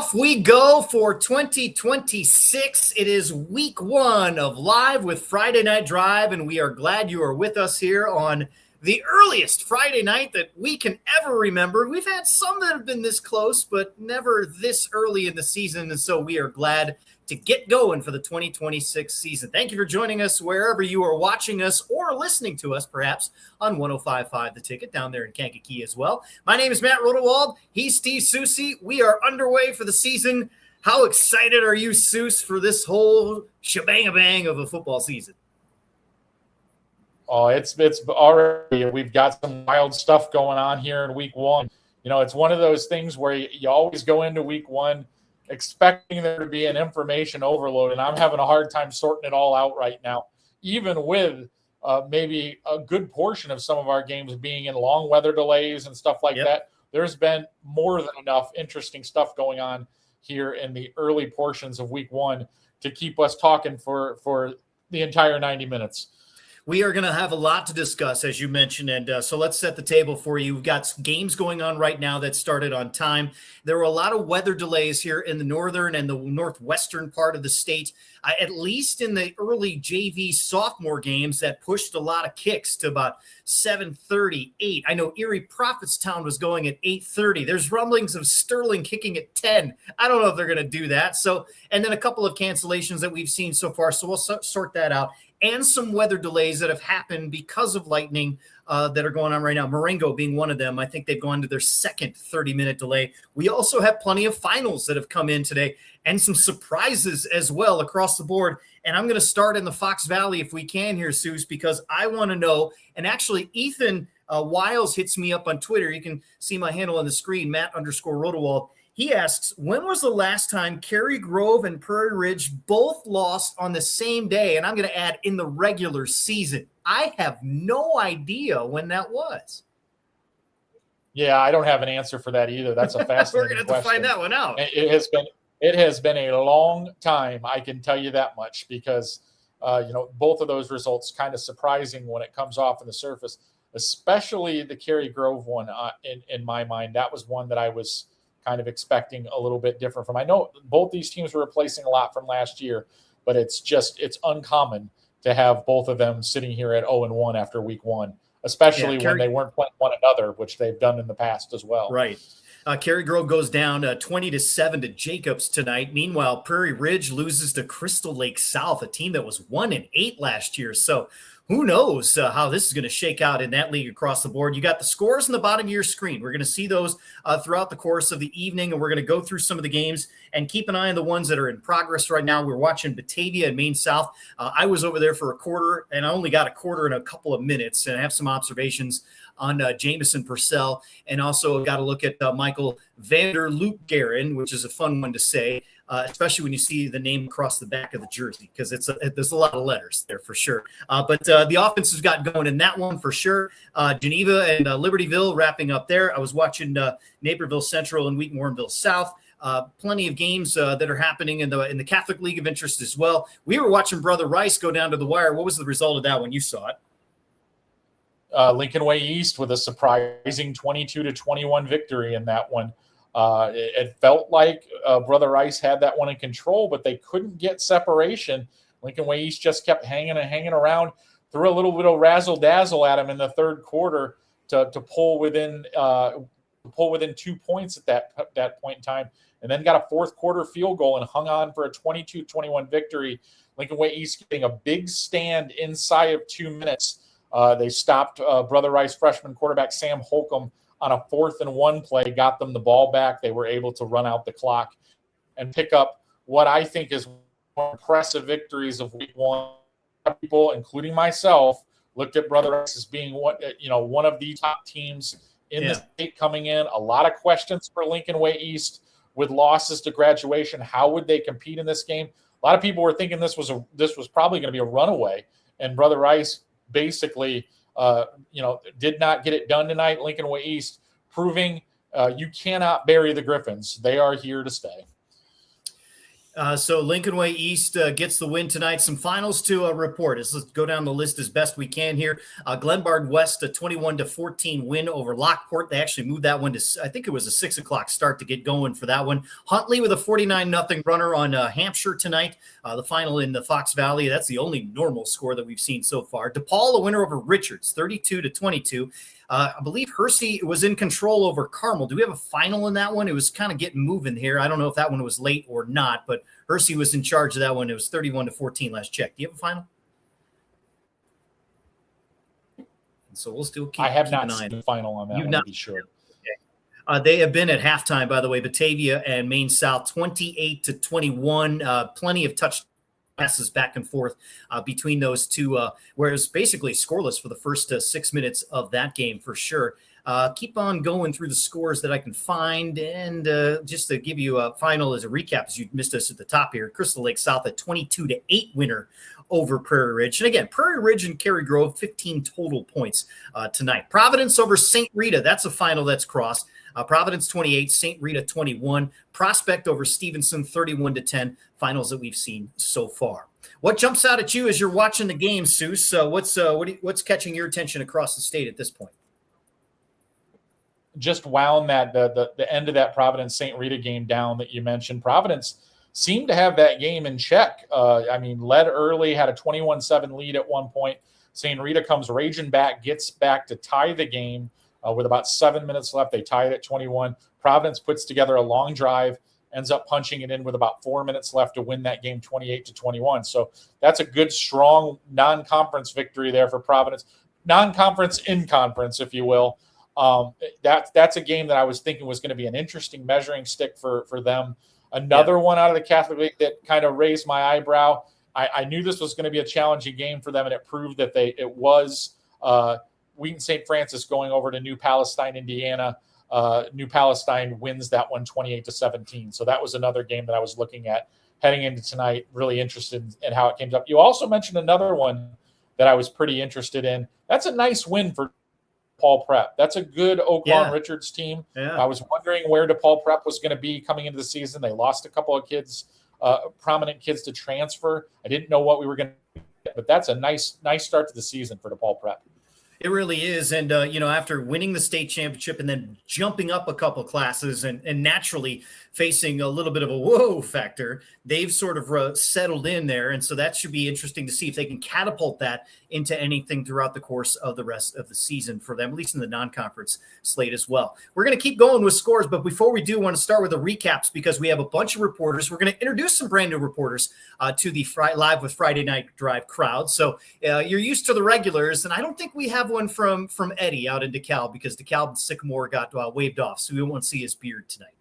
Off we go for 2026. It is week one of Live with Friday Night Drive, and we are glad you are with us here on the earliest Friday night that we can ever remember. We've had some that have been this close, but never this early in the season, and so we are glad to get going for the 2026 season. Thank you for joining us wherever you are watching us or listening to us, perhaps on 105.5 The Ticket down there in Kankakee as well. My name is Matt Rodewald. He's Steve Soucie. We are underway for the season. How excited are you, Souce, for this whole shebang-a-bang of a football season? Oh, it's already, we've got some wild stuff going on here in week one. You know, it's one of those things where you always go into week one expecting there to be an information overload, and I'm having a hard time sorting it all out right now, even with maybe a good portion of some of our games being in long weather delays and stuff like that. There's been more than enough interesting stuff going on here in the early portions of week one to keep us talking for the entire 90 minutes. We are going to have a lot to discuss, as you mentioned, and so let's set the table for you. We've got games going on right now that started on time. There were a lot of weather delays here in the northern and the northwestern part of the state, at least in the early JV sophomore games that pushed a lot of kicks to about 7:30, 8. I know Erie Prophetstown was going at 8:30. There's rumblings of Sterling kicking at 10. I don't know if they're going to do that. So, and then a couple of cancellations that we've seen so far, so we'll sort that out. And some weather delays that have happened because of lightning that are going on right now. Marengo being one of them. I think they've gone to their second 30-minute delay. We also have plenty of finals that have come in today and some surprises as well across the board. And I'm going to start in the Fox Valley if we can here, Souce, because I want to know. And actually, Ethan Wiles hits me up on Twitter. You can see my handle on the screen, Matt_Rodewald. He asks, when was the last time Cary Grove and Prairie Ridge both lost on the same day? And I'm going to add in the regular season. I have no idea when that was. Yeah, I don't have an answer for that either. That's a fascinating We're going to have to find that one out. It has been a long time, I can tell you that much, because both of those results kind of surprising when it comes off on the surface, especially the Cary Grove one. In my mind, that was one that I was kind of expecting a little bit different from. I know both these teams were replacing a lot from last year, but it's uncommon to have both of them sitting here at 0-1 after week one, especially when they weren't playing one another, which they've done in the past as well. Right. Cary Grove goes down 20-7 to Jacobs tonight. Meanwhile, Prairie Ridge loses to Crystal Lake South, a team that was 1-8 last year. So who knows how this is going to shake out in that league across the board. You got the scores in the bottom of your screen. We're going to see those throughout the course of the evening, and we're going to go through some of the games and keep an eye on the ones that are in progress right now. We're watching Batavia and Maine South. I was over there for a quarter, and I only got a quarter in a couple of minutes, and I have some observations on Jamison Purcell, and also got to look at Michael Vander Loop-Garin, which is a fun one to say, especially when you see the name across the back of the jersey, because there's a lot of letters there for sure. But the offense has got going in that one for sure. Geneva and Libertyville wrapping up there. I was watching Naperville Central and Wheaton Warrenville South. Plenty of games that are happening in the Catholic League of Interest as well. We were watching Brother Rice go down to the wire. What was the result of that when you saw it? Lincoln Way East with a surprising 22-21 victory in that one. It felt like Brother Rice had that one in control, but they couldn't get separation. Lincoln Way East just kept hanging around, threw a little bit of razzle-dazzle at him in the third quarter to pull within 2 points at that point in time, and then got a fourth quarter field goal and hung on for a 22-21 victory. Lincoln Way East getting a big stand inside of 2 minutes. They stopped Brother Rice freshman quarterback Sam Holcomb on a 4th-and-1 play, got them the ball back. They were able to run out the clock and pick up what I think is one of the impressive victories of week one. People, including myself, looked at Brother Rice as being one of the top teams in the state coming in. A lot of questions for Lincoln Way East with losses to graduation. How would they compete in this game? A lot of people were thinking this was probably going to be a runaway, and Brother Rice basically did not get it done tonight. Lincoln Way East proving you cannot bury the Griffins. They are here to stay. So Lincoln Way East gets the win tonight. Some finals to report. Let's go down the list as best we can here. Glenbard West, a 21-14 win over Lockport. They actually moved that one to, I think it was a 6 o'clock start to get going for that one. Huntley with a 49-0 runner on Hampshire tonight. The final in the Fox Valley. That's the only normal score that we've seen so far. DePaul, a winner over Richards, 32-22. I believe Hersey was in control over Carmel. Do we have a final in that one? It was kind of getting moving here. I don't know if that one was late or not, but Hersey was in charge of that one. It was 31-14 last check. Do you have a final? So we'll still keep. I have not seen the final on that one, to be sure. Okay. They have been at halftime, by the way. Batavia and Maine South, 28-21. Plenty of touch passes back and forth between those two, where it was basically scoreless for the first 6 minutes of that game for sure. Keep on going through the scores that I can find. And just to give you a final as a recap, as you missed us at the top here, Crystal Lake South, a 22-8 winner over Prairie Ridge. And again, Prairie Ridge and Cary Grove, 15 total points tonight. Providence over St. Rita. That's a final that's crossed. Providence 28, St. Rita 21. Prospect over Stevenson 31-10. Finals that we've seen so far. What jumps out at you as you're watching the game, Souce? What's catching your attention across the state at this point? Just wound that the end of that Providence St. Rita game down that you mentioned. Providence seemed to have that game in check. Led early, had a 21-7 lead at one point. St. Rita comes raging back, gets back to tie the game with about 7 minutes left. They tie it at 21. Providence puts together a long drive, ends up punching it in with about 4 minutes left to win that game 28-21. So that's a good, strong non-conference victory there for Providence. Non-conference in conference, if you will. That's a game that I was thinking was going to be an interesting measuring stick for them. Another one out of the Catholic League that kind of raised my eyebrow. I knew this was going to be a challenging game for them, and it proved that it was. Wheaton St. Francis going over to New Palestine, Indiana. New Palestine wins that one 28-17. So that was another game that I was looking at heading into tonight. Really interested in how it came up. You also mentioned another one that I was pretty interested in. That's a nice win for DePaul Prep. That's a good Oaklawn Richards team. Yeah. I was wondering where DePaul Prep was going to be coming into the season. They lost a couple of kids, prominent kids to transfer. I didn't know what we were going to get, but that's a nice start to the season for DePaul Prep. It really is. And, after winning the state championship and then jumping up a couple classes and naturally facing a little bit of a whoa factor, they've sort of settled in there. And so that should be interesting to see if they can catapult that into anything throughout the course of the rest of the season for them, at least in the non-conference slate as well. We're going to keep going with scores, but before we do, I want to start with the recaps because we have a bunch of reporters. We're going to introduce some brand new reporters to the Live with Friday Night Drive crowd. So you're used to the regulars, and I don't think we have one from Eddie out in DeKalb because DeKalb Sycamore got waved off, so we won't see his beard tonight.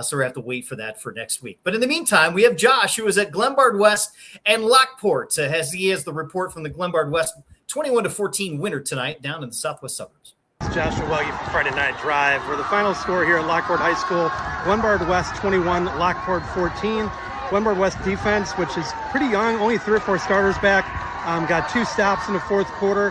So we have to wait for that for next week. But in the meantime, we have Josh, who is at Glenbard West and Lockport, as he has the report from the Glenbard West 21-14 winner tonight down in the southwest suburbs. It's Josh Rodewald from Friday Night Drive. We're the final score here at Lockport High School. Glenbard West 21, Lockport 14. Glenbard West defense, which is pretty young, only 3 or 4 starters back, got 2 stops in the fourth quarter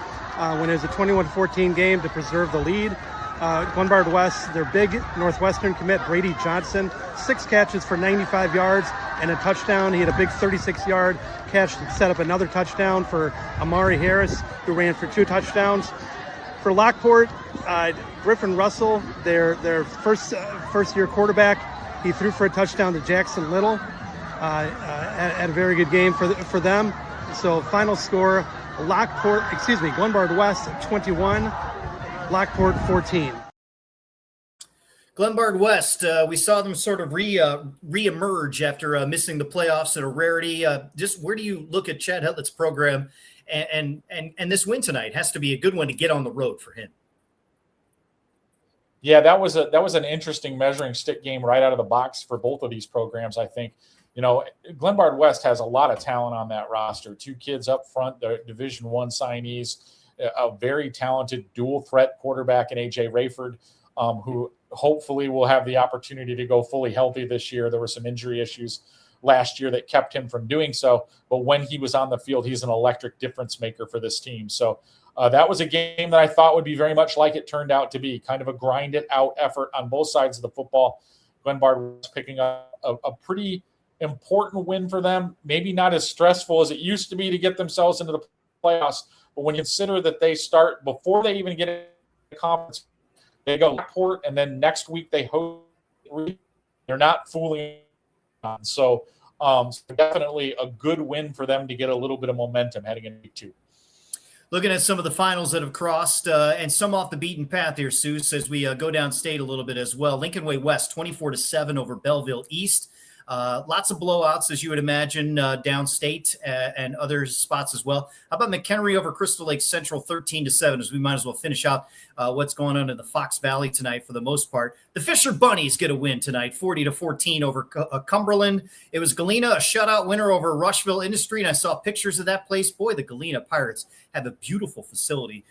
when it was a 21-14 game to preserve the lead. Glenbard West, their big Northwestern commit, Brady Johnson, 6 catches for 95 yards and a touchdown. He had a big 36-yard catch to set up another touchdown for Amari Harris, who ran for 2 touchdowns. For Lockport, Griffin Russell, their first-year quarterback, he threw for a touchdown to Jackson Little. Had a very good game for them. So final score, Glenbard West 21, Lockport 14. Glenbard West, we saw them sort of re-emerge after missing the playoffs at a rarity. Just where do you look at Chad Hetlett's program and this win tonight? Has to be a good one to get on the road for him. Yeah, that was an interesting measuring stick game right out of the box for both of these programs, I think. Glenbard West has a lot of talent on that roster. 2 kids up front, they're Division I signees, a very talented dual threat quarterback in A.J. Rayford, who hopefully will have the opportunity to go fully healthy this year. There were some injury issues last year that kept him from doing so. But when he was on the field, he's an electric difference maker for this team. So that was a game that I thought would be very much like it turned out to be, kind of a grind it out effort on both sides of the football. Glenbard was picking up a pretty important win for them. Maybe not as stressful as it used to be to get themselves into the playoffs, but when you consider that they start before they even get a conference, they go Port, and then next week they host. They're not fooling on. So definitely a good win for them to get a little bit of momentum heading into week 2. Looking at some of the finals that have crossed and some off the beaten path here, Souce, as we go downstate a little bit as well. Lincoln Way West, 24-7 over Belleville East. Lots of blowouts, as you would imagine, downstate and other spots as well. How about McHenry over Crystal Lake Central, 13-7, as we might as well finish out what's going on in the Fox Valley tonight for the most part. The Fisher Bunnies get a win tonight, 40-14 over Cumberland. It was Galena, a shutout winner over Rushville Industry, and I saw pictures of that place. Boy, the Galena Pirates have a beautiful facility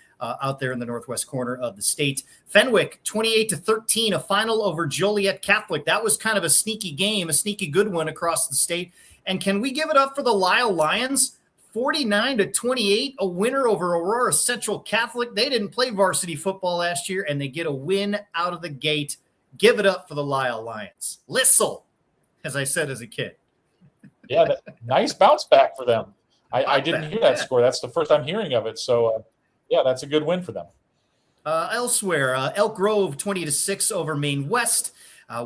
out there in the northwest corner of the state. Fenwick, 28-13, a final over Joliet Catholic. That was kind of a sneaky game, a sneaky good one across the state. And can we give it up for the Lisle Lions? 49-28, a winner over Aurora Central Catholic. They didn't play varsity football last year, and they get a win out of the gate. Give it up for the Lisle Lions. Lissel, as I said as a kid. Yeah, nice bounce back for them. I didn't hear that score. That's the first I'm hearing of it. So, yeah, that's a good win for them. Elsewhere, Elk Grove 20-6 over Maine West.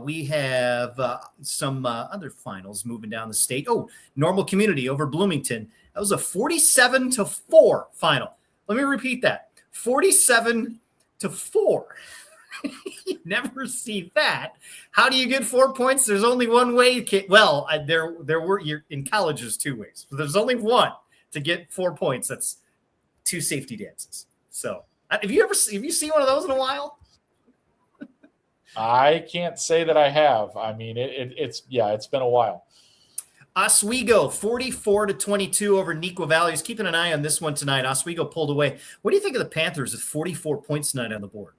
We have some other finals moving down the state. Oh, Normal Community over Bloomington. That was a 47-4 final. Let me repeat that. 47-4. You never see that. How do you get 4 points? There's only one way. Well, there were in college. There's 2 ways. But there's only one to get 4 points. That's 2 safety dances. So, have you seen one of those in a while? I can't say that I have. I mean, it's been a while. Oswego 44-22 over Neuqua Valley. Just keeping an eye on this one tonight. Oswego pulled away. What do you think of the Panthers at 44 points tonight on the board?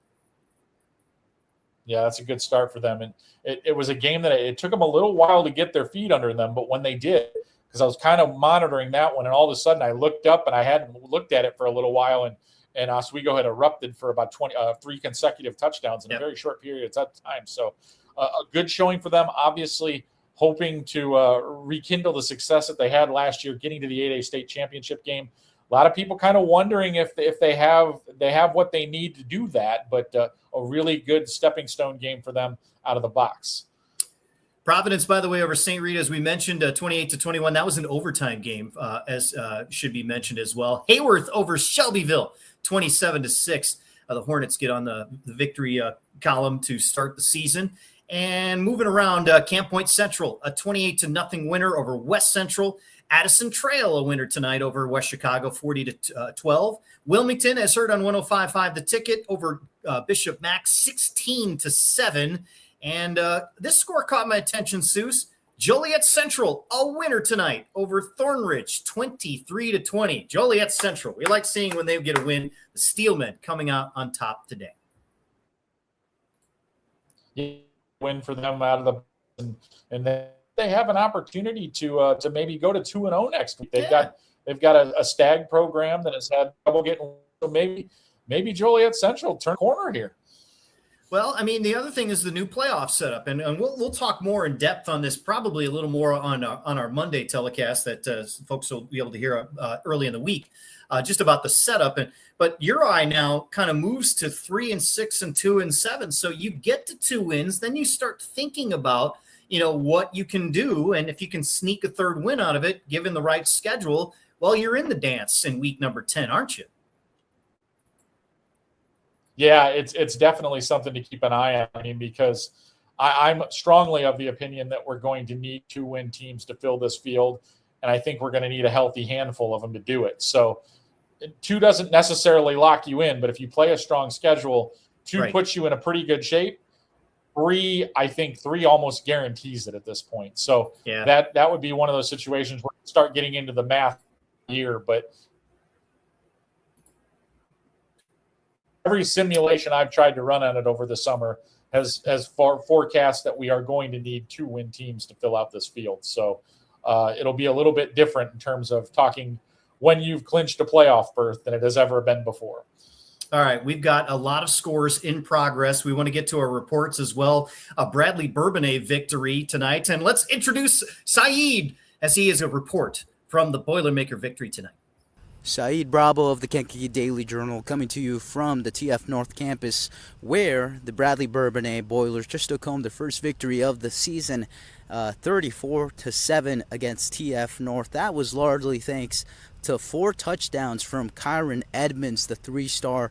Yeah, that's a good start for them. And it was a game that it took them a little while to get their feet under them, but when they did, because I was kind of monitoring that one, and all of a sudden I looked up and I hadn't looked at it for a little while, and Oswego had erupted for about 3 consecutive touchdowns in a very short period of time. So a good showing for them, obviously hoping to rekindle the success that they had last year, getting to the 8A state championship game. A lot of people kind of wondering if they have what they need to do that, but a really good stepping stone game for them out of the box. Providence, by the way, over St. Rita, as we mentioned, 28-21. That was an overtime game, as should be mentioned as well. Hayworth over Shelbyville, 27-6. The Hornets get on the victory column to start the season. And moving around, Camp Point Central, a 28-0 winner over West Central. Addison Trail, a winner tonight over West Chicago, 40-12. Wilmington, as heard on 105.5 The Ticket, over Bishop Max, 16-7. And this score caught my attention, Souce. Joliet Central, a winner tonight over Thornridge, 23-20. Joliet Central, we like seeing when they get a win. The Steelmen coming out on top today. Win for them out of the and then they have an opportunity to maybe go to 2-0 next week. They've got a stag program that has had trouble getting. So maybe Joliet Central turn corner here. Well, I mean, the other thing is the new playoff setup, and we'll talk more in depth on this, probably a little more on our Monday telecast that folks will be able to hear early in the week, just about the setup. But your eye now kind of moves to 3-6 and 2-7, so you get to 2 wins, then you start thinking about what you can do, and if you can sneak a third win out of it, given the right schedule, well, you're in the dance in week number 10, aren't you? Yeah, it's definitely something to keep an eye on. I mean, because I'm strongly of the opinion that we're going to need 2-win teams to fill this field, and I think we're going to need a healthy handful of them to do it. So 2 doesn't necessarily lock you in, but if you play a strong schedule, 2 puts you in a pretty good shape. 3, I think 3 almost guarantees it at this point. So that would be one of those situations where you start getting into the math here, but every simulation I've tried to run on it over the summer has forecast that we are going to need 2-win teams to fill out this field. So it'll be a little bit different in terms of talking when you've clinched a playoff berth than it has ever been before. All right, we've got a lot of scores in progress. We want to get to our reports as well. A Bradley Bourbonnais victory tonight. And let's introduce Saeed as he is a report from the Boilermaker victory tonight. Saeed Bravo of the Kankakee Daily Journal coming to you from the TF North campus, where the Bradley Bourbonnais Boilers just took home the first victory of the season, 34-7 against TF North. That was largely thanks to 4 touchdowns from Kyron Edmonds, the 3-star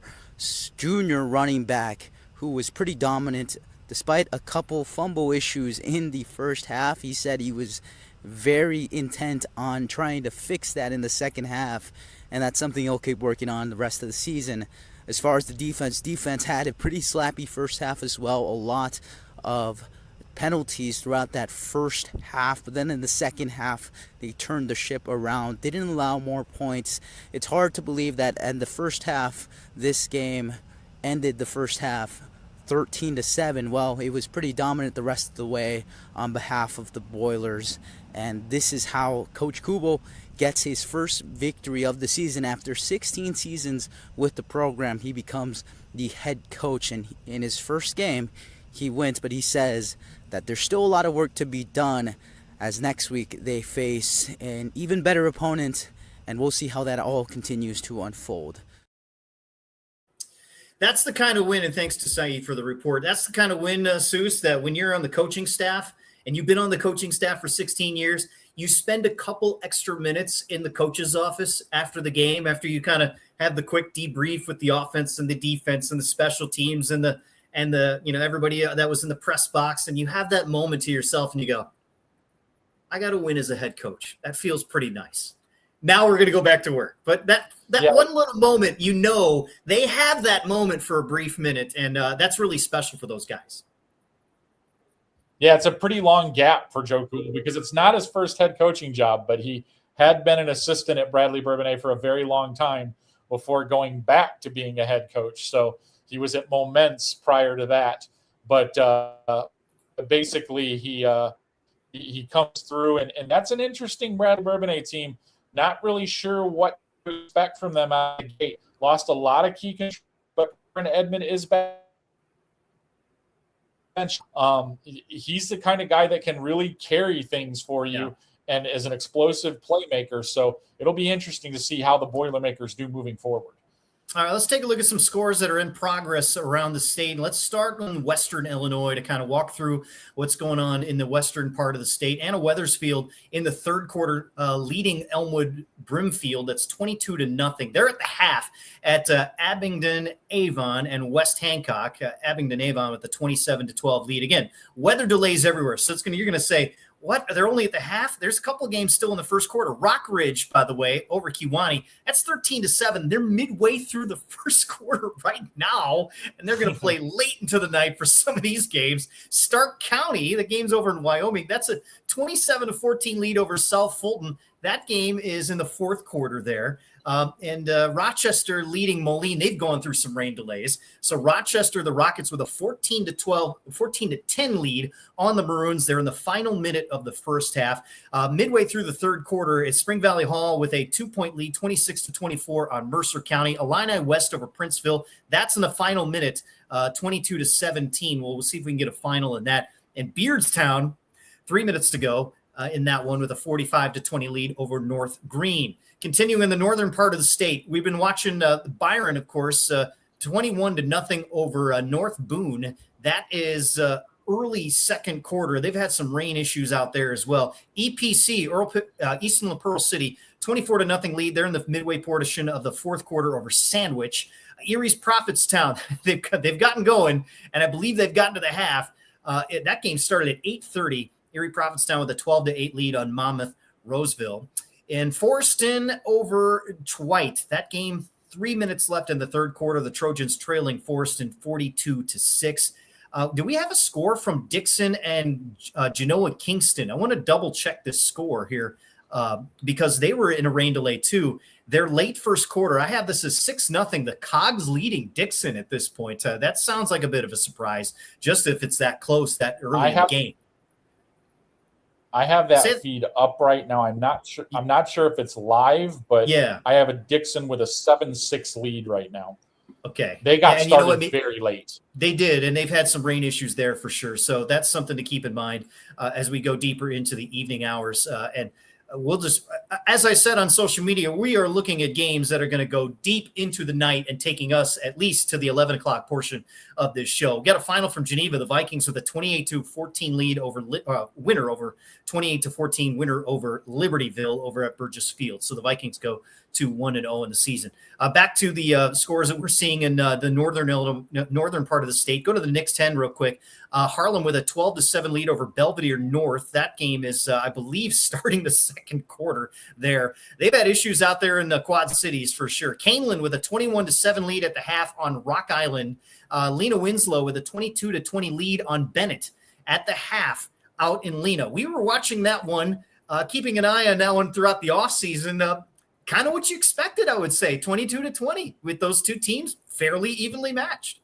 junior running back, who was pretty dominant despite a couple fumble issues in the first half. He said he was very intent on trying to fix that in the second half, and that's something he'll keep working on the rest of the season. As far as the defense had a pretty slappy first half as well. A lot of penalties throughout that first half, but then in the second half they turned the ship around. They didn't allow more points. It's hard to believe that in the first half this game ended the first half 13-7. Well, it was pretty dominant the rest of the way on behalf of the Boilers, and this is how Coach Kubel gets his first victory of the season. After 16 seasons with the program, he becomes the head coach, and in his first game he wins, but he says that there's still a lot of work to be done, as next week they face an even better opponent, and we'll see how that all continues to unfold. That's the kind of win, and thanks to Saeed for the report, that's the kind of win, Soucie, that when you're on the coaching staff, and you've been on the coaching staff for 16 years, you spend a couple extra minutes in the coach's office after the game, after you kind of have the quick debrief with the offense and the defense and the special teams and the everybody that was in the press box, and you have that moment to yourself and you go, I got to win as a head coach. That feels pretty nice. Now we're going to go back to work. But that one little moment, they have that moment for a brief minute, and that's really special for those guys. Yeah, it's a pretty long gap for Joe Kubel because it's not his first head coaching job, but he had been an assistant at Bradley Bourbonnais for a very long time before going back to being a head coach. So he was at Moments prior to that. But basically he comes through, and that's an interesting Bradley Bourbonnais team. Not really sure what to expect from them out of the gate. Lost a lot of key control, but Edmond is back. He's the kind of guy that can really carry things for you and is an explosive playmaker. So it'll be interesting to see how the Boilermakers do moving forward. All right, let's take a look at some scores that are in progress around the state. And let's start in Western Illinois to kind of walk through what's going on in the western part of the state. Anna Wethersfield in the third quarter leading Elmwood Brimfield. That's 22-0. They're at the half at Abingdon Avon and West Hancock. Abingdon Avon with the 27-12 lead. Again, weather delays everywhere. So you're going to say, what? They're only at the half? There's a couple of games still in the first quarter. Rock Ridge, by the way, over Kewanee. That's 13-7. They're midway through the first quarter right now, and they're going to play late into the night for some of these games. Stark County, the game's over in Wyoming. That's a 27-14 lead over South Fulton. That game is in the fourth quarter there. And Rochester leading Moline. They've gone through some rain delays. So Rochester, the Rockets with a 14-10 lead on the Maroons. They're in the final minute of the first half. Midway through the third quarter is Spring Valley Hall with a 2-point lead, 26-24 on Mercer County. Illini West over Princeville. That's in the final minute, 22-17. We'll see if we can get a final in that. And Beardstown, 3 minutes to go in that one with a 45-20 lead over North Green. Continuing in the northern part of the state, we've been watching Byron, of course, 21-0 over North Boone. That is early second quarter. They've had some rain issues out there as well. EPC, Eastern La Pearl City, 24-0 lead. They're in the midway portion of the fourth quarter over Sandwich. Erie's Prophetstown, they've gotten going, and I believe they've gotten to the half. That game started at 8:30. Erie Prophetstown with a 12-8 lead on Monmouth Roseville. In Forreston over Dwight, that game, 3 minutes left in the third quarter. The Trojans trailing Forreston 42-6. Do we have a score from Dixon and Genoa Kingston? I want to double check this score here because they were in a rain delay too. Their late first quarter, I have this as 6-0. The Cogs leading Dixon at this point. That sounds like a bit of a surprise, just if it's that close that early in the game. I have that feed up right now. I'm not sure if it's live, but yeah, I have a Dixon with a 7-6 lead right now. Okay. They got and started very late. They did, and they've had some rain issues there for sure. So that's something to keep in mind as we go deeper into the evening hours. And we'll just, as I said on social media, we are looking at games that are going to go deep into the night and taking us at least to the 11 o'clock portion of this show. We got a final from Geneva, the Vikings with a 28-14 lead over winner over 28-14 winner over Libertyville over at Burgess Field. So the Vikings go to 1-0 in the season. Back to the scores that we're seeing in the northern part of the state. Go to the Knicks 10 real quick. Harlem with a 12-7 lead over Belvedere North. That game is, I believe, starting the second quarter there. They've had issues out there in the Quad Cities for sure. Canelan with a 21-7 lead at the half on Rock Island. Lena Winslow with a 22-20 lead on Bennett at the half out in Lena. We were watching that one, keeping an eye on that one throughout the offseason. Kind of what you expected, I would say, 22-20 with those two teams fairly evenly matched.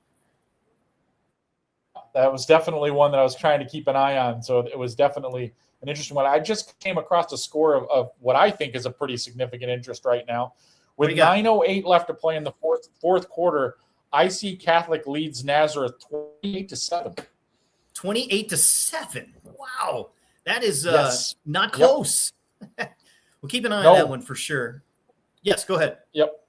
That was definitely one that I was trying to keep an eye on. So it was definitely an interesting one. I just came across a score of what I think is a pretty significant interest right now. With 9:08 left to play in the fourth quarter, IC Catholic leads Nazareth 28-7. 28-7. Wow. That is not Yep. close. We'll keep an eye on that one for sure. Yes, go ahead. Yep.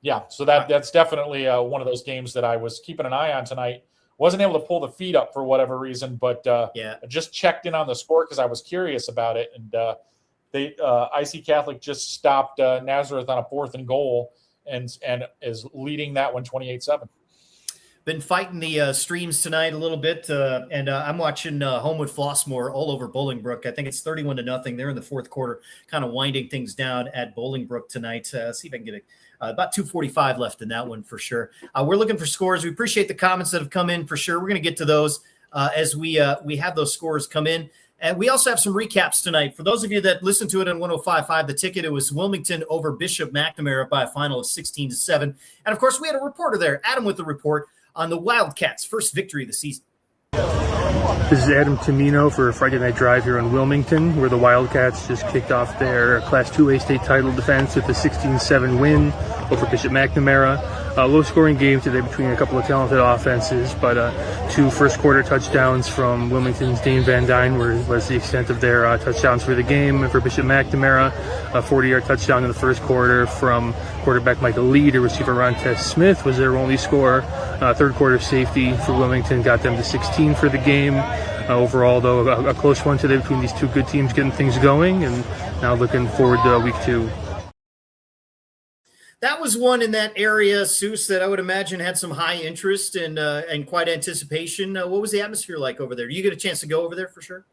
Yeah, so that's definitely one of those games that I was keeping an eye on tonight. Wasn't able to pull the feed up for whatever reason, but I just checked in on the score because I was curious about it. And IC Catholic just stopped Nazareth on a 4th and goal and is leading that one 28-7. Been fighting the streams tonight a little bit, and I'm watching Homewood Flossmoor all over Bolingbrook. I think it's 31-0. They're in the fourth quarter, kind of winding things down at Bolingbrook tonight. See if I can get about 2:45 left in that one for sure. We're looking for scores. We appreciate the comments that have come in for sure. We're going to get to those as we have those scores come in. And we also have some recaps tonight. For those of you that listened to it on 105.5, the ticket, it was Wilmington over Bishop McNamara by a final of 16-7. And, of course, we had a reporter there, Adam with the report on the Wildcats' first victory of the season. This is Adam Tomino for Friday Night Drive here in Wilmington, where the Wildcats just kicked off their Class 2A state title defense with a 16-7 win over Bishop McNamara. Low-scoring game today between a couple of talented offenses, but 2 first-quarter touchdowns from Wilmington's Dane Van Dyne was the extent of their touchdowns for the game. And for Bishop McNamara, a 40-yard touchdown in the first quarter from quarterback Michael Lee to receiver Rontez Smith was their only score. Third-quarter safety for Wilmington got them to 16 for the game. Overall, though, a close one today between these two good teams getting things going, and now looking forward to week 2. That was one in that area, Soucie, that I would imagine had some high interest and quite anticipation. What was the atmosphere like over there? Did you get a chance to go over there for sure?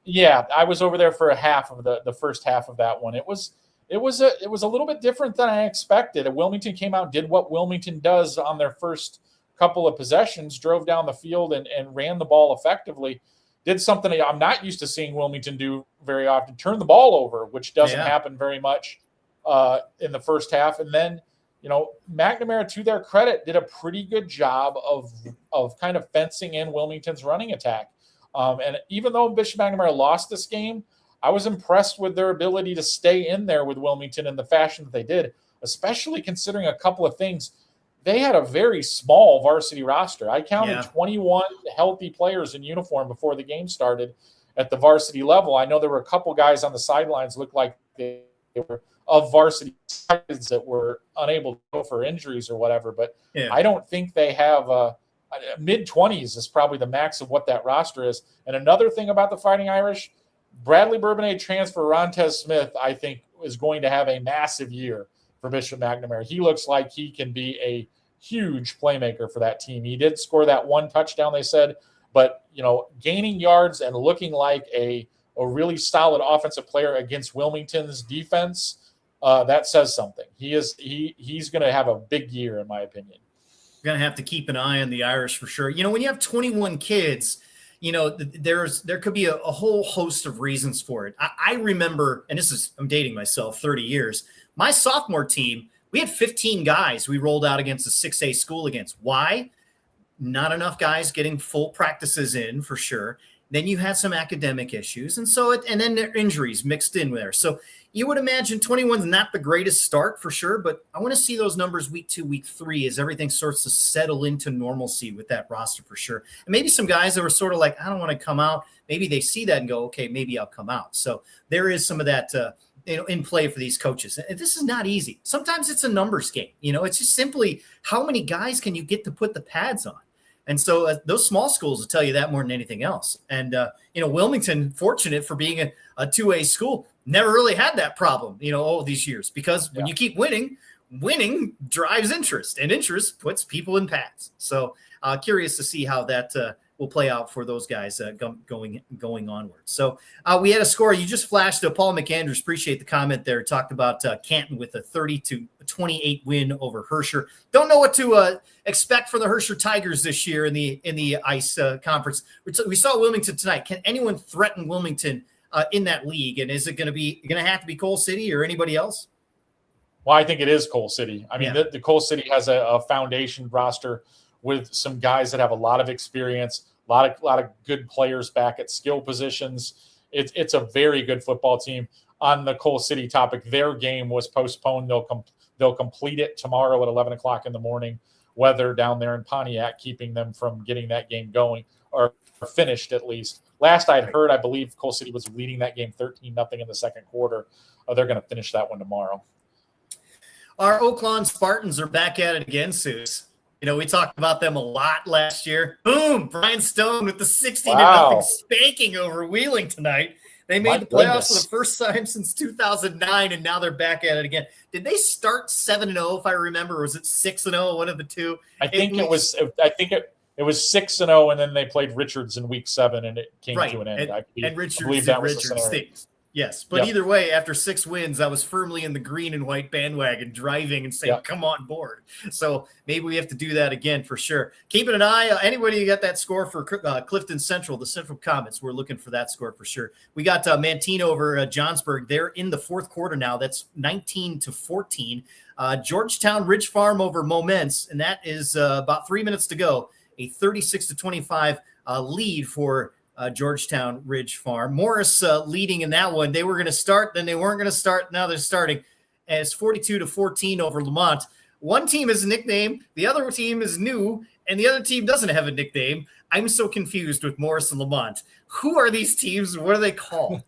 Yeah, I was over there for a half of the first half of that one. It was a little bit different than I expected. Wilmington came out, did what Wilmington does on their first couple of possessions, drove down the field and ran the ball effectively. Did something I'm not used to seeing Wilmington do very often, turn the ball over, which doesn't happen very much in the first half. And then, McNamara, to their credit, did a pretty good job of kind of fencing in Wilmington's running attack. And even though Bishop McNamara lost this game, I was impressed with their ability to stay in there with Wilmington in the fashion that they did, especially considering a couple of things. They had a very small varsity roster. I counted 21 healthy players in uniform before the game started at the varsity level. I know there were a couple guys on the sidelines looked like they were of varsity sides that were unable to go for injuries or whatever, but I don't think they have mid-20s is probably the max of what that roster is. And another thing about the Fighting Irish, Bradley Bourbonnais transfer Rontez Smith, I think, is going to have a massive year for Bishop McNamara. He looks like he can be a huge playmaker for that team. He did score that 1 touchdown, they said, but, gaining yards and looking like a really solid offensive player against Wilmington's defense, that says something. He's going to have a big year, in my opinion. We're going to have to keep an eye on the Irish for sure. When you have 21 kids, there could be a whole host of reasons for it. I remember, and I'm dating myself, 30 years. My sophomore team, we had 15 guys we rolled out against a 6A school against. Why? Not enough guys getting full practices in for sure. Then you had some academic issues. And so, and then there are injuries mixed in there. So you would imagine 21's not the greatest start for sure, but I want to see those numbers week 2, week 3 as everything starts to settle into normalcy with that roster for sure. And maybe some guys that were sort of like, I don't want to come out. Maybe they see that and go, okay, maybe I'll come out. So there is some of that, in play for these coaches. And this is not easy. Sometimes it's a numbers game. It's just simply how many guys can you get to put the pads on? And so those small schools will tell you that more than anything else. And, Wilmington, fortunate for being a 2A school, never really had that problem, all these years, because when you keep winning drives interest, and interest puts people in pads. So curious to see how that will play out for those guys going onward. So we had a score. You just flashed Paul McAndrews. Appreciate the comment there. Talked about Canton with a 30-28 win over Herscher. Don't know what to expect for the Herscher Tigers this year in the ICE conference. We saw Wilmington tonight. Can anyone threaten Wilmington in that league? And is it going to have to be Coal City or anybody else? Well, I think it is Coal City. I mean, the Coal City has a foundation roster with some guys that have a lot of experience, a lot of good players back at skill positions. It's a very good football team. On the Coal City topic, their game was postponed. They'll complete it tomorrow at 11 o'clock in the morning. Weather down there in Pontiac keeping them from getting that game going or finished at least. Last I'd heard, I believe Coal City was leading that game 13-0 in the second quarter. They're going to finish that one tomorrow. Our Oaklawn Spartans are back at it again, Souce. We talked about them a lot last year. Boom! Brian Stone with the 16-0 spanking over Wheeling tonight. They made the playoffs for the first time since 2009, and now they're back at it again. Did they start 7-0, if I remember, or was it 6-0, one of the two? I think it was 6-0, and then they played Richards in week 7, and it came to an end. And Richards stinks. Yes, but either way, after 6 wins, I was firmly in the green and white bandwagon, driving and saying, come on board. So maybe we have to do that again for sure. Keeping an eye. Anybody who got that score for Clifton Central, the Central Comets, we're looking for that score for sure. We got Mantino over Johnsburg. They're in the fourth quarter now. That's 19-14. Georgetown Ridge Farm over Moments, and that is about 3 minutes to go. A 36-25 lead for Georgetown Ridge Farm. Morris leading in that one. They were going to start, then they weren't going to start. Now they're starting. And it's 42-14 over Lamont. One team has a nickname, the other team is new, and the other team doesn't have a nickname. I'm so confused with Morris and Lamont. Who are these teams? What are they called?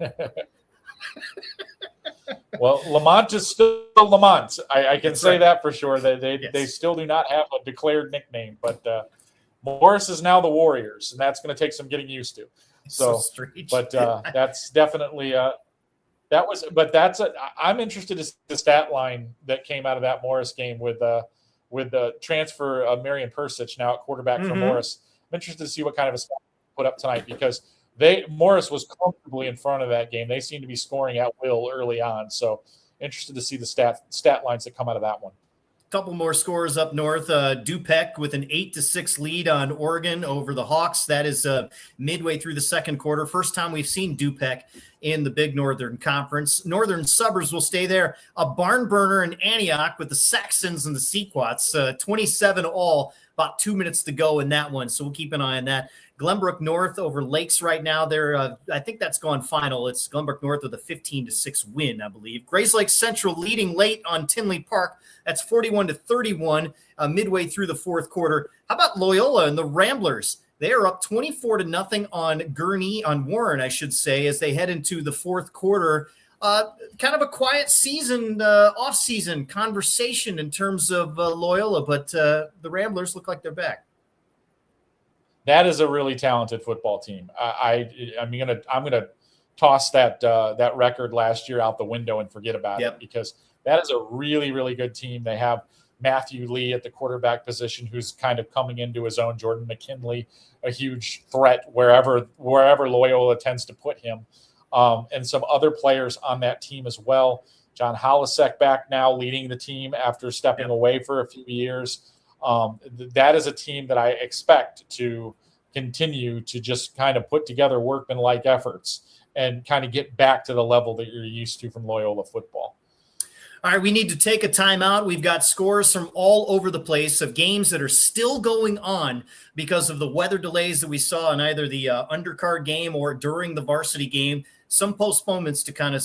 Well, Lamont is still Lamont. I can say that for sure. They still do not have a declared nickname, but Morris is now the Warriors, and that's going to take some getting used to. So strange. But that's definitely I'm interested to see the stat line that came out of that Morris game with the transfer of Marion Persich now at quarterback for Morris. I'm interested to see what kind of a stat put up tonight because Morris was comfortably in front of that game. They seem to be scoring at will early on. So interested to see the stat lines that come out of that one. Couple more scores up north. Dupec with an 8-6 lead on Oregon over the Hawks. That is midway through the second quarter. First time we've seen Dupec in the Big Northern Conference. Northern Suburbs will stay there. A barn burner in Antioch with the Saxons and the Sequats. 27 all, about 2 minutes to go in that one. So we'll keep an eye on that. Glenbrook North over Lakes right now. I think that's gone final. It's Glenbrook North with a 15-6 win, I believe. Grace Lake Central leading late on Tinley Park. That's 41-31 midway through the fourth quarter. How about Loyola and the Ramblers? They are up 24-0 on Warren, I should say, as they head into the fourth quarter. Kind of a quiet season, off-season conversation in terms of Loyola, but the Ramblers look like they're back. That is a really talented football team. I'm gonna toss that record last year out the window and forget about it because that is a really, really good team. They have Matthew Lee at the quarterback position, who's kind of coming into his own. Jordan McKinley, a huge threat wherever Loyola tends to put him, and some other players on that team as well. John Holisek back now leading the team after stepping away for a few years. That is a team that I expect to continue to just kind of put together workmanlike efforts and kind of get back to the level that you're used to from Loyola football. All right, we need to take a timeout. We've got scores from all over the place of games that are still going on because of the weather delays that we saw in either the undercard game or during the varsity game. Some postponements to kind of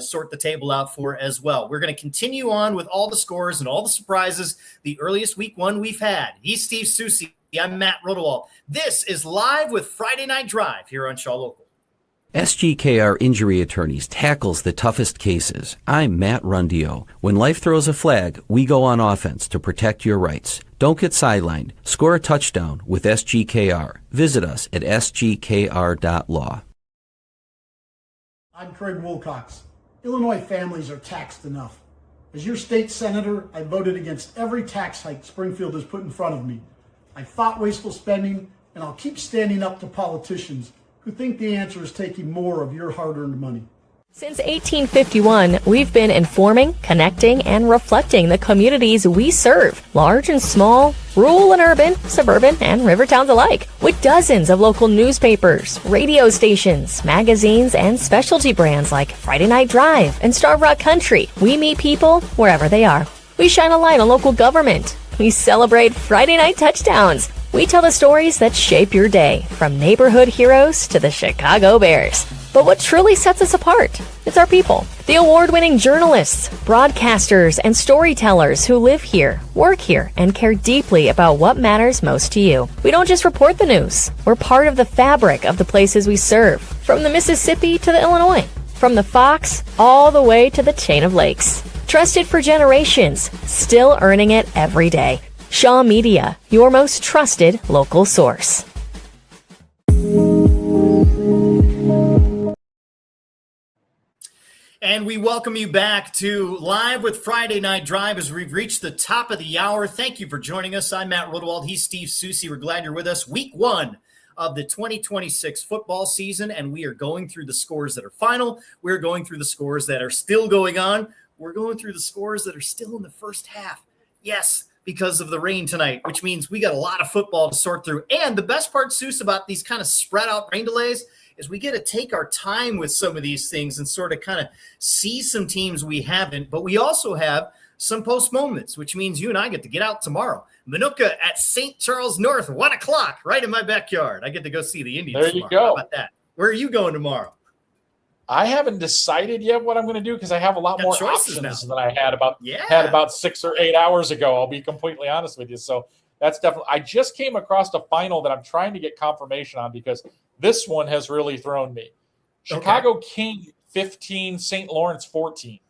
sort the table out for as well. We're going to continue on with all the scores and all the surprises, the earliest week one we've had. He's Steve Soucie. I'm Matt Rodewald. This is Live with Friday Night Drive here on Shaw Local. SGKR Injury Attorneys tackles the toughest cases. I'm Matt Rundio. When life throws a flag, we go on offense to protect your rights. Don't get sidelined. Score a touchdown with SGKR. Visit us at sgkr.law. I'm Craig Wilcox. Illinois families are taxed enough. As your state senator, I voted against every tax hike Springfield has put in front of me. I fought wasteful spending, and I'll keep standing up to politicians who think the answer is taking more of your hard-earned money. Since 1851, we've been informing, connecting, and reflecting the communities we serve, large and small, rural and urban, suburban, and river towns alike, with dozens of local newspapers, radio stations, magazines, and specialty brands like Friday Night Drive and Starve Rock Country. We meet people wherever they are. We shine a light on local government. We celebrate Friday night touchdowns. We tell the stories that shape your day, from neighborhood heroes to the Chicago Bears. But what truly sets us apart? It's our people. The award-winning journalists, broadcasters, and storytellers who live here, work here, and care deeply about what matters most to you. We don't just report the news. We're part of the fabric of the places we serve, from the Mississippi to the Illinois, from the Fox all the way to the chain of lakes. Trusted for generations, still earning it every day. Shaw Media, your most trusted local source. And we welcome you back to Live with Friday Night Drive as we've reached the top of the hour. Thank you for joining us. I'm Matt Rodewald. He's Steve Soucie. We're glad you're with us. Week one of the 2026 football season, and we are going through the scores that are final. We're going through the scores that are still going on. We're going through the scores that are still in the first half. Yes, because of the rain tonight, which means we got a lot of football to sort through. And the best part, Seuss, about these kind of spread out rain delays is we get to take our time with some of these things and sort of kind of see some teams we haven't. But we also have some postponements, which means you and I get to get out tomorrow. Minooka at St. Charles North, 1 o'clock, right in my backyard. I get to go see the Indians There tomorrow. you go. How about that? Where are you going tomorrow? I haven't decided yet what I'm going to do because I have a lot more options than I had about 6 or 8 hours ago. I'll be completely honest with you. So that's definitely. I just came across a final that I'm trying to get confirmation on because this one has really thrown me. Chicago King 15, St. Lawrence 14.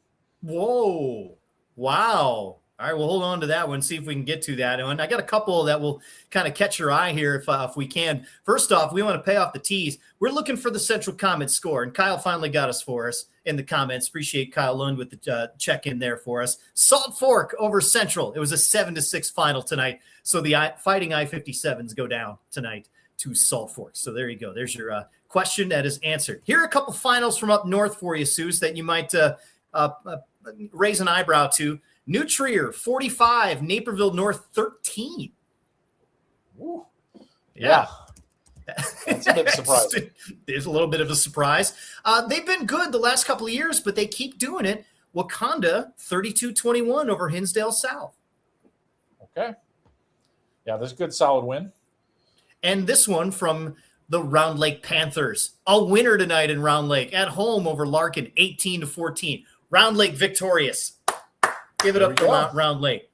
Whoa! Wow! All right, we'll hold on to that one, see if we can get to that one. I got a couple that will kind of catch your eye here if we can. First off, we want to pay off the tease. We're looking for the Central Comments score, and Kyle finally got us for us in the comments. Appreciate Kyle Lund with the check-in there for us. Salt Fork over Central. It was a 7-6 final tonight, so the Fighting I-57s go down tonight to Salt Fork. So there you go. There's your question that is answered. Here are a couple finals from up north for you, Seuss, that you might raise an eyebrow to. New Trier, 45, Naperville North, 13. Ooh. Yeah. That's a bit surprising. There's a little bit of a surprise. They've been good the last couple of years, but they keep doing it. Wakanda, 32-21 over Hinsdale South. Okay. Yeah, this is a good, solid win. And this one from the Round Lake Panthers. A winner tonight in Round Lake at home over Larkin, 18-14. Round Lake victorious. Give it up to Round Lake.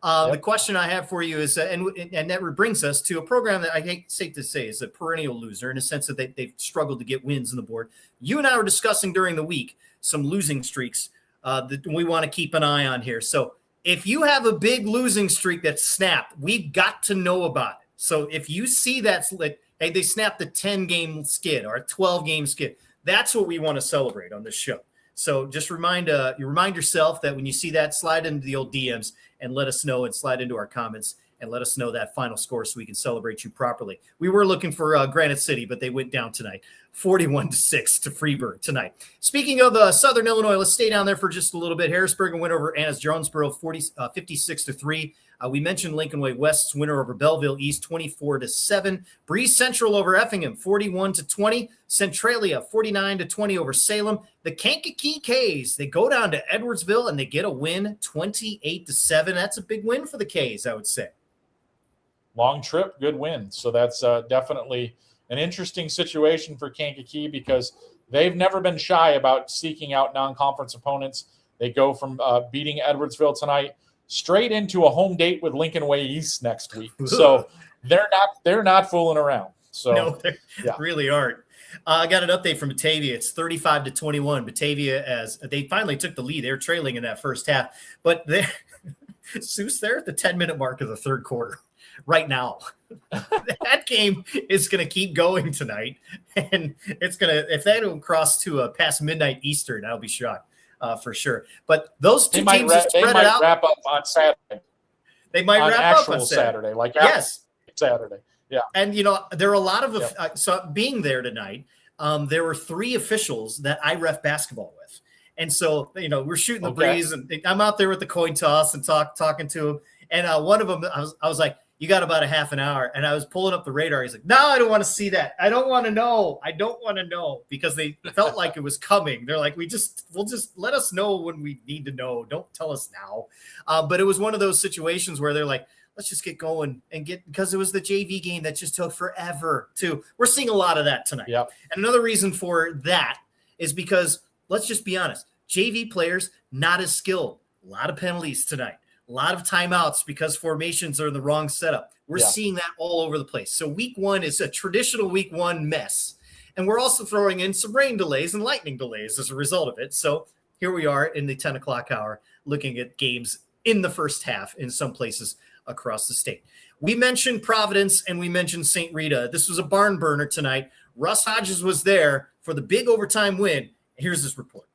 The question I have for you is, and that brings us to a program that I hate to say is a perennial loser in a sense that they've struggled to get wins on the board. You and I were discussing during the week some losing streaks that we want to keep an eye on here. So if you have a big losing streak that snapped, we've got to know about it. So if you see that, hey, they snapped a 10-game skid or a 12-game skid, that's what we want to celebrate on this show. So just remind yourself that when you see that, slide into the old DMs and let us know, and slide into our comments and let us know that final score so we can celebrate you properly. We were looking for Granite City, but they went down tonight. 41-6 to Freeburg tonight. Speaking of Southern Illinois, let's stay down there for just a little bit. Harrisburg win over Annas-Jonesboro 56-3. We mentioned Lincoln Way West's winner over Belleville East 24-7. Breeze Central over Effingham 41-20. Centralia 49-20 over Salem. The Kankakee K's, they go down to Edwardsville and they get a win 28-7. That's a big win for the K's, I would say. Long trip, good win. So that's definitely an interesting situation for Kankakee because they've never been shy about seeking out non-conference opponents. They go from beating Edwardsville tonight straight into a home date with Lincoln Way East next week. So they're not fooling around. So no, they really aren't. I got an update from Batavia. It's 35-21. Batavia, as they finally took the lead. They were trailing in that first half, but Soucie, they're at the 10-minute mark of the third quarter right now. That game is going to keep going tonight, and it's going to, if they don't cross to past midnight Eastern, I'll be shocked. For sure. But those two teams have spread it out. Wrap up on Saturday. They might wrap up on Saturday. Like yes. Saturday. Yeah. And, there are a lot of so being there tonight, there were 3 officials that I ref basketball with. And so, we're shooting the breeze, and I'm out there with the coin toss and talking to him. And one of them, I was like, you got about a half an hour. And I was pulling up the radar. He's like, no, I don't want to see that. I don't want to know. I don't want to know, because they felt like it was coming. They're like, we'll just let us know when we need to know. Don't tell us now. But it was one of those situations where they're like, let's just get going because it was the JV game that just took forever too. We're seeing a lot of that tonight. Yep. And another reason for that is because, let's just be honest, JV players, not as skilled. A lot of penalties tonight. A lot of timeouts because formations are in the wrong setup. We're seeing that all over the place. So week 1 is a traditional week 1 mess. And we're also throwing in some rain delays and lightning delays as a result of it. So here we are in the 10 o'clock hour looking at games in the first half in some places across the state. We mentioned Providence and we mentioned St. Rita. This was a barn burner tonight. Russ Hodges was there for the big overtime win. Here's this report.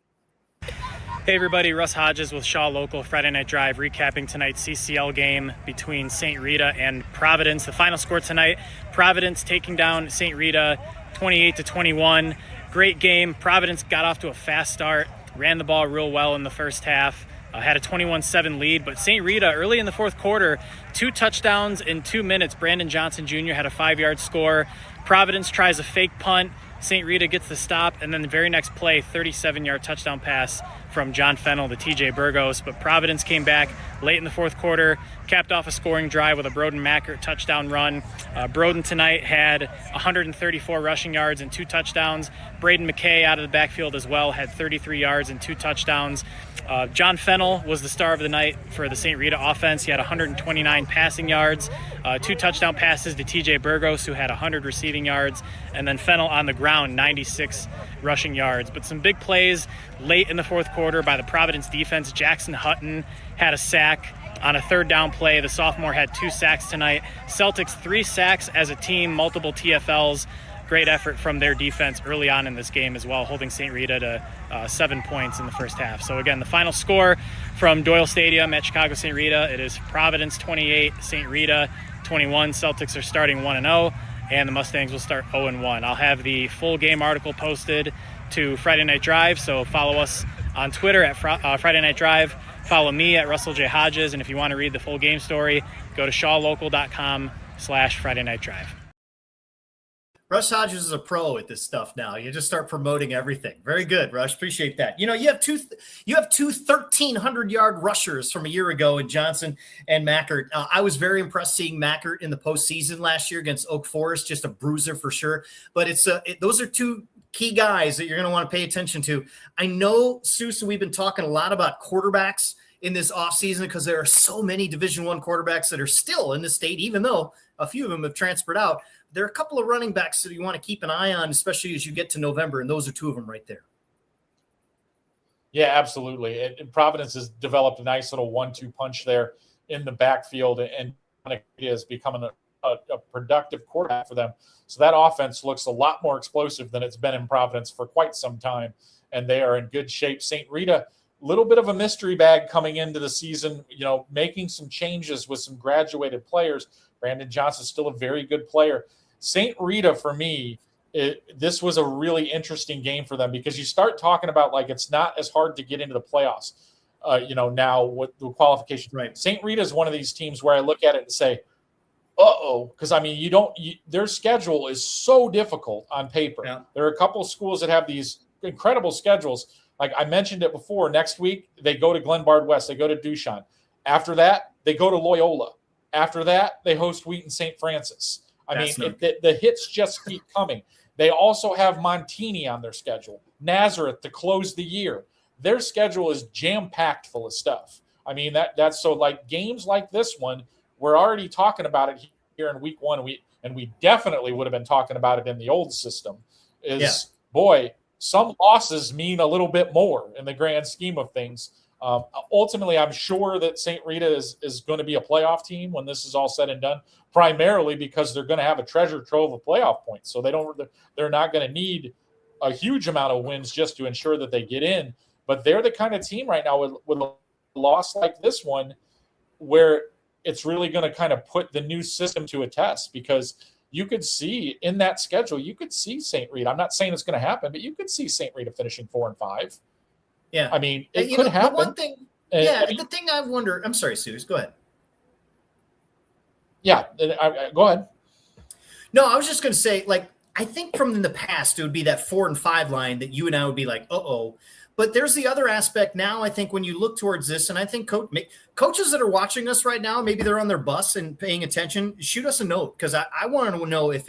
Hey everybody, Russ Hodges with Shaw Local Friday Night Drive, recapping tonight's CCL game between St. Rita and Providence. The final score tonight, Providence taking down St. Rita 28-21. Great game. Providence got off to a fast start, ran the ball real well in the first half, had a 21-7 lead, but St. Rita early in the fourth quarter, 2 touchdowns in 2 minutes. Brandon Johnson Jr. had a 5-yard score. Providence tries a fake punt. St. Rita gets the stop, and then the very next play, 37-yard touchdown pass from John Fennell to TJ Burgos. But Providence came back late in the fourth quarter, capped off a scoring drive with a Broden Mackert touchdown run. Broden tonight had 134 rushing yards and 2 touchdowns. Braden McKay out of the backfield as well had 33 yards and 2 touchdowns. John Fennell was the star of the night for the St. Rita offense. He had 129 passing yards, 2 touchdown passes to TJ Burgos, who had 100 receiving yards, and then Fennell on the ground, 96 rushing yards. But some big plays late in the fourth quarter by the Providence defense. Jackson Hutton had a sack on a 3rd down play. The sophomore had 2 sacks tonight. Celtics 3 sacks as a team, multiple TFLs. Great effort from their defense early on in this game as well, holding St. Rita to 7 points in the first half. So again, the final score from Doyle Stadium at Chicago St. Rita, it is Providence 28, St. Rita 21. Celtics are starting 1-0, and the Mustangs will start 0-1. I'll have the full game article posted to Friday Night Drive, so follow us on Twitter at Friday Night Drive. Follow me at Russell J. Hodges, and if you want to read the full game story, go to shawlocal.com/Friday Night Drive. Rush Hodges is a pro at this stuff now. You just start promoting everything. Very good, Rush. Appreciate that. You have two 1,300-yard rushers from a year ago in Johnson and Mackert. I was very impressed seeing Mackert in the postseason last year against Oak Forest, just a bruiser for sure. But those are 2 key guys that you're going to want to pay attention to. I know, Soucie, we've been talking a lot about quarterbacks in this offseason because there are so many Division I quarterbacks that are still in the state, even though a few of them have transferred out. There are a couple of running backs that you want to keep an eye on, especially as you get to November, and those are 2 of them right there. Yeah, absolutely. And Providence has developed a nice little 1-2 punch there in the backfield, and is becoming a productive quarterback for them. So that offense looks a lot more explosive than it's been in Providence for quite some time, and they are in good shape. St. Rita, a little bit of a mystery bag coming into the season, making some changes with some graduated players. Brandon Johnson's still a very good player. St. Rita, for me, this was a really interesting game for them, because you start talking about like it's not as hard to get into the playoffs. Now with the qualification, right? St. Rita is one of these teams where I look at it and say, because I mean, their schedule is so difficult on paper. Yeah. There are a couple of schools that have these incredible schedules. Like I mentioned it before, next week they go to Glenbard West, they go to Dushan. After that, they go to Loyola. After that, they host Wheaton St. Francis. The hits just keep coming. They also have Montini on their schedule, Nazareth to close the year. Their schedule is jam-packed full of stuff. I mean, that's so like games like this one, we're already talking about it here in week one. We definitely would have been talking about it in the old system. Boy, some losses mean a little bit more in the grand scheme of things. Ultimately, I'm sure that St. Rita is going to be a playoff team when this is all said and done, primarily because they're going to have a treasure trove of playoff points. So they're not going to need a huge amount of wins just to ensure that they get in. But they're the kind of team right now with a loss like this one where it's really going to kind of put the new system to a test, because you could see in that schedule, you could see St. Rita. I'm not saying it's going to happen, but you could see St. Rita finishing 4-5. Yeah. I mean, it could happen. One thing, the thing I wonder, I'm sorry, Suze, go ahead. Yeah, go ahead. No, I was just going to say, like, I think from in the past, it would be that 4-5 line that you and I would be like, uh-oh. But there's the other aspect now, I think, when you look towards this, and I think coaches that are watching us right now, maybe they're on their bus and paying attention, shoot us a note, because I want to know if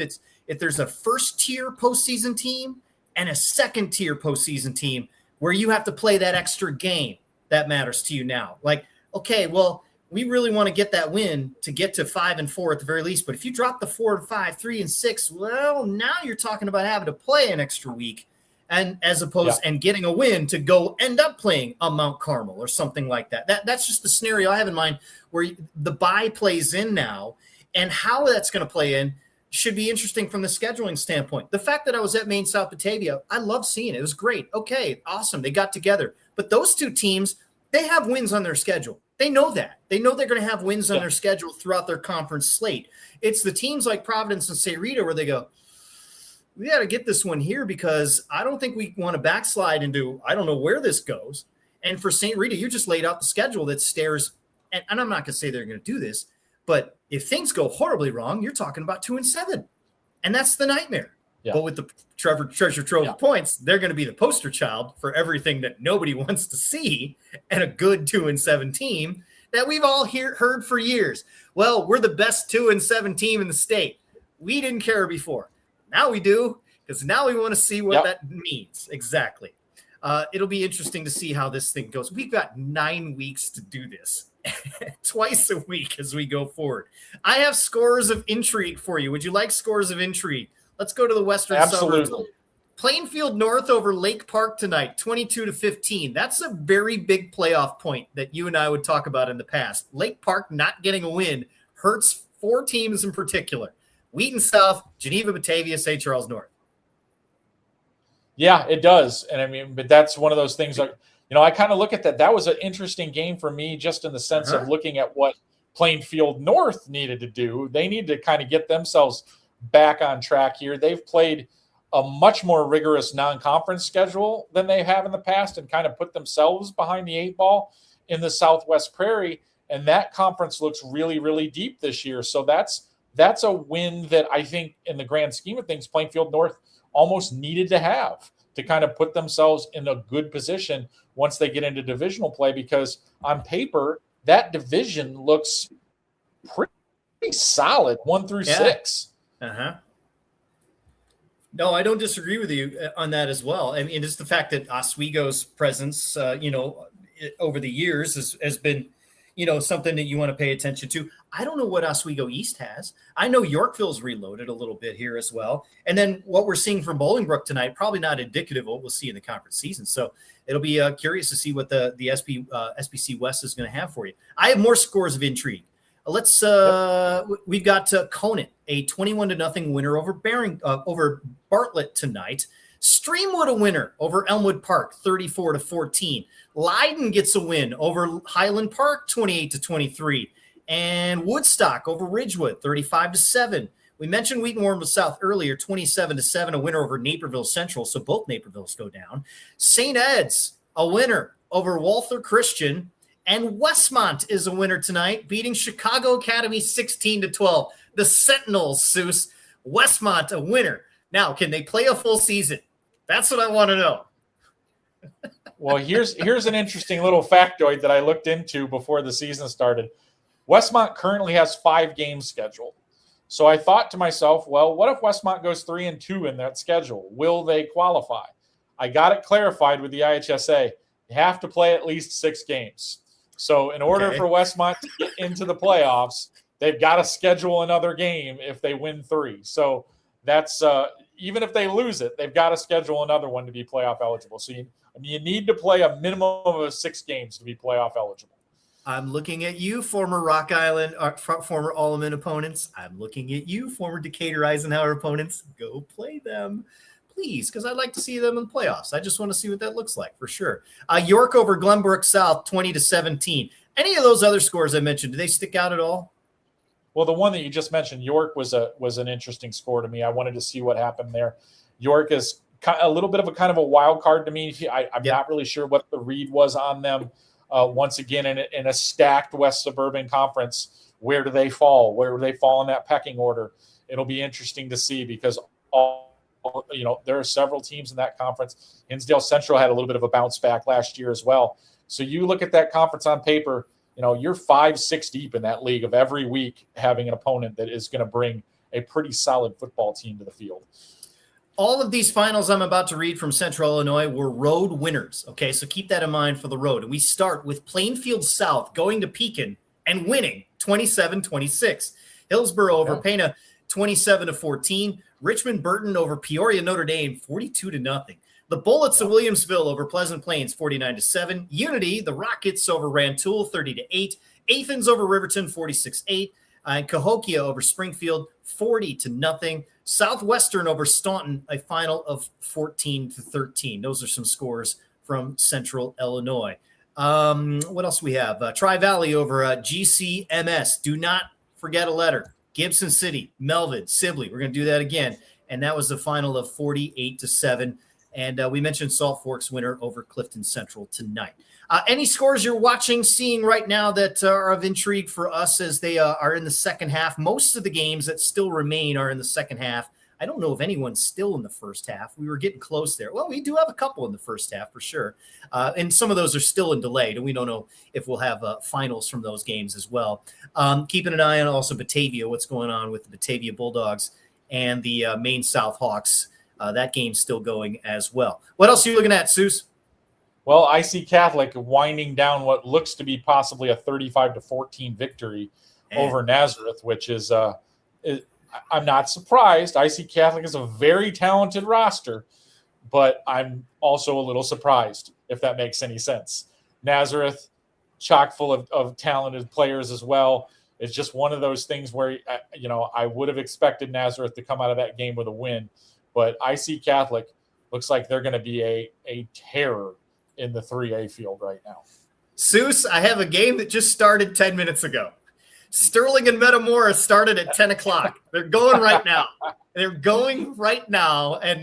there's a first-tier postseason team and a second-tier postseason team where you have to play that extra game that matters to you now. Like, okay, well, we really want to get that win to get to 5-4 at the very least. But if you drop the 4-5, 3-6, well, now you're talking about having to play an extra week, and as opposed and getting a win to go end up playing a Mount Carmel or something like that. That's just the scenario I have in mind, where the bye plays in now, and how that's going to play in should be interesting from the scheduling standpoint. The fact that I was at Maine South Batavia, I love seeing it. It was great. Okay, awesome. They got together. But those two teams, they have wins on their schedule. They know that. They know they're going to have wins on their schedule throughout their conference slate. It's the teams like Providence and St. Rita where they go, we got to get this one here, because I don't think we want to backslide into, I don't know where this goes. And for St. Rita, you just laid out the schedule that stares, and I'm not going to say they're going to do this, but if things go horribly wrong, you're talking about 2-7, and that's the nightmare. Yeah. But with the treasure trove of points, they're going to be the poster child for everything that nobody wants to see, and a good 2-7 team that we've all heard for years. Well, we're the best 2-7 team in the state. We didn't care before. Now we do, because now we want to see what that means. Exactly. It'll be interesting to see how this thing goes. We've got 9 weeks to do this, twice a week as we go forward. I have scores of intrigue for you. Would you like scores of intrigue? Let's go to the western suburbs. Plainfield North over Lake Park tonight, 22-15. That's a very big playoff point that you and I would talk about in the past. Lake Park not getting a win hurts 4 teams in particular: Wheaton South, Geneva Batavia, St. Charles North. Yeah, it does. And I mean, but that's one of those things like, I kind of look at that. That was an interesting game for me, just in the sense of looking at what Plainfield North needed to do. They need to kind of get themselves back on track here. They've played a much more rigorous non-conference schedule than they have in the past, and kind of put themselves behind the 8 ball in the Southwest Prairie. And that conference looks really, really deep this year. So that's a win that I think, in the grand scheme of things, Plainfield North almost needed to have to kind of put themselves in a good position once they get into divisional play, because on paper, that division looks pretty solid, 1 through 6. No, I don't disagree with you on that as well. I mean, it's the fact that Oswego's presence, over the years has been, something that you want to pay attention to. I don't know what Oswego East has. I know Yorkville's reloaded a little bit here as well. And then what we're seeing from Bolingbrook tonight, probably not indicative of what we'll see in the conference season. So it'll be curious to see what the SBC West is going to have for you. I have more scores of intrigue. We've got Conant, a 21-0 winner over Bartlett tonight. Streamwood a winner over Elmwood Park, 34-14. Leiden gets a win over Highland Park, 28-23. And Woodstock over Ridgewood, 35-7. We mentioned Wheaton Warrenville South earlier, 27-7, a winner over Naperville Central. So both Napervilles go down. St. Ed's, a winner over Walther Christian. And Westmont is a winner tonight, beating Chicago Academy 16-12. The Sentinels, Seuss. Westmont, a winner. Now, can they play a full season? That's what I want to know. Well, here's an interesting little factoid that I looked into before the season started. Westmont currently has 5 games scheduled. So I thought to myself, well, what if Westmont goes 3-2 in that schedule? Will they qualify? I got it clarified with the IHSA. You have to play at least 6 games. So in order for Westmont to get into the playoffs, they've got to schedule another game if they win 3. So that's even if they lose it, they've got to schedule another one to be playoff eligible. So you need to play a minimum of 6 games to be playoff eligible. I'm looking at you, former Rock Island, former Alleman opponents. I'm looking at you, former Decatur Eisenhower opponents. Go play them, please, because I'd like to see them in the playoffs. I just want to see what that looks like for sure. York over Glenbrook South, 20-17. Any of those other scores I mentioned, do they stick out at all? Well, the one that you just mentioned, York, was an interesting score to me. I wanted to see what happened there. York is a little bit of a wild card to me. I'm not really sure what the read was on them. Once again, in a stacked West Suburban Conference, where do they fall? Where do they fall in that pecking order? It'll be interesting to see because there are several teams in that conference. Hinsdale Central had a little bit of a bounce back last year as well. So you look at that conference on paper, you're 5-6 deep in that league of every week having an opponent that is going to bring a pretty solid football team to the field. All of these finals I'm about to read from Central Illinois were road winners. Okay, so keep that in mind for the road. And we start with Plainfield South going to Pekin and winning 27-26. Hillsborough over Pana 27-14. Richmond Burton over Peoria Notre Dame 42-0. The Bullets of Williamsville over Pleasant Plains 49-7. Unity, the Rockets over Rantoul 30-8. Athens over Riverton 46-8. And Cahokia over Springfield 40-0. Southwestern over Staunton, a final of 14-13. Those are some scores from Central Illinois. What else we have? Tri-Valley over GCMS. Do not forget a letter. Gibson City, Melvin, Sibley. We're going to do that again. And that was the final of 48-7. And we mentioned Salt Fork's winner over Clifton Central tonight. Any scores you're watching, seeing right now that are of intrigue for us as they are in the second half? Most of the games that still remain are in the second half. I don't know if anyone's still in the first half. We were getting close there. Well, we do have a couple in the first half for sure. And some of those are still in delayed, and we don't know if we'll have finals from those games as well. Keeping an eye on also Batavia, what's going on with the Batavia Bulldogs and the Maine South Hawks. That game's still going as well. What else are you looking at, Seuss? Well, I see Catholic winding down what looks to be possibly a 35-14 victory over Nazareth, which is I'm not surprised. I see Catholic as a very talented roster, but I'm also a little surprised, if that makes any sense. Nazareth, chock full of talented players as well. It's just one of those things where, I would have expected Nazareth to come out of that game with a win, but I see Catholic looks like they're going to be a terror in the 3A field right now. Seuss, I have a game that just started 10 minutes ago. Sterling and Metamora started at 10 o'clock. They're going right now. And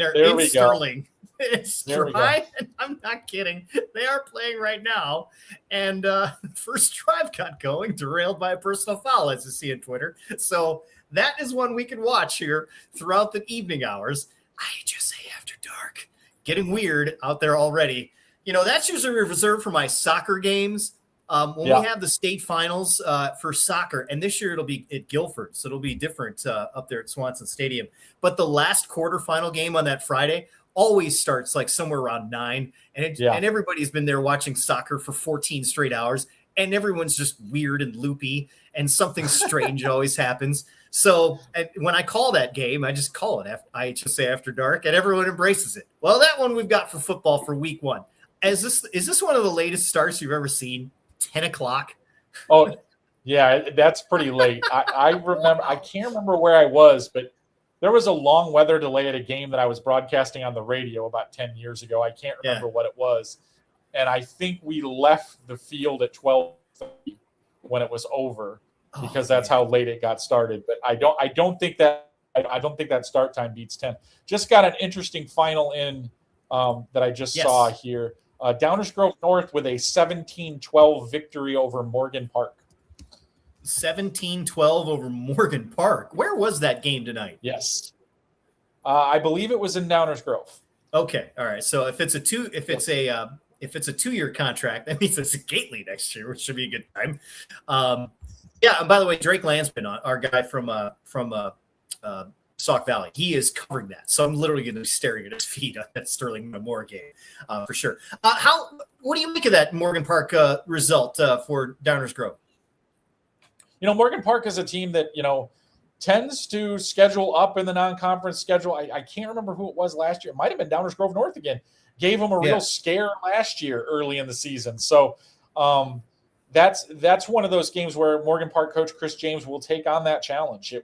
they're in Sterling. It's dry, and I'm not kidding. They are playing right now. And first drive got going, derailed by a personal foul, as you see on Twitter. So that is one we can watch here throughout the evening hours. IHSA After Dark. Getting weird out there already. That's usually reserved for my soccer games when we have the state finals for soccer. And this year it'll be at Guilford, so it'll be different up there at Swanson Stadium. But the last quarterfinal game on that Friday always starts like somewhere around 9. And everybody's been there watching soccer for 14 straight hours. And everyone's just weird and loopy, and something strange always happens. So when I call that game, I just call it IHSA After Dark, and everyone embraces it. Well, that one we've got for football for week 1. Is this one of the latest starts you've ever seen? 10 o'clock? Oh, yeah, that's pretty late. I remember. I can't remember where I was, but there was a long weather delay at a game that I was broadcasting on the radio about 10 years ago. I can't remember what it was. And I think we left the field at 12:30 when it was over because that's how late it got started. But I don't think that I don't think that start time beats 10. Just got an interesting final in that I just saw here. Downers Grove North with a 17-12 victory over Morgan Park. 17-12 over Morgan Park. Where was that game tonight? Yes. I believe it was in Downers Grove. Okay. All right. So if it's a 2-year contract, that means it's a Gately next year, which should be a good time. Yeah. And by the way, Drake Landsman, our guy from Sauk Valley, he is covering that. So I'm literally going to be staring at his feet on that Sterling Memorial game for sure. What do you make of that Morgan Park result for Downers Grove? Morgan Park is a team that, tends to schedule up in the non-conference schedule. I can't remember who it was last year. It might have been Downers Grove North again. Gave them a real scare last year early in the season. So that's one of those games where Morgan Park coach Chris James will take on that challenge.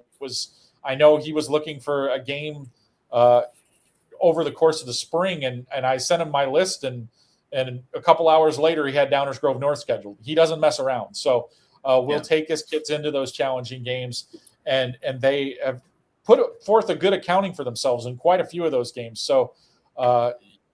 I know he was looking for a game over the course of the spring, and I sent him my list, and a couple hours later he had Downers Grove North scheduled. He doesn't mess around. So we'll take his kids into those challenging games, and they have put forth a good accounting for themselves in quite a few of those games. So,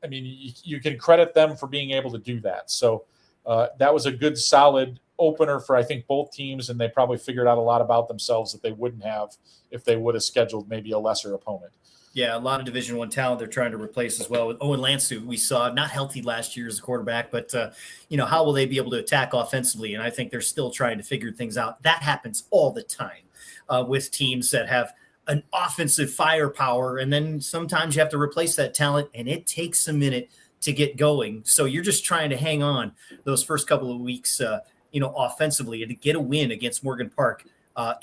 you can credit them for being able to do that. So that was a good, solid opener for, I think, both teams, and they probably figured out a lot about themselves that they wouldn't have if they would have scheduled maybe a lesser opponent. Yeah, a lot of Division I talent they're trying to replace as well. With Owen Lance, who we saw not healthy last year as a quarterback, but how will they be able to attack offensively? And I think they're still trying to figure things out. That happens all the time with teams that have an offensive firepower, and then sometimes you have to replace that talent, and it takes a minute to get going. So you're just trying to hang on those first couple of weeks, offensively, and to get a win against Morgan Park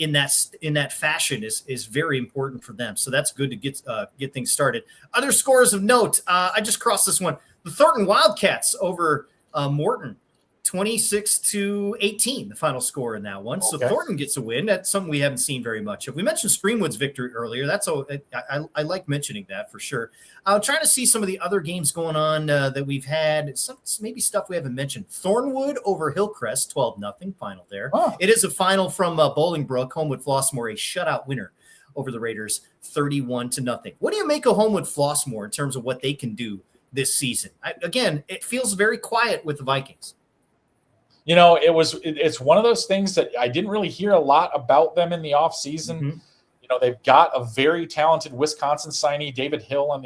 in that fashion is very important for them. So that's good to get things started. Other scores of note, I just crossed this one. The Thornton Wildcats over Morton, 26-18, the final score in that one. So Thornton gets a win. That's something we haven't seen very much of. We mentioned Streamwood's victory earlier. I like mentioning that for sure. I'm trying to see some of the other games going on that we've had. Maybe stuff we haven't mentioned. Thornwood over Hillcrest, 12-0 final there. Oh. It is a final from Bolingbrook. Homewood Flossmoor, a shutout winner over the Raiders, 31-0. What do you make of Homewood Flossmoor in terms of what they can do this season? Again, it feels very quiet with the Vikings. It's one of those things that I didn't really hear a lot about them in the offseason. Mm-hmm. They've got a very talented Wisconsin signee, David Hill, on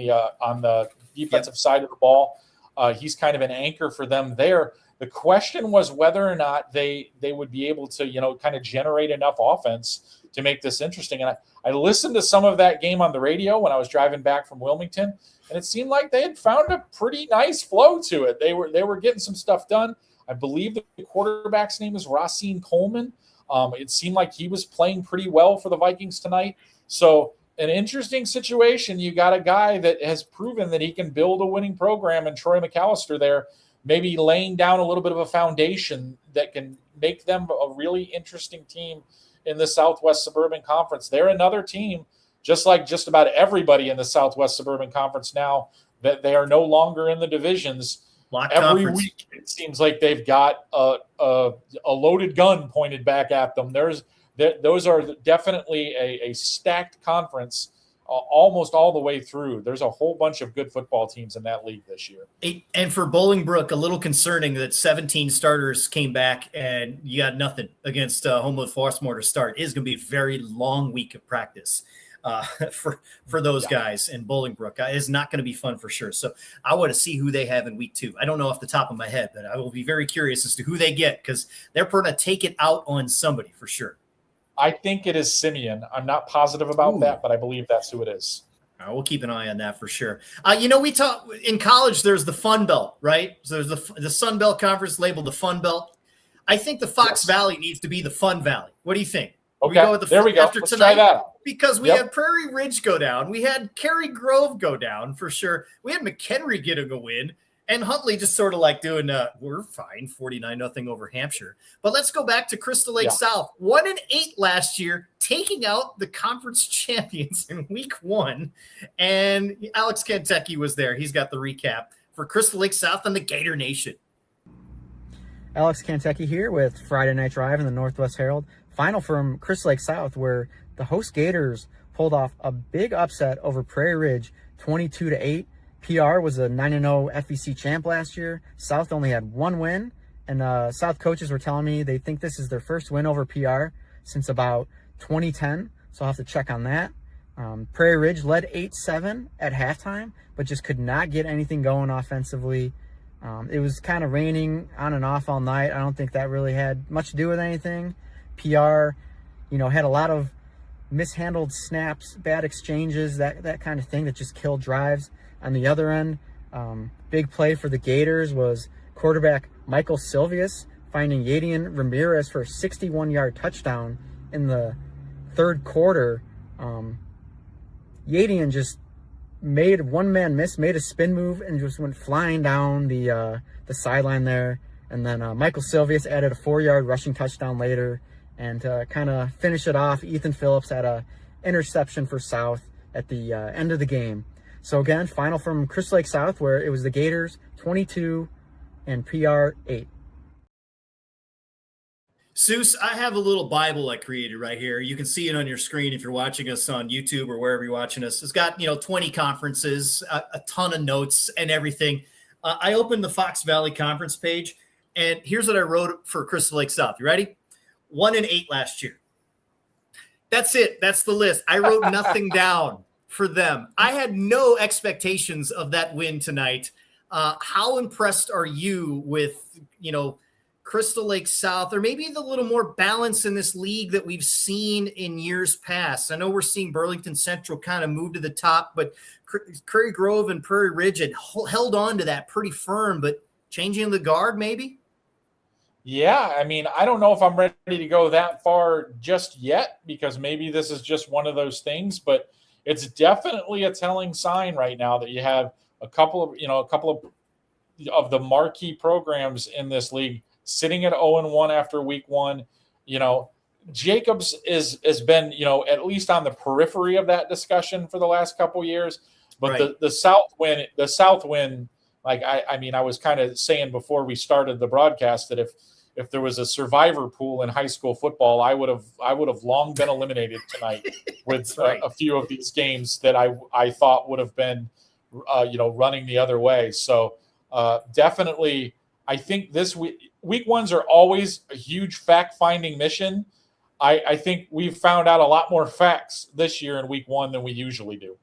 the defensive side of the ball. He's kind of an anchor for them there. The question was whether or not they would be able to, kind of generate enough offense to make this interesting. And I listened to some of that game on the radio when I was driving back from Wilmington, and it seemed like they had found a pretty nice flow to it. They were getting some stuff done. I believe the quarterback's name is Racine Coleman. It seemed like he was playing pretty well for the Vikings tonight. So an interesting situation. You got a guy that has proven that he can build a winning program, and Troy McAllister there, maybe laying down a little bit of a foundation that can make them a really interesting team in the Southwest Suburban Conference. They're another team, just like just about everybody in the Southwest Suburban Conference now, that they are no longer in the divisions. Every week, it seems like they've got a loaded gun pointed back at them. Those are definitely a stacked conference almost all the way through. There's a whole bunch of good football teams in that league this year. And for Bolingbrook, a little concerning that 17 starters came back and you got nothing against Homewood Flossmoor to start. It is going to be a very long week of practice. For those guys in Bolingbrook. It's not going to be fun for sure. So I want to see who they have in week 2. I don't know off the top of my head, but I will be very curious as to who they get because they're going to take it out on somebody for sure. I think it is Simeon. I'm not positive about that, but I believe that's who it is. All right, we'll keep an eye on that for sure. We talk in college, there's the Fun Belt, right? So there's the Sun Belt Conference labeled the Fun Belt. I think the Fox Valley needs to be the Fun Valley. What do you think? Okay, there we go. After Let's tonight, try that. Because we had Prairie Ridge go down. We had Cary Grove go down for sure. We had McHenry getting a win. And Huntley just sort of like doing, we're fine, 49-0 over Hampshire. But let's go back to Crystal Lake South. 1-8 last year, taking out the conference champions in week 1. And Alex Kentucky was there. He's got the recap for Crystal Lake South and the Gator Nation. Alex Kentucky here with Friday Night Drive in the Northwest Herald. Final from Crystal Lake South, where the host Gators pulled off a big upset over Prairie Ridge, 22-8. PR was a 9-0 FEC champ last year. South only had one win, and South coaches were telling me they think this is their first win over PR since about 2010, so I'll have to check on that. Prairie Ridge led 8-7 at halftime, but just could not get anything going offensively. It was kind of raining on and off all night. I don't think that really had much to do with anything. PR, had a lot of mishandled snaps, bad exchanges, that kind of thing that just killed drives. On the other end, big play for the Gators was quarterback Michael Silvius finding Yadian Ramirez for a 61-yard touchdown in the third quarter. Yadian just made one-man miss, made a spin move, and just went flying down the sideline there. And then Michael Silvius added a 4-yard rushing touchdown later. And to kind of finish it off, Ethan Phillips had a interception for South at the end of the game. So again, final from Crystal Lake South, where it was the Gators 22 and PR 8. Soucie, I have a little Bible I created right here. You can see it on your screen if you're watching us on YouTube or wherever you're watching us. It's got 20 conferences, a ton of notes and everything. I opened the Fox Valley Conference page, and here's what I wrote for Crystal Lake South. You ready? 1-8 last year. That's it. That's the list. I wrote nothing down for them. I had no expectations of that win tonight. How impressed are you with, Crystal Lake South, or maybe the little more balance in this league that we've seen in years past? I know we're seeing Burlington Central kind of move to the top, but Prairie Grove and Prairie Ridge had held on to that pretty firm, but changing the guard maybe? Yeah, I don't know if I'm ready to go that far just yet, because maybe this is just one of those things, but it's definitely a telling sign right now that you have a couple of the marquee programs in this league sitting at 0-1 after week one. Jacobs has been, at least on the periphery of that discussion for the last couple of years, but right. the South win, like I was kind of saying before we started the broadcast that if there was a survivor pool in high school football, I would have long been eliminated tonight with right. a few of these games that I thought would have been, running the other way. So definitely, I think this week ones are always a huge fact-finding mission. I think we've found out a lot more facts this year in week one than we usually do.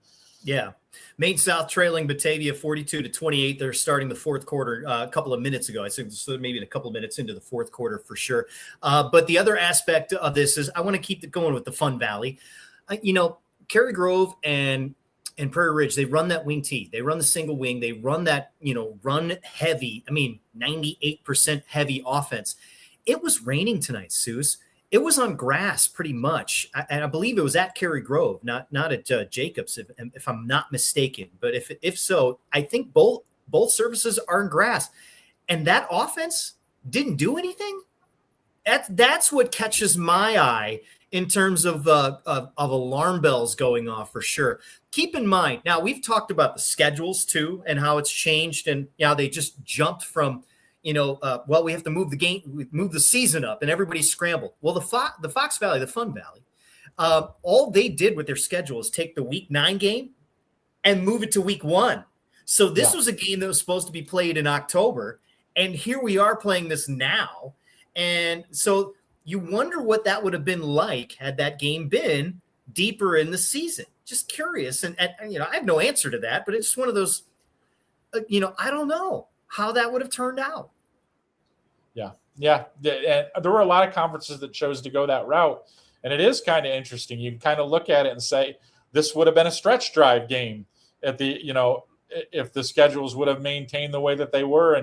Yeah. Maine South trailing Batavia 42-28. They're starting the fourth quarter a couple of minutes ago. I think so, maybe in a couple of minutes into the fourth quarter for sure. But the other aspect of this is I want to keep it going with the Fun Valley. Cary Grove and Prairie Ridge, they run that wing T. They run the single wing. They run that, run heavy. 98% heavy offense. It was raining tonight, Soucie. It was on grass pretty much. And I believe it was at Cary Grove, not at Jacobs, if I'm not mistaken. But if so, I think both services are in grass. And that offense didn't do anything. That's what catches my eye in terms of alarm bells going off for sure. Keep in mind, now we've talked about the schedules too and how it's changed, and they just jumped from, we have to move the season up, and everybody scrambled. Well, the Fox Valley, the Fun Valley, all they did with their schedule is take the week 9 game and move it to week 1. So this was a game that was supposed to be played in October, and here we are playing this now. And so you wonder what that would have been like had that game been deeper in the season. Just curious. And I have no answer to that, but it's one of those, I don't know how that would have turned out. Yeah. And there were a lot of conferences that chose to go that route. And it is kind of interesting. You can kind of look at it and say, this would have been a stretch drive game at the, if the schedules would have maintained the way that they were.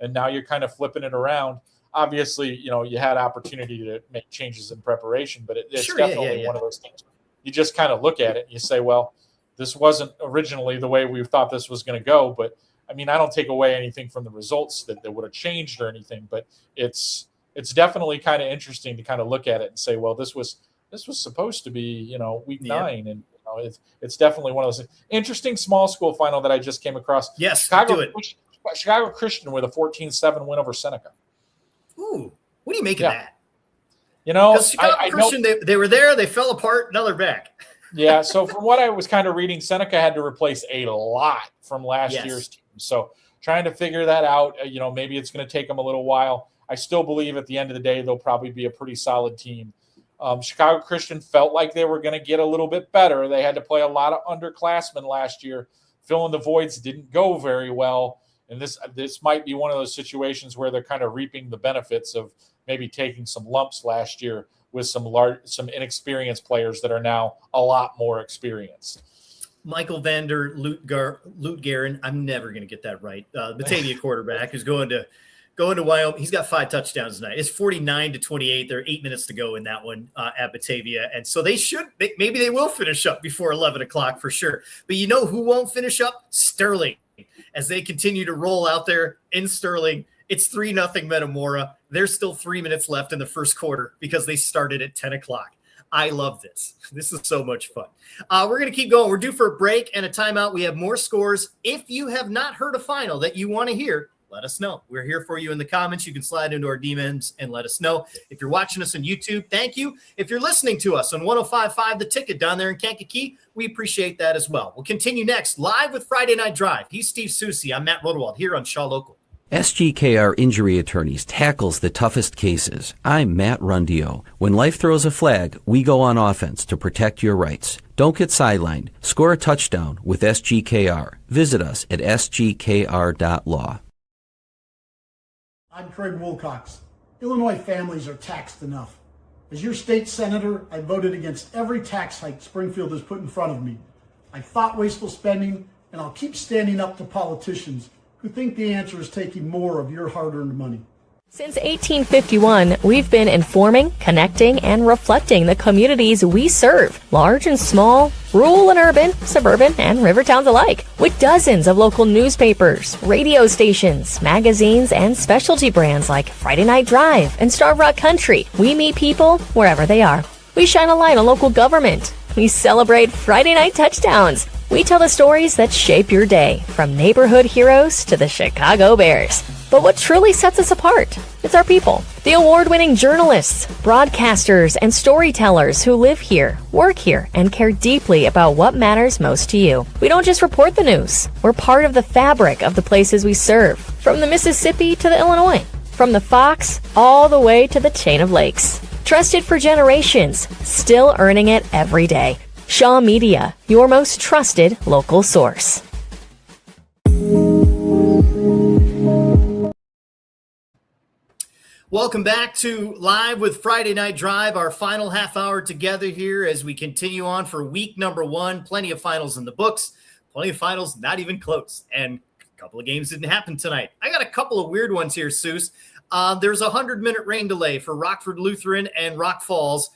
And now you're kind of flipping it around. Obviously, you had opportunity to make changes in preparation, but it's definitely one of those things. You just kind of look at it and you say, well, this wasn't originally the way we thought this was going to go. But I don't take away anything from the results that would have changed or anything, but it's definitely kind of interesting to kind of look at it and say, well, this was supposed to be, week 9. And it's definitely one of those interesting small school final that I just came across. Yes. Chicago Christian with a 14-7 win over Seneca. Ooh, what do you make of that? Because Chicago Christian, they were there, they fell apart, now they're back. Yeah, so from what I was kind of reading, Seneca had to replace a lot from last Yes. year's team. So trying to figure that out, maybe it's going to take them a little while. I still believe at the end of the day, they'll probably be a pretty solid team. Chicago Christian felt like they were going to get a little bit better. They had to play a lot of underclassmen last year. Filling the voids didn't go very well. And this might be one of those situations where they're kind of reaping the benefits of maybe taking some lumps last year with some inexperienced players that are now a lot more experienced. Michael Vander Lutgaren, I'm never going to get that right. Batavia quarterback who's going to Wyoming. He's got 5 touchdowns tonight. It's 49-28. There are 8 minutes to go in that one at Batavia. And so maybe they will finish up before 11 o'clock for sure. But you know who won't finish up? Sterling. As they continue to roll out there in Sterling, it's 3-0 Metamora. There's still 3 minutes left in the first quarter because they started at 10 o'clock. I love this. This is so much fun. We're going to keep going. We're due for a break and a timeout. We have more scores. If you have not heard a final that you want to hear, let us know. We're here for you in the comments. You can slide into our DMs and let us know. If you're watching us on YouTube, thank you. If you're listening to us on 105.5 The Ticket down there in Kankakee, we appreciate that as well. We'll continue next, live with Friday Night Drive. He's Steve Soucie. I'm Matt Rodewald here on Shaw Local. SGKR Injury Attorneys tackles the toughest cases. I'm Matt Rundio. When life throws a flag, we go on offense to protect your rights. Don't get sidelined. Score a touchdown with SGKR. Visit us at sgkr.law. I'm Craig Wilcox. Illinois families are taxed enough. As your state senator, I voted against every tax hike Springfield has put in front of me. I fought wasteful spending, and I'll keep standing up to politicians who think the answer is taking more of your hard-earned money. Since 1851, we've been informing, connecting, and reflecting the communities we serve, large and small, rural and urban, suburban, and river towns alike, with dozens of local newspapers, radio stations, magazines, and specialty brands like Friday Night Drive and Starve Rock Country. We meet people wherever they are. We shine a light on local government. We celebrate Friday night touchdowns. We tell the stories that shape your day, from neighborhood heroes to the Chicago Bears. But what truly sets us apart? It's our people. The award-winning journalists, broadcasters, and storytellers who live here, work here, and care deeply about what matters most to you. We don't just report the news. We're part of the fabric of the places we serve, from the Mississippi to the Illinois, from the Fox all the way to the chain of lakes. Trusted for generations, still earning it every day. Shaw Media, your most trusted local source. Welcome back to Live with Friday Night Drive, our final half hour together here as we continue on for week number 1. Plenty of finals in the books, plenty of finals not even close, and a couple of games didn't happen tonight. I got a couple of weird ones here, Seuss. There's a 100-minute rain delay for Rockford Lutheran and Rock Falls,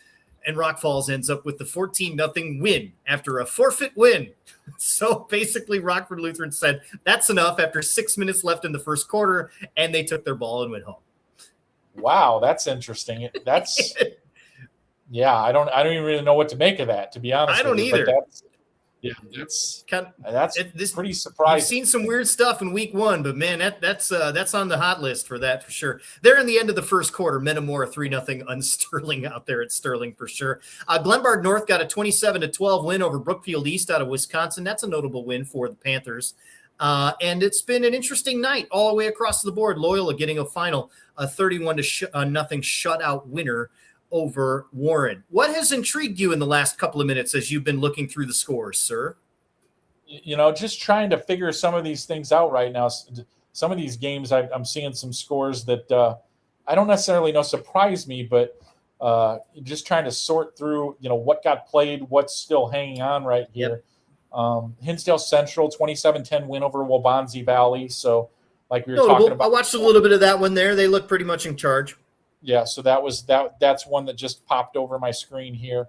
and Rock Falls ends up with the 14-0 win after a forfeit win. So basically, Rockford Lutheran said that's enough after 6 minutes left in the first quarter, and they took their ball and went home. Wow, that's interesting. That's I don't even really know what to make of that, to be honest. I don't either. That's pretty surprising. I've seen some weird stuff in week 1, but man, that's on the hot list for that for sure. They're in the end of the first quarter. Metamora 3-0 on Sterling out there at Sterling for sure. Glenbard North got a 27-12 win over Brookfield East out of Wisconsin. That's a notable win for the Panthers. And it's been an interesting night all the way across the board. Loyola getting a final 31-0 shutout winner over Warren. What has intrigued you in the last couple of minutes as you've been looking through the scores, sir? Just trying to figure some of these things out right now. Some of these games, I'm seeing some scores that I don't necessarily know surprise me, but just trying to sort through, what got played, what's still hanging on right here. Hinsdale Central 27-10 win over Waubonsie Valley. So, like we were talking about, I watched a little bit of that one there. They look pretty much in charge. Yeah, so that's one that just popped over my screen here.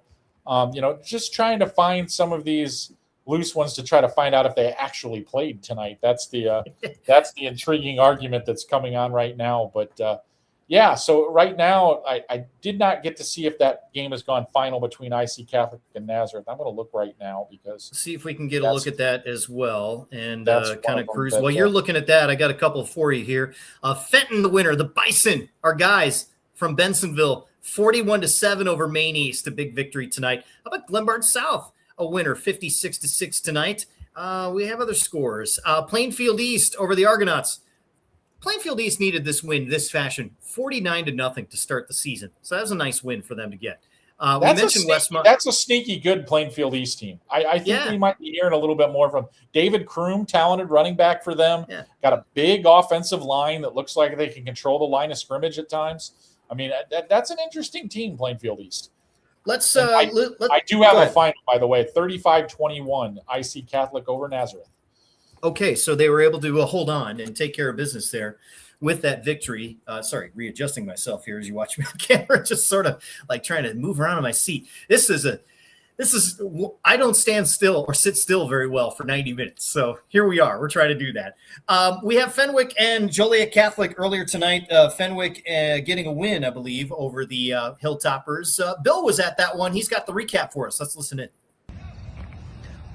Just trying to find some of these loose ones to try to find out if they actually played tonight. That's the intriguing argument that's coming on right now. But so right now I did not get to see if that game has gone final between IC Catholic and Nazareth. I'm going to look right now because see if we can get a look at that as well and kind of cruise. While you're looking at that, I got a couple for you here. Fenton, the winner, the Bison, our guys from Bensonville, 41-7 over Maine East, a big victory tonight. How about Glenbard South? a winner 56-6 tonight. We have other scores. Plainfield East over the Argonauts. Plainfield East needed this win this fashion, 49-0 to start the season. So that was a nice win for them to get. We mentioned Westmont. That's a sneaky good Plainfield East team. I think we might be hearing a little bit more from David Kroom, talented running back for them. Yeah. Got a big offensive line that looks like they can control the line of scrimmage at times. I mean, that's an interesting team, Plainfield East. I do have a final, by the way, 35-21, IC Catholic over Nazareth. Okay, so they were able to hold on and take care of business there with that victory. Readjusting myself here as you watch me on camera, just sort of like trying to move around in my seat. I don't stand still or sit still very well for 90 minutes. So here we are. We're trying to do that. We have Fenwick and Joliet Catholic earlier tonight. Fenwick getting a win, I believe, over the Hilltoppers. Bill was at that one. He's got the recap for us. Let's listen in.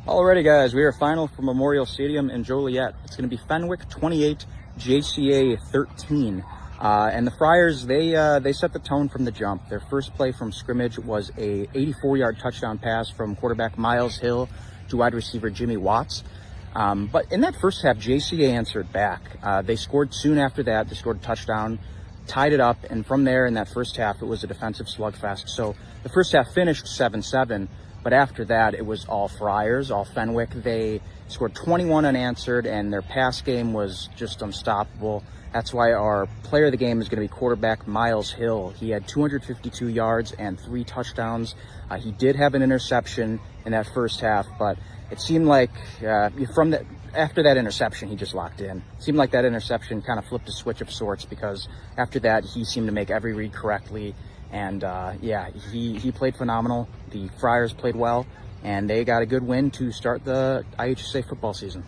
Alrighty, guys, we are final for Memorial Stadium in Joliet. It's going to be Fenwick 28, JCA 13. And the Friars, they set the tone from the jump. Their first play from scrimmage was a 84-yard touchdown pass from quarterback Miles Hill to wide receiver Jimmy Watts. But in that first half, JCA answered back. They scored soon after that. They scored a touchdown, tied it up, and from there in that first half, it was a defensive slugfest. So the first half finished 7-7. But after that, it was all Friars, all Fenwick. They scored 21 unanswered, and their pass game was just unstoppable. That's why our player of the game is going to be quarterback Miles Hill. He had 252 yards and 3 touchdowns. He did have an interception in that first half, but it seemed like after that interception, he just locked in. It seemed like that interception kind of flipped a switch of sorts, because after that, he seemed to make every read correctly. And he played phenomenal. The Friars played well, and they got a good win to start the IHSA football season.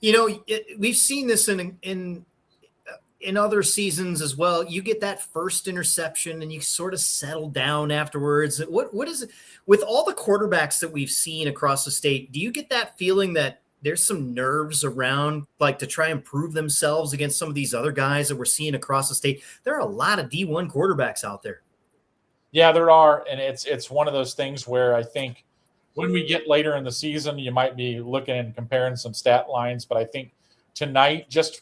You know, we've seen this in other seasons as well. You get that first interception, and you sort of settle down afterwards. What is it with all the quarterbacks that we've seen across the state? Do you get that feeling that there's some nerves around, like, to try and prove themselves against some of these other guys that we're seeing across the state? There are a lot of D1 quarterbacks out there. Yeah, there are. And it's one of those things where I think when we get later in the season, you might be looking and comparing some stat lines. But I think tonight, just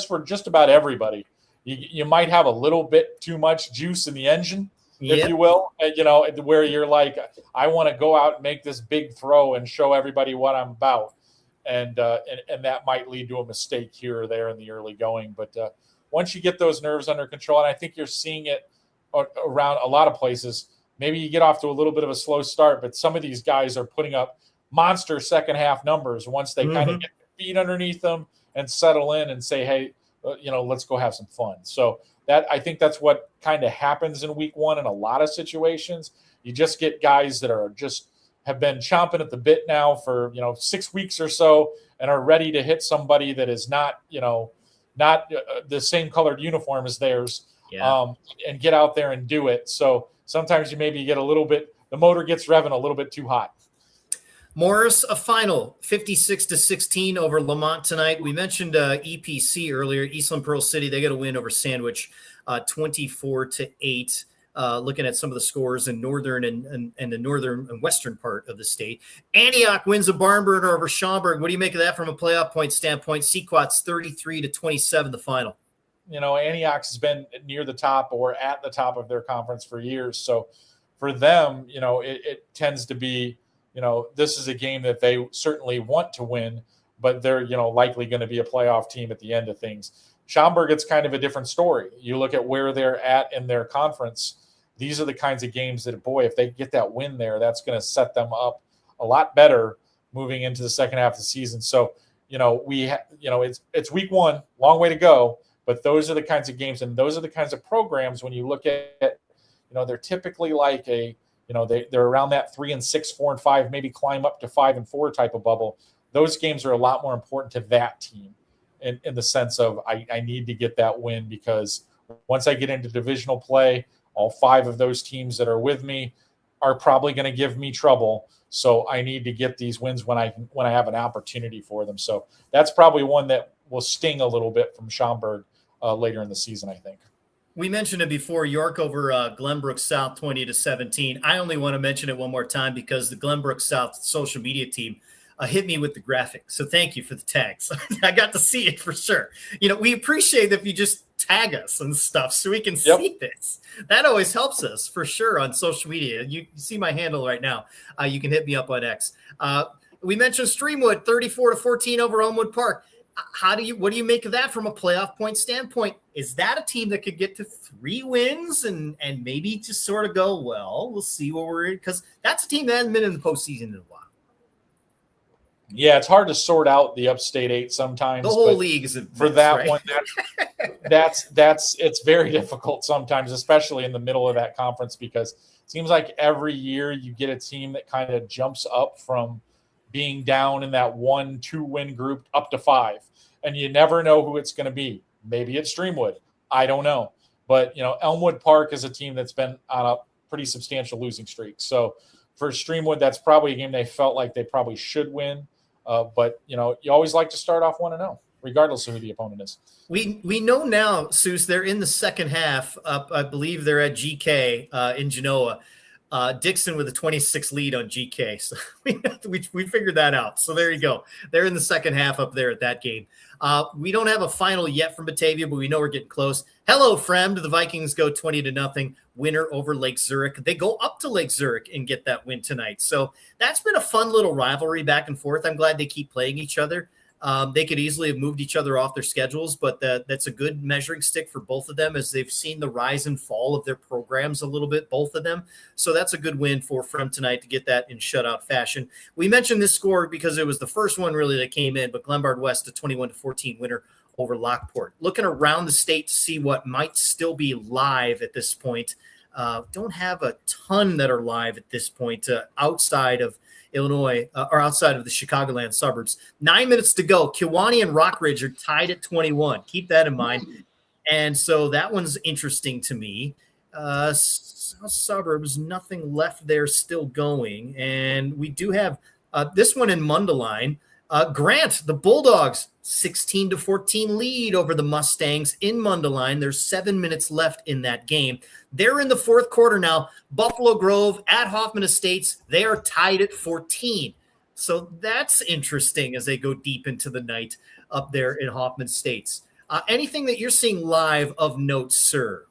for just about everybody, you might have a little bit too much juice in the engine, if you will, where you're like, I want to go out and make this big throw and show everybody what I'm about. And that might lead to a mistake here or there in the early going. But once you get those nerves under control, and I think you're seeing it around a lot of places, maybe you get off to a little bit of a slow start, but some of these guys are putting up monster second half numbers once they kind of get their feet underneath them and settle in and say, hey, let's go have some fun. So I think that's what kind of happens in week one in a lot of situations. You just get guys that are have been chomping at the bit now for 6 weeks or so and are ready to hit somebody that is not the same colored uniform as theirs, and get out there and do it. So sometimes you maybe get the motor gets revving a little bit too hot. Morris, a final 56-16 over Lamont tonight. We mentioned EPC earlier, Eastland Pearl City. They got a win over Sandwich, 24-8. Looking at some of the scores in northern and the northern and western part of the state. Antioch wins a barn burner over Schaumburg. What do you make of that from a playoff point standpoint? Sequat's 33-27, the final. Antioch's been near the top or at the top of their conference for years. So for them, it tends to be, this is a game that they certainly want to win, but they're, likely going to be a playoff team at the end of things. Schaumburg, it's kind of a different story. You look at where they're at in their conference. These are the kinds of games that, boy, if they get that win there, that's going to set them up a lot better moving into the second half of the season. So, it's week one, long way to go, but those are the kinds of games and those are the kinds of programs when you look at, they're typically like they're around that 3-6, 4-5, maybe climb up to 5-4 type of bubble. Those games are a lot more important to that team in the sense of I need to get that win, because once I get into divisional play, all 5 of those teams that are with me are probably going to give me trouble. So I need to get these wins when I have an opportunity for them. So that's probably one that will sting a little bit from Schaumburg later in the season, I think. We mentioned it before, York over Glenbrook South 20-17. I only want to mention it one more time because the Glenbrook South social media team hit me with the graphic. So thank you for the tags. I got to see it for sure. We appreciate if you just tag us and stuff so we can see this. That always helps us for sure on social media. You see my handle right now. You can hit me up on X. We mentioned Streamwood 34-14 over Elmwood Park. What do you make of that from a playoff point standpoint? Is that a team that could get to 3 wins and maybe just sort of go, well, we'll see what we're in? Because that's a team that hasn't been in the postseason in a while. Yeah, it's hard to sort out the Upstate 8 sometimes. The whole league is for that right? one. It's very difficult sometimes, especially in the middle of that conference, because it seems like every year you get a team that kind of jumps up from being down in that 1-2 win group up to 5, and you never know who it's going to be. Maybe it's Streamwood. I don't know. But, Elmwood Park is a team that's been on a pretty substantial losing streak. So for Streamwood, that's probably a game they felt like they probably should win. But, you always like to start off 1-0, regardless of who the opponent is. We know now, Souce, they're in the second half. I believe they're at GK in Genoa. Dixon with a 26 lead on GK. So we figured that out. So there you go. They're in the second half up there at that game. We don't have a final yet from Batavia, but we know we're getting close. Hello, Fremd. The Vikings go 20-0 winner over Lake Zurich. They go up to Lake Zurich and get that win tonight. So that's been a fun little rivalry back and forth. I'm glad they keep playing each other. They could easily have moved each other off their schedules, but that's a good measuring stick for both of them as they've seen the rise and fall of their programs a little bit, both of them. So that's a good win for Frem tonight to get that in shutout fashion. We mentioned this score because it was the first one really that came in, but Glenbard West, a 21-14 winner over Lockport. Looking around the state to see what might still be live at this point. Don't have a ton that are live at this point outside of Illinois, or outside of the Chicagoland suburbs. 9 minutes to go. Kewanee and Rockridge are tied at 21. Keep that in mind. And so that one's interesting to me. South suburbs, nothing left there, still going. And we do have this one in Mundelein. Grant, the Bulldogs, 16-14 lead over the Mustangs in Mundelein. There's 7 minutes left in that game. They're in the fourth quarter now. Buffalo Grove at Hoffman Estates, they are tied at 14. So that's interesting as they go deep into the night up there in Hoffman Estates. Anything that you're seeing live of note, sir?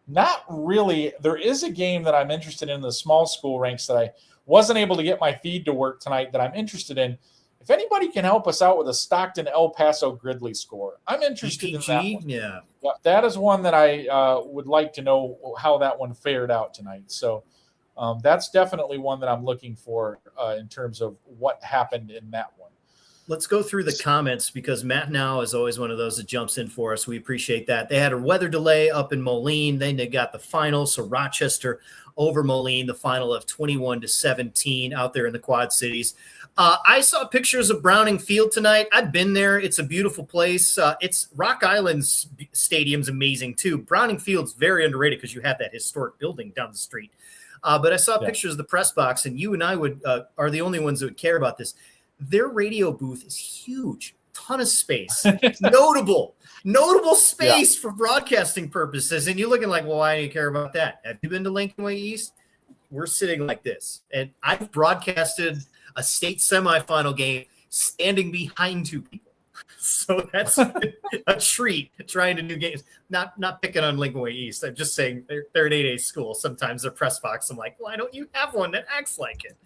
Not really. There is a game that I'm interested in the small school ranks that I wasn't able to get my feed to work tonight that I'm interested in. If anybody can help us out with a Stockton El Paso Gridley score, I'm interested in that one. Yeah, that is one that I would like to know how that one fared out tonight. So that's definitely one that I'm looking for in terms of what happened in that one. Let's go through the comments because Matt now is always one of those that jumps in for us. We appreciate that. They had a weather delay up in Moline. Then they got the final. So Rochester over Moline, the final of 21-17 out there in the Quad Cities. I saw pictures of Browning Field tonight. I've been there. It's a beautiful place. It's Rock Island's stadium's amazing too. Browning Field's very underrated because you have that historic building down the street. But I saw pictures of the press box, and you and I are the only ones that would care about this. Their radio booth is huge, ton of space, notable space for broadcasting purposes. And you're looking like, well, why do you care about that? Have you been to Lincoln Way East? We're sitting like this. And I've broadcasted a state semifinal game standing behind two people. So that's a treat trying to do games. Not picking on Lincoln Way East. I'm just saying they're an 8A school. Sometimes their press box, I'm like, why don't you have one that acts like it?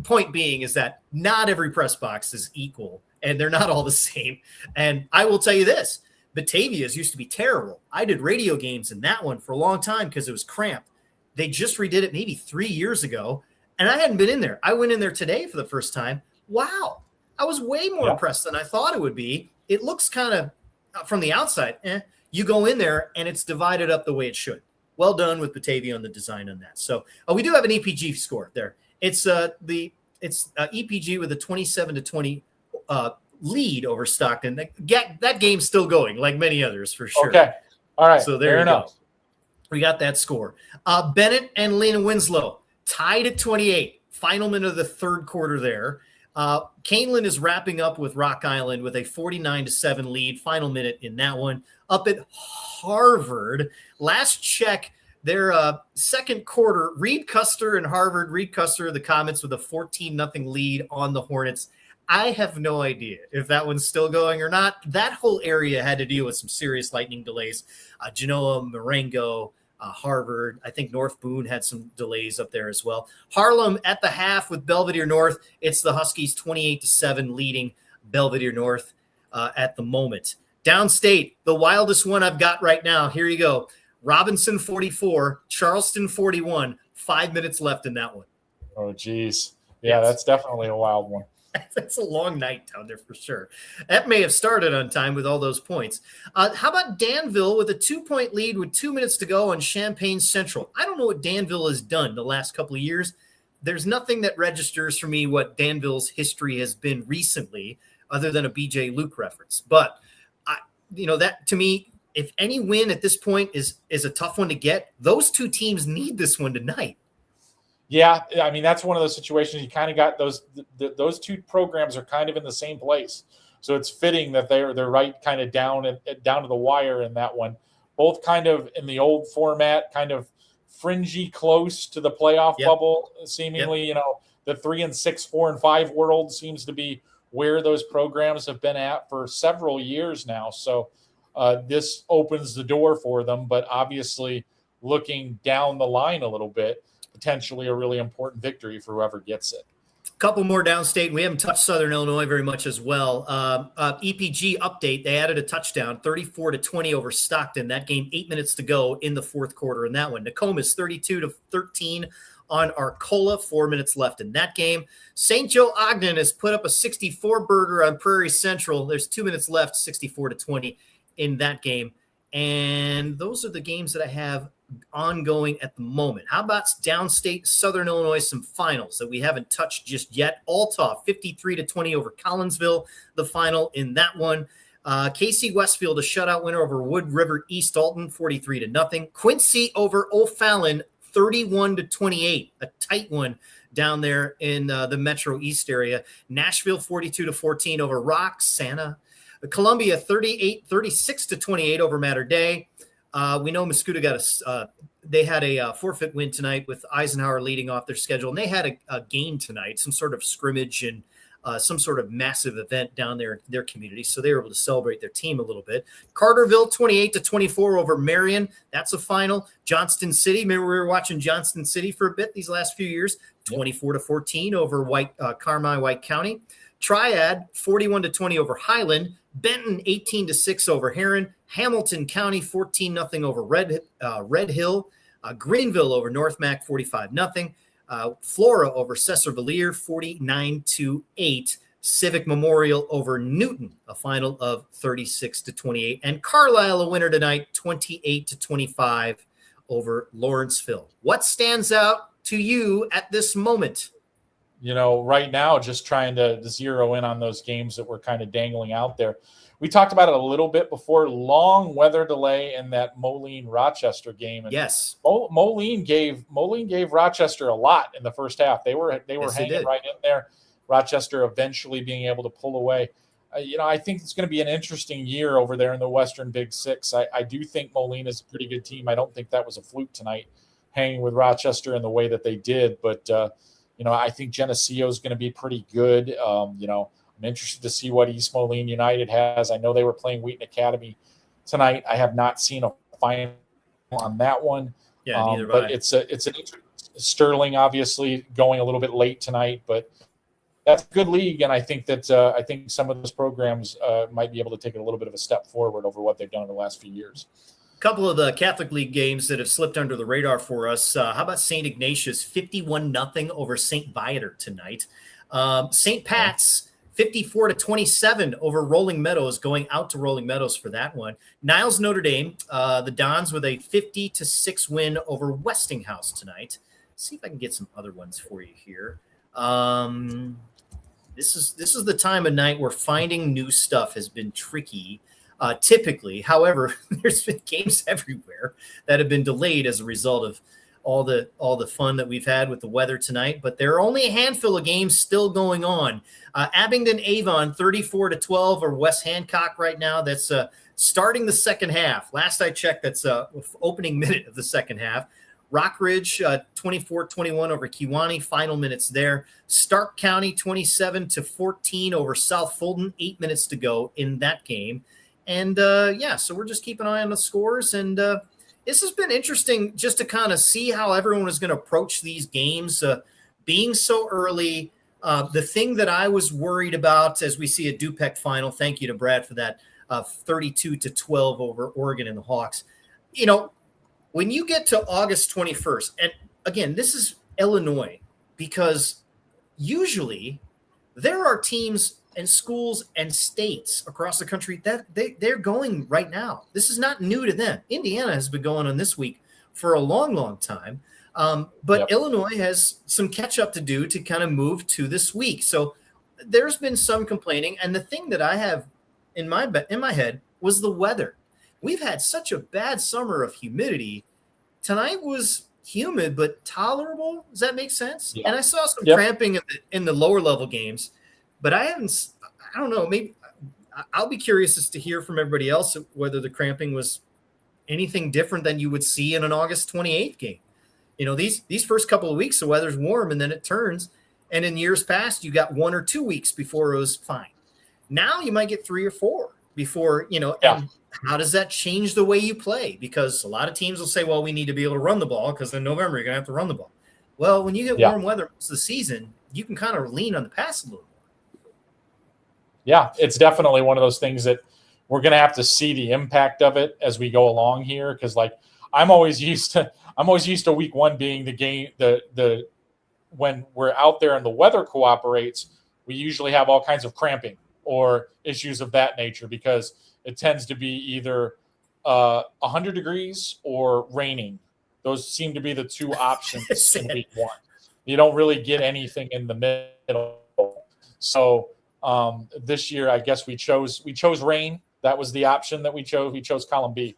Point being is that not every press box is equal, and they're not all the same. And I will tell you this, Batavia's used to be terrible. I did radio games in that one for a long time because it was cramped. They just redid it maybe 3 years ago, and I hadn't been in there. I went in there today for the first time. Wow. I was way more impressed than I thought it would be. It looks kind of, from the outside, you go in there, and it's divided up the way it should. Well done with Batavia on the design on that. So we do have an EPG score there. It's EPG with a 27-20 lead over Stockton. That game's still going, like many others, for sure. Okay. All right. So there you go. We got that score. Bennett and Lena Winslow tied at 28. Final minute of the third quarter there. Canelan is wrapping up with Rock Island with a 49-7 lead. Final minute in that one. Up at Harvard, last check, their second quarter, Reed Custer and Harvard. Reed Custer, the Comets, with a 14-0 lead on the Hornets. I have no idea if that one's still going or not. That whole area had to deal with some serious lightning delays. Genoa, Marengo, Harvard. I think North Boone had some delays up there as well. Harlem at the half with Belvedere North. It's the Huskies 28-7 leading Belvedere North at the moment. Downstate, the wildest one I've got right now. Here you go. Robinson 44, Charleston 41. 5 minutes left in that one. Oh, geez. Yeah, that's definitely a wild one. That's a long night down there for sure. That may have started on time with all those points. How about Danville with a 2-point lead with 2 minutes to go on Champaign Central? I don't know what Danville has done the last couple of years. There's nothing that registers for me what Danville's history has been recently other than a BJ Luke reference. But, that to me, if any win at this point is a tough one to get, those two teams need this one tonight. Yeah, I mean, that's one of those situations you kind of got those two programs are kind of in the same place. So it's fitting that they're right kind of down to the wire in that one. Both kind of in the old format, kind of fringy close to the playoff bubble, seemingly. Yep. The 3-6, 4-5 world seems to be where those programs have been at for several years now. So this opens the door for them, but obviously looking down the line a little bit, potentially a really important victory for whoever gets it. A couple more downstate. We haven't touched Southern Illinois very much as well. EPG update. They added a touchdown, 34-20 over Stockton. That game, 8 minutes to go in the fourth quarter in that one. Nokomis 32-13 on Arcola, 4 minutes left in that game. St. Joe Ogden has put up a 64-burger on Prairie Central. There's 2 minutes left, 64-20 in that game. And those are the games that I have ongoing at the moment. How about downstate Southern Illinois, some finals that we haven't touched just yet? Althoff 53-20 over Collinsville, the final in that one. KC Westfield, a shutout winner over Wood River East Alton, 43-0. Quincy over O'Fallon, 31-28, a tight one down there in the Metro East area. Nashville 42-14 over Roxana. Columbia 36-28 over Mater Dei. We know Muscuda got they had a forfeit win tonight with Eisenhower leading off their schedule, and they had a game tonight, some sort of scrimmage and some sort of massive event down there in their community. So they were able to celebrate their team a little bit. Carterville 28-24 over Marion. That's a final. Johnston City. Remember we were watching Johnston City for a bit these last few years. 24-14 over Carmi White County. Triad 41-20 over Highland. Benton 18-6 over Heron. Hamilton County 14-0 over Red Hill. Greenville over North Mac 45-0. Flora over Cesar-Valier 49-8. Civic Memorial over Newton, a final of 36-28. And Carlisle a winner tonight, 28-25 over Lawrenceville. What stands out to you at this moment? Right now, just trying to zero in on those games that were kind of dangling out there. We talked about it a little bit before. Long weather delay in that Moline-Rochester game. And yes, Moline gave Rochester a lot in the first half. They were hanging right in there. Rochester eventually being able to pull away. I think it's going to be an interesting year over there in the Western Big Six. I do think Moline is a pretty good team. I don't think that was a fluke tonight, hanging with Rochester in the way that they did. But I think Geneseo is going to be pretty good. I'm interested to see what East Moline United has. I know they were playing Wheaton Academy tonight. I have not seen a final on that one. Yeah, neither but it's an Sterling obviously going a little bit late tonight, but that's a good league, and I think that I think some of those programs might be able to take it a little bit of a step forward over what they've done in the last few years. A couple of the Catholic League games that have slipped under the radar for us. How about St. Ignatius 51-0 over St. Viator tonight? St. Pat's 54-27 over Rolling Meadows, going out to Rolling Meadows for that one. Niles Notre Dame, the Dons with a 50-6 win over Westinghouse tonight. Let's see if I can get some other ones for you here. This is the time of night where finding new stuff has been tricky. Typically, however, there's been games everywhere that have been delayed as a result of all the fun that we've had with the weather tonight. But there are only a handful of games still going on. Abingdon Avon 34-12 or West Hancock right now. That's starting the second half. Last I checked, that's opening minute of the second half. Rockridge 24-21 over Kewanee, final minutes there. Stark County 27-14 over South Fulton, 8 minutes to go in that game. And so we're just keeping an eye on the scores. And this has been interesting just to kind of see how everyone is going to approach these games being so early. The thing that I was worried about as we see a DuPec final, thank you to Brad for that, 32-12 over Oregon and the Hawks. You know, when you get to August 21st, and again, this is Illinois, because usually there are teams and schools and states across the country that they're going right now. This is not new to them. Indiana has been going on this week for a long, long time. But Illinois has some catch up to do to kind of move to this week. So there's been some complaining. And the thing that I have in my head was the weather. We've had such a bad summer of humidity. Tonight was humid, but tolerable. Does that make sense? Yeah. And I saw some cramping in the lower level games, but I don't know, maybe I'll be curious as to hear from everybody else whether the cramping was anything different than you would see in an August 28th game. You know, these first couple of weeks, the weather's warm and then it turns. And in years past, you got 1 or 2 weeks before it was fine. Now you might get 3 or 4 before, you know, and how does that change the way you play? Because a lot of teams will say, well, we need to be able to run the ball because in November you're going to have to run the ball. Well, when you get warm weather most of the season, you can kind of lean on the pass a little more. Yeah, it's definitely one of those things that we're going to have to see the impact of it as we go along here. Because like I'm always used to week 1 being the game, the when we're out there and the weather cooperates, we usually have all kinds of cramping or issues of that nature because it tends to be either 100 degrees or raining. Those seem to be the 2 options in week 1. You don't really get anything in the middle. So this year, I guess we chose rain. That was the option that we chose. We chose column B.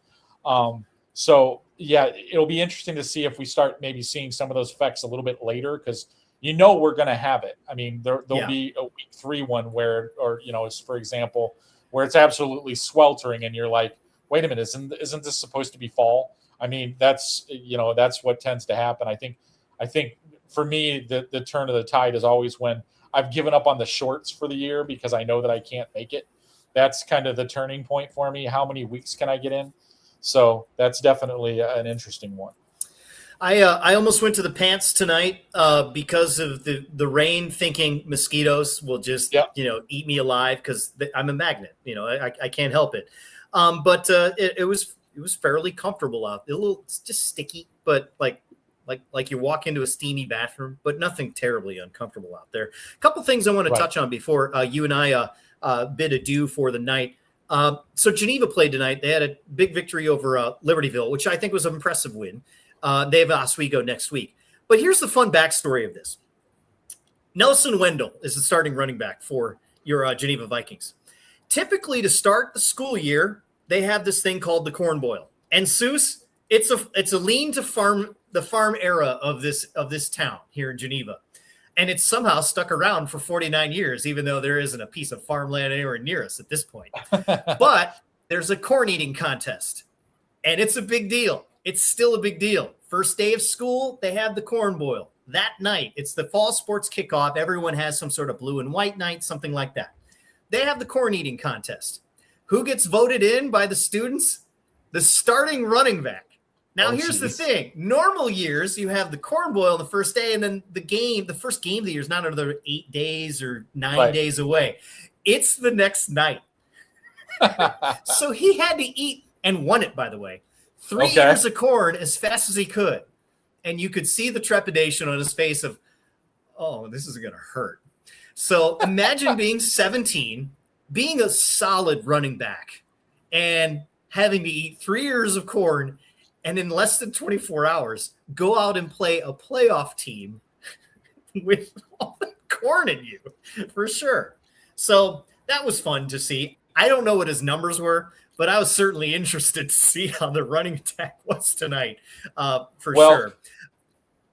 So yeah, it'll be interesting to see if we start maybe seeing some of those effects a little bit later because you know we're going to have it. I mean, there'll be a week 3 one where, or you know, it's, for example, where it's absolutely sweltering and you're like, wait a minute, isn't this supposed to be fall? I mean, that's what tends to happen. I think for me, the turn of the tide is always when I've given up on the shorts for the year because I know that I can't make it. That's kind of the turning point for me. How many weeks can I get in? So that's definitely an interesting one. I almost went to the pants tonight because of the rain, thinking mosquitoes will just eat me alive because I'm a magnet. You know, I can't help it. But it was fairly comfortable out. It's just sticky, but like you walk into a steamy bathroom, but nothing terribly uncomfortable out there. A couple things I want to touch on before you and I bid adieu for the night. So Geneva played tonight. They had a big victory over Libertyville, which I think was an impressive win. They have Oswego next week. But here's the fun backstory of this. Nelson Wendell is the starting running back for your Geneva Vikings. Typically, to start the school year, they have this thing called the corn boil. And Soucie, it's a lean to the farm era of this town here in Geneva. And it's somehow stuck around for 49 years, even though there isn't a piece of farmland anywhere near us at this point. But there's a corn eating contest, and it's a big deal. It's still a big deal. First day of school, they have the corn boil. That night, it's the fall sports kickoff. Everyone has some sort of blue and white night, something like that. They have the corn eating contest. Who gets voted in by the students? The starting running back. Now, here's the thing. Normal years, you have the corn boil the first day, and then the first game of the year is not another 8 days or 9 days away. It's the next night. So he had to eat, and won it, by the way, 3 ears of corn as fast as he could. And you could see the trepidation on his face of, oh, this is going to hurt. So imagine being 17, being a solid running back, and having to eat 3 ears of corn, and in less than 24 hours, go out and play a playoff team with all the corn in you, for sure. So that was fun to see. I don't know what his numbers were, but I was certainly interested to see how the running attack was tonight, for sure.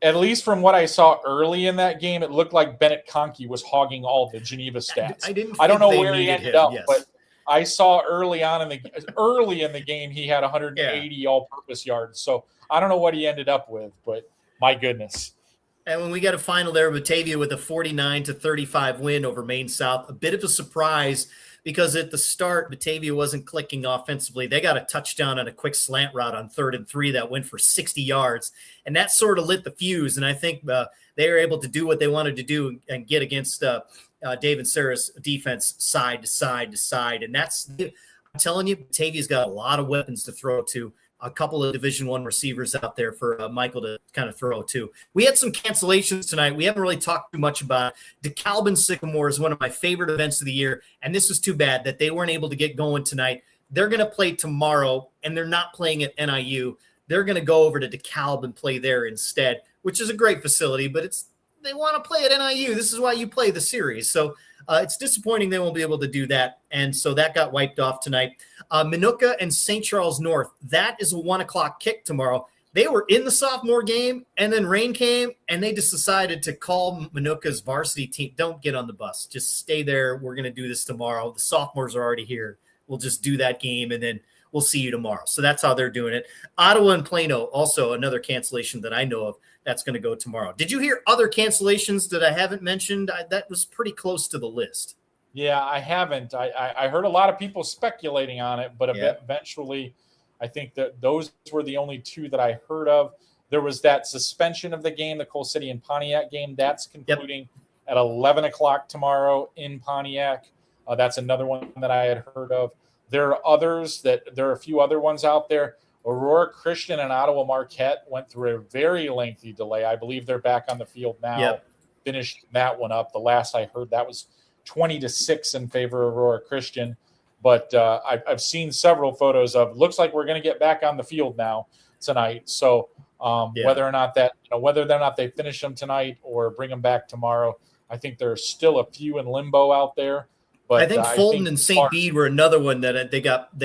at least from what I saw early in that game, it looked like Bennett Conkey was hogging all the Geneva stats. I don't know where he ended up, but I saw early in the game he had 180 all-purpose yards. So I don't know what he ended up with, but my goodness. And when we got a final there, Batavia with a 49-35 win over Maine South, a bit of a surprise because at the start, Batavia wasn't clicking offensively. They got a touchdown on a quick slant route on 3rd and 3 that went for 60 yards, and that sort of lit the fuse. And I think they were able to do what they wanted to do and get against Dave and Sarah's defense side to side to side. And that's, I'm telling you, Batavia's got a lot of weapons to throw to. A couple of Division I receivers out there for Michael to kind of throw to. We had some cancellations tonight. We haven't really talked too much about it. DeKalb Sycamore is one of my favorite events of the year, and this is too bad that they weren't able to get going tonight. They're going to play tomorrow, and they're not playing at NIU. They're going to go over to DeKalb and play there instead, which is a great facility, but they want to play at NIU. This is why you play the series. So it's disappointing they won't be able to do that. And so that got wiped off tonight. Minooka and St. Charles North, that is a 1:00 kick tomorrow. They were in the sophomore game, and then rain came, and they just decided to call Minooka's varsity team, don't get on the bus. Just stay there. We're going to do this tomorrow. The sophomores are already here. We'll just do that game, and then we'll see you tomorrow. So that's how they're doing it. Ottawa and Plano, also another cancellation that I know of. That's going to go tomorrow. Did you hear other cancellations that I haven't mentioned? That was pretty close to the list. Yeah, I haven't. I heard a lot of people speculating on it, but eventually I think that those were the only two that I heard of. There was that suspension of the game, the Coal City and Pontiac game. That's concluding at 11:00 tomorrow in Pontiac. That's another one that I had heard of. There are a few other ones out there. Aurora Christian and Ottawa Marquette went through a very lengthy delay. I believe they're back on the field now, finished that one up. The last I heard, that was 20-6 in favor of Aurora Christian. But I've seen several photos of, looks like we're going to get back on the field now tonight. So whether or not they finish them tonight or bring them back tomorrow, I think there's still a few in limbo out there. But I think Fulton and St. Bede were another one that they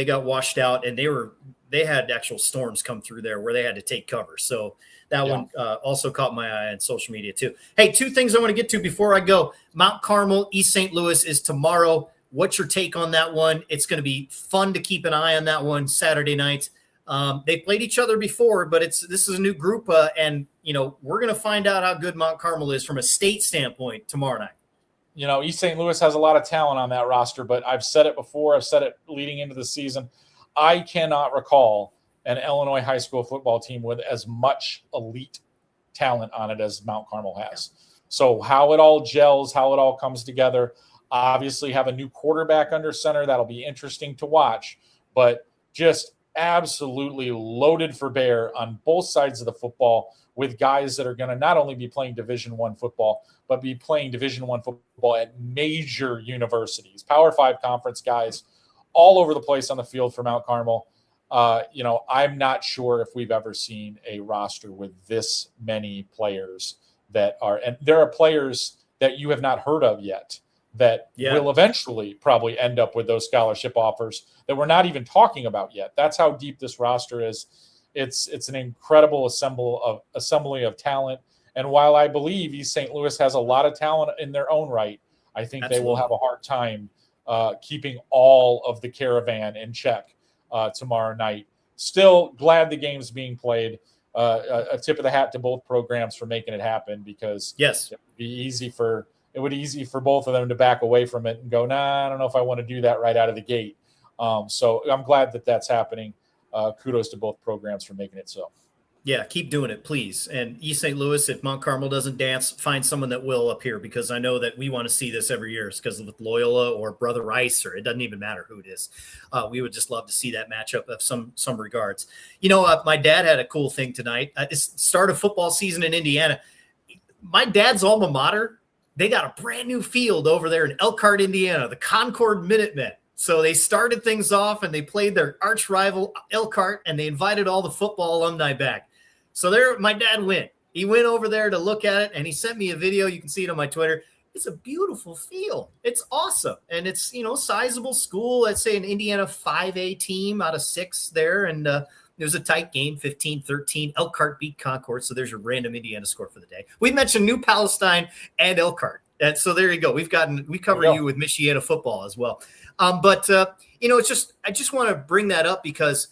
got washed out, and they had actual storms come through there where they had to take cover. So that one also caught my eye on social media too. Hey, two things I want to get to before I go. Mount Carmel, East St. Louis is tomorrow. What's your take on that one? It's going to be fun to keep an eye on that one Saturday night. They played each other before, but this is a new group, and we're going to find out how good Mount Carmel is from a state standpoint tomorrow night. East St. Louis has a lot of talent on that roster, but I've said it before. I've said it leading into the season. I cannot recall an Illinois high school football team with as much elite talent on it as Mount Carmel has. So how it all gels, how it all comes together, obviously have a new quarterback under center. That'll be interesting to watch, but just absolutely loaded for bear on both sides of the football with guys that are going to not only be playing Division I football, but be playing Division I football at major universities, Power 5 conference guys all over the place on the field for Mount Carmel. I'm not sure if we've ever seen a roster with this many players and there are players that you have not heard of yet that will eventually probably end up with those scholarship offers that we're not even talking about yet. That's how deep this roster is. It's an incredible assembly of talent. And while I believe East St. Louis has a lot of talent in their own right, I think they will have a hard time keeping all of the caravan in check tomorrow night. Still glad the game's being played. A tip of the hat to both programs for making it happen, because it would be easy for both of them to back away from it and go, I don't know if I want to do that right out of the gate. So I'm glad that that's happening. Kudos to both programs for making it so. Yeah, keep doing it, please. And East St. Louis, if Mount Carmel doesn't dance, find someone that will up here, because I know that we want to see this every year. It's because of Loyola or Brother Rice, or it doesn't even matter who it is. We would just love to see that matchup of some regards. My dad had a cool thing tonight. It's start of football season in Indiana. My dad's alma mater, they got a brand new field over there in Elkhart, Indiana, the Concord Minutemen. So they started things off and they played their arch rival Elkhart, and they invited all the football alumni back. So there, my dad went. He went over there to look at it, and he sent me a video. You can see it on my Twitter. It's a beautiful field. It's awesome. And it's, sizable school. Let's say an Indiana 5A team out of 6 there. And, It was a tight game, 15-13. Elkhart beat Concord, so there's your random Indiana score for the day. We mentioned New Palestine and Elkhart. And so there you go. We cover you with Michiana football as well. It's just I just want to bring that up because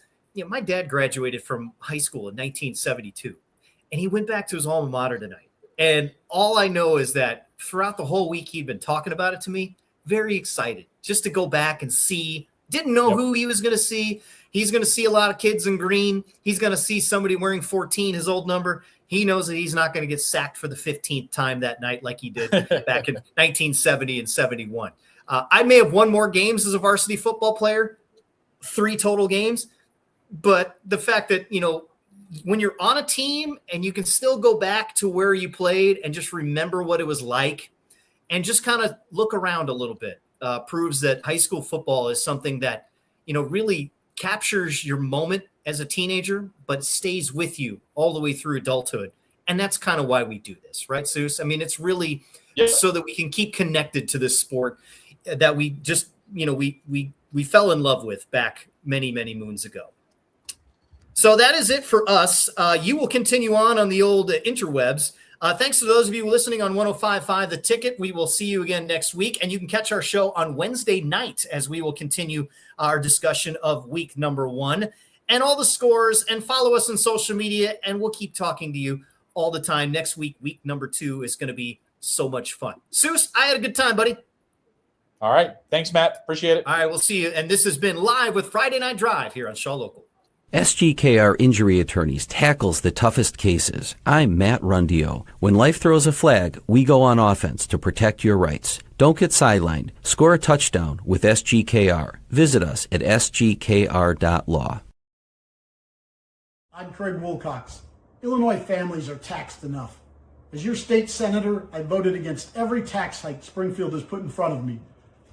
my dad graduated from high school in 1972, and he went back to his alma mater tonight. And all I know is that throughout the whole week he'd been talking about it to me. Very excited just to go back and see. Didn't know who he was going to see. He's going to see a lot of kids in green. He's going to see somebody wearing 14, his old number. He knows that he's not going to get sacked for the 15th time that night like he did back in 1970 and 71. I may have won more games as a varsity football player, 3 total games. But the fact that, when you're on a team and you can still go back to where you played and just remember what it was like and just kind of look around a little bit proves that high school football is something that, really captures your moment as a teenager, but stays with you all the way through adulthood. And that's kind of why we do this, right, Souce? I mean, it's really so that we can keep connected to this sport that we just, we fell in love with back many, many moons ago. So that is it for us. You will continue on the old interwebs. Thanks to those of you listening on 105.5 The Ticket. We will see you again next week. And you can catch our show on Wednesday night as we will continue our discussion of week number 1 and all the scores, and follow us on social media. And we'll keep talking to you all the time. Next week, week number 2 is going to be so much fun. Souce, I had a good time, buddy. All right. Thanks, Matt. Appreciate it. All right. We'll see you. And this has been Live with Friday Night Drive here on Shaw Local. SGKR Injury Attorneys tackles the toughest cases. I'm Matt Rundio. When life throws a flag, we go on offense to protect your rights. Don't get sidelined. Score a touchdown with SGKR. Visit us at sgkr.law. I'm Craig Wilcox. Illinois families are taxed enough. As your state senator, I voted against every tax hike Springfield has put in front of me.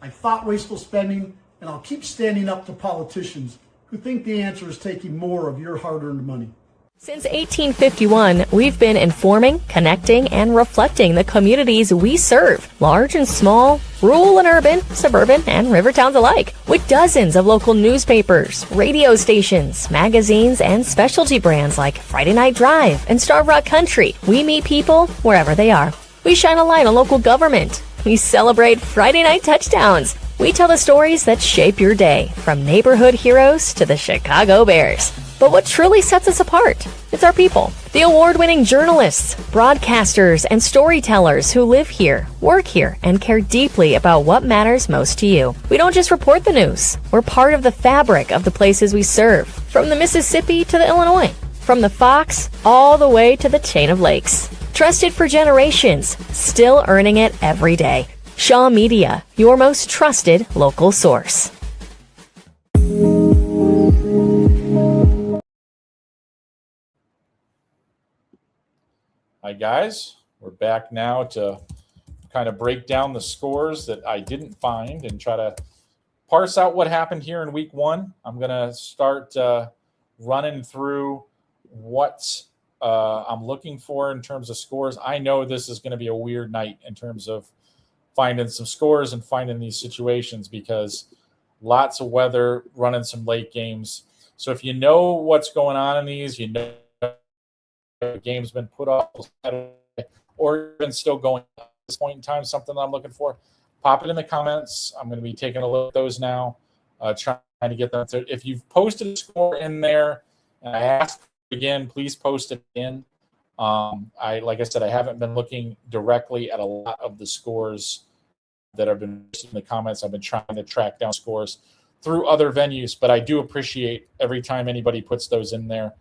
I fought wasteful spending, and I'll keep standing up to politicians who think the answer is taking more of your hard-earned money. Since 1851, we've been informing, connecting, and reflecting the communities we serve, large and small, rural and urban, suburban, and river towns alike, with dozens of local newspapers, radio stations, magazines, and specialty brands like Friday Night Drive and Starve Rock Country. We meet people wherever they are. We shine a light on local government. We celebrate Friday night touchdowns. We tell the stories that shape your day, from neighborhood heroes to the Chicago Bears. But what truly sets us apart? It's our people. The award-winning journalists, broadcasters, and storytellers who live here, work here, and care deeply about what matters most to you. We don't just report the news. We're part of the fabric of the places we serve, from the Mississippi to the Illinois, from the Fox all the way to the chain of lakes. Trusted for generations, still earning it every day. Shaw Media, your most trusted local source. Hi, guys. We're back now to kind of break down the scores that I didn't find and try to parse out what happened here in week 1. I'm going to start running through what I'm looking for in terms of scores. I know this is going to be a weird night in terms of finding some scores and finding these situations because lots of weather, running some late games. So if you know what's going on in these, you know the game's been put off or even still going at this point in time, something that I'm looking for, pop it in the comments. I'm going to be taking a look at those now, trying to get them. So if you've posted a score in there, and I ask again, please post it in. Like I said, I haven't been looking directly at a lot of the scores that have been in the comments. I've been trying to track down scores through other venues, but I do appreciate every time anybody puts those in there.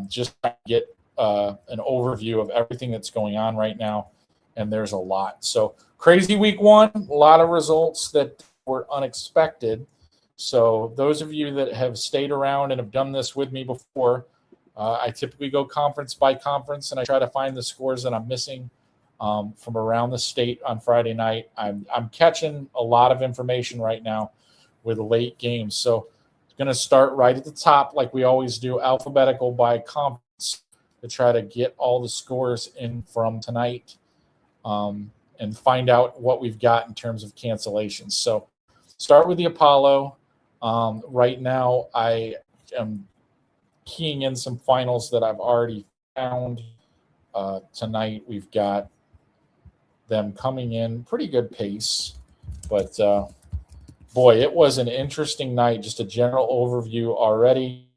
Just to get an overview of everything that's going on right now, and there's a lot. So crazy week 1, a lot of results that were unexpected. So those of you that have stayed around and have done this with me before, I typically go conference by conference, and I try to find the scores that I'm missing from around the state on Friday night. I'm catching a lot of information right now with late games. So I'm going to start right at the top like we always do, alphabetical by conference, to try to get all the scores in from tonight and find out what we've got in terms of cancellations. So start with the Apollo. Right now I am keying in some finals that I've already found tonight. We've got them coming in pretty good pace, but boy, it was an interesting night. Just a general overview already.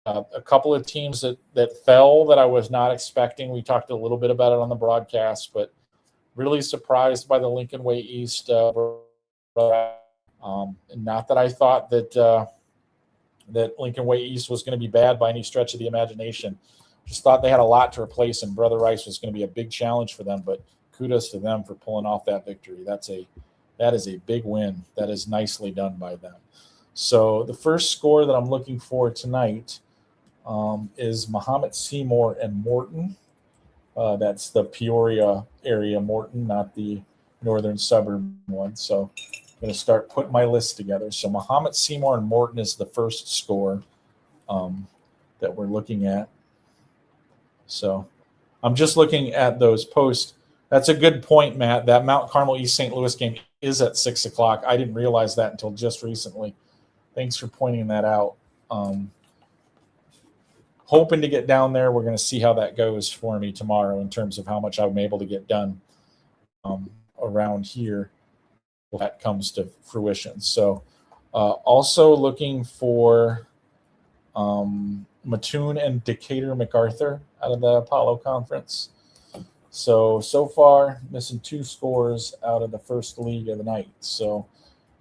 A couple of teams that fell that I was not expecting. We talked a little bit about it on the broadcast, but really surprised by the Lincoln Way East. Not that I thought that Lincoln Way East was going to be bad by any stretch of the imagination. Just thought they had a lot to replace, and Brother Rice was going to be a big challenge for them. But kudos to them for pulling off that victory. That is a big win. That is nicely done by them. So the first score that I'm looking for tonight is Muhammad Seymour and Morton. That's the Peoria area Morton, not the northern suburb one. So I'm going to start putting my list together. So Muhammad Seymour and Morton is the first score that we're looking at. So I'm just looking at those posts. That's a good point, Matt. That Mount Carmel East St. Louis game is at 6 o'clock. I didn't realize that until just recently. Thanks for pointing that out. Hoping to get down there. We're going to see how that goes for me tomorrow in terms of how much I'm able to get done around here when that comes to fruition. So also looking for Mattoon and Decatur MacArthur out of the Apollo Conference. So far, missing 2 scores out of the first league of the night. So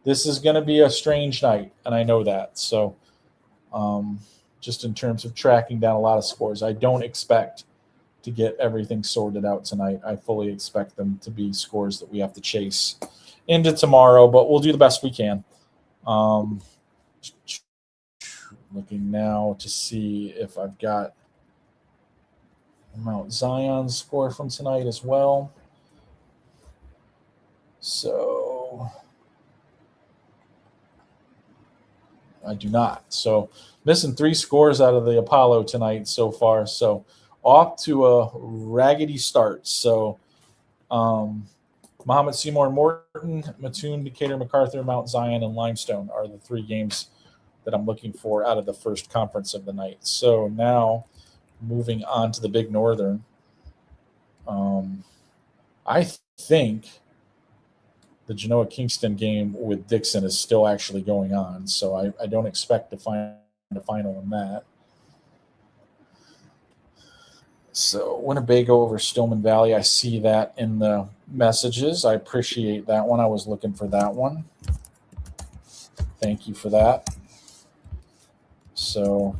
this is going to be a strange night, and I know that. So just in terms of tracking down a lot of scores, I don't expect to get everything sorted out tonight. I fully expect them to be scores that we have to chase into tomorrow, but we'll do the best we can. Looking now to see if I've got Mount Zion's score from tonight as well. So I do not. So missing 3 scores out of the Apollo tonight so far. So off to a raggedy start. So Muhammad Seymour Morton, Mattoon, Decatur MacArthur, Mount Zion, and Limestone are the 3 games that I'm looking for out of the first conference of the night. So now moving on to the Big Northern. I think the Genoa Kingston game with Dixon is still actually going on, so I don't expect to find a final in that. So Winnebago over Stillman Valley, I see that in the messages. I appreciate that one. I was looking for that one. Thank you for that. So,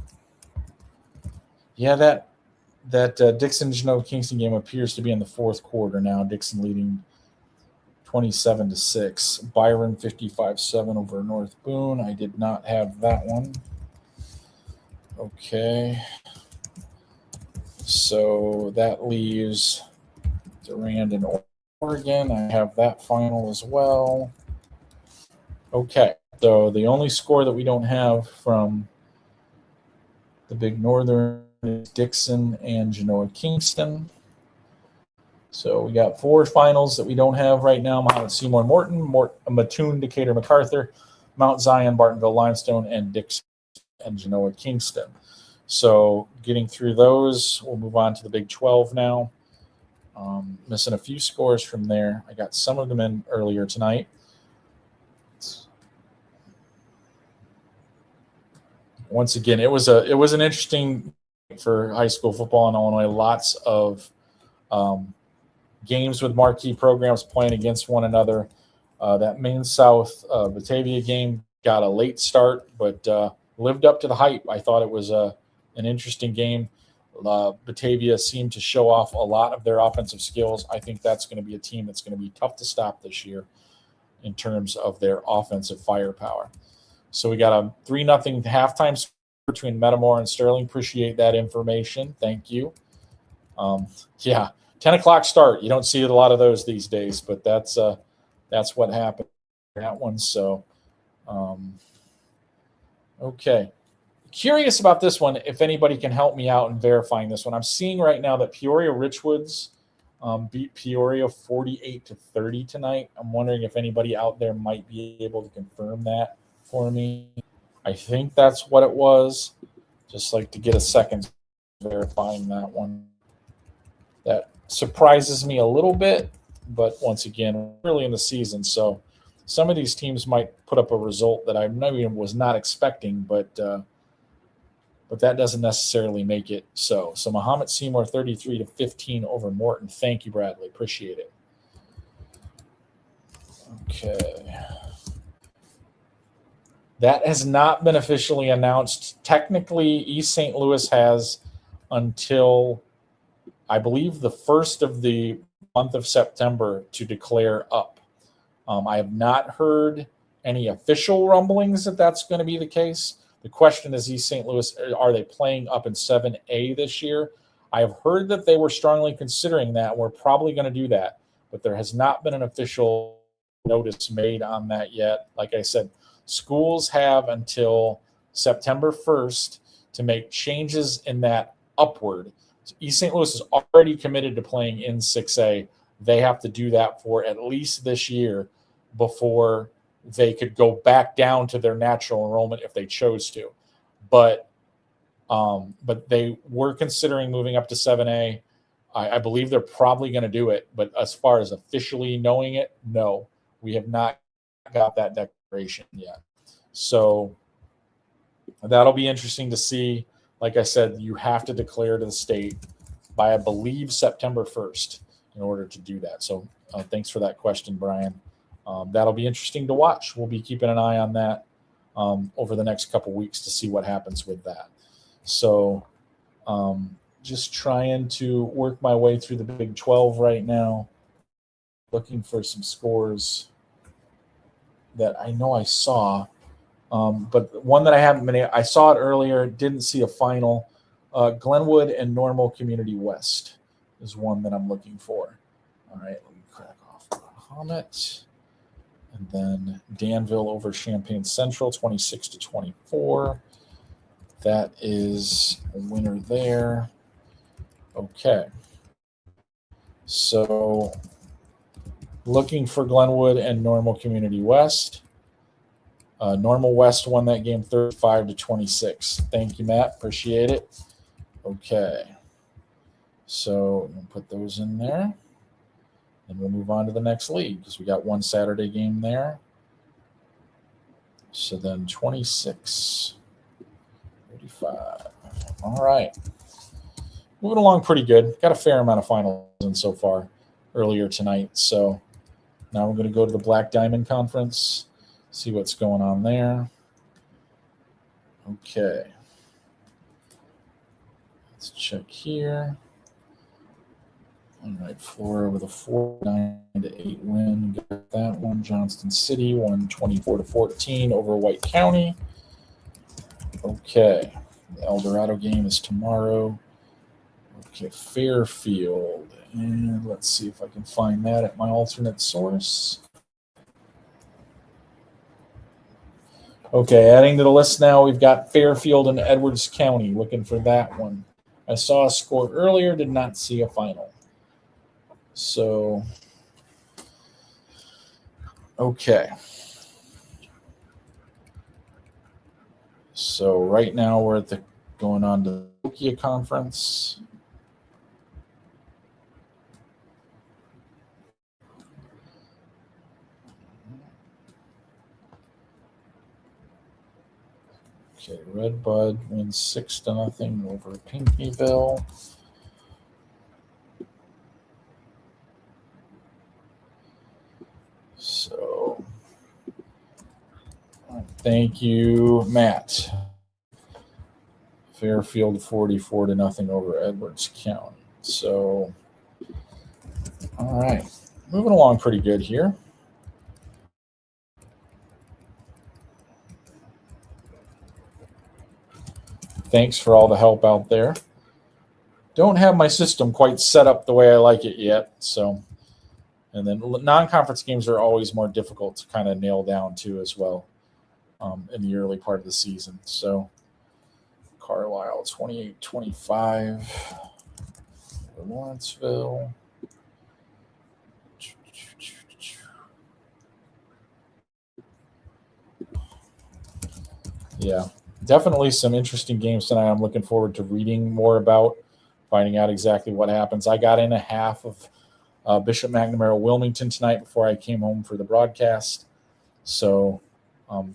yeah, that Dixon Genoa Kingston game appears to be in the 4th quarter now. Dixon leading 27-6. Byron 55-7 over North Boone. I did not have that one. Okay. So that leaves Durand and Oregon. I have that final as well. Okay. So the only score that we don't have from the Big Northern is Dixon and Genoa Kingston. So we got 4 finals that we don't have right now. Muhammad Seymour Morton, Mattoon, Decatur MacArthur, Mount Zion, Bartonville Limestone, and Dixon and Genoa Kingston. So getting through those, we'll move on to the Big 12 now. Missing a few scores from there. I got some of them in earlier tonight. Once again, it was an interesting for high school football in Illinois. Lots of games with marquee programs playing against one another. That Maine South Batavia game got a late start, but lived up to the hype. I thought it was an interesting game. Batavia seemed to show off a lot of their offensive skills. I think that's going to be a team that's going to be tough to stop this year in terms of their offensive firepower. So we got a 3-0 halftime score between Metamora and Sterling. Appreciate that information. Thank you. 10 o'clock start. You don't see a lot of those these days, but that's what happened in that one. So, okay. Curious about this one, if anybody can help me out in verifying this one. I'm seeing right now that Peoria Richwoods beat Peoria 48-30 tonight. I'm wondering if anybody out there might be able to confirm that for me. I think that's what it was. Just like to get a second verifying that one. That surprises me a little bit, but once again, early in the season, so some of these teams might put up a result that I maybe was not expecting, but that doesn't necessarily make it so. So Muhammad Seymour 33-15 over Morton. Thank you, Bradley. Appreciate it. Okay. That has not been officially announced. Technically, East St. Louis has until, I believe, the first of the month of September to declare up. I have not heard any official rumblings that that's going to be the case. The question is, East St. Louis, are they playing up in 7A this year? I have heard that they were strongly considering that. We're probably going to do that, but there has not been an official notice made on that yet. Like I said, schools have until September 1st to make changes in that upward. East St. Louis is already committed to playing in 6A. They have to do that for at least this year before they could go back down to their natural enrollment if they chose to. But they were considering moving up to 7A. I believe they're probably going to do it. But as far as officially knowing it, no. We have not got that declaration yet. So that'll be interesting to see. Like I said, you have to declare to the state by, I believe, September 1st in order to do that. So thanks for that question, Brian. That'll be interesting to watch. We'll be keeping an eye on that over the next couple weeks to see what happens with that. So just trying to work my way through the Big 12 right now, looking for some scores that I know I saw. But one that I haven't been, I saw it earlier, didn't see a final. Glenwood and Normal Community West is one that I'm looking for. All right, let me crack off Mahomet. And then Danville over Champaign Central, 26-24. That is a winner there. Okay. So looking for Glenwood and Normal Community West. Normal West won that game 35-26. Thank you, Matt. Appreciate it. Okay. So we'll put those in there. And we'll move on to the next league because we got one Saturday game there. So then 26, 35. All right. Moving along pretty good. Got a fair amount of finals in so far earlier tonight. So now we're going to go to the Black Diamond Conference, see what's going on there. Okay. Let's check here. All right, Flora with a 49-8 win. Got that one. Johnston City won 24-14 over White County. Okay. The El Dorado game is tomorrow. Okay, Fairfield. And let's see if I can find that at my alternate source. Okay, adding to the list now, we've got Fairfield and Edwards County. Looking for that one. I saw a score earlier, did not see a final. So, okay. So right now we're at the going on to the Nokia conference. Okay, Red Bud wins 6-0 over Pinckneyville. So, thank you, Matt. Fairfield 44-0 over Edwards County. So, all right, moving along pretty good here. Thanks for all the help out there. Don't have my system quite set up the way I like it yet, so. And then non-conference games are always more difficult to kind of nail down too as well in the early part of the season. So Carlisle 28-25 over Lawrenceville. Yeah, definitely some interesting games tonight. I'm looking forward to reading more about, finding out exactly what happens. I got in a half of Bishop McNamara Wilmington tonight before I came home for the broadcast. So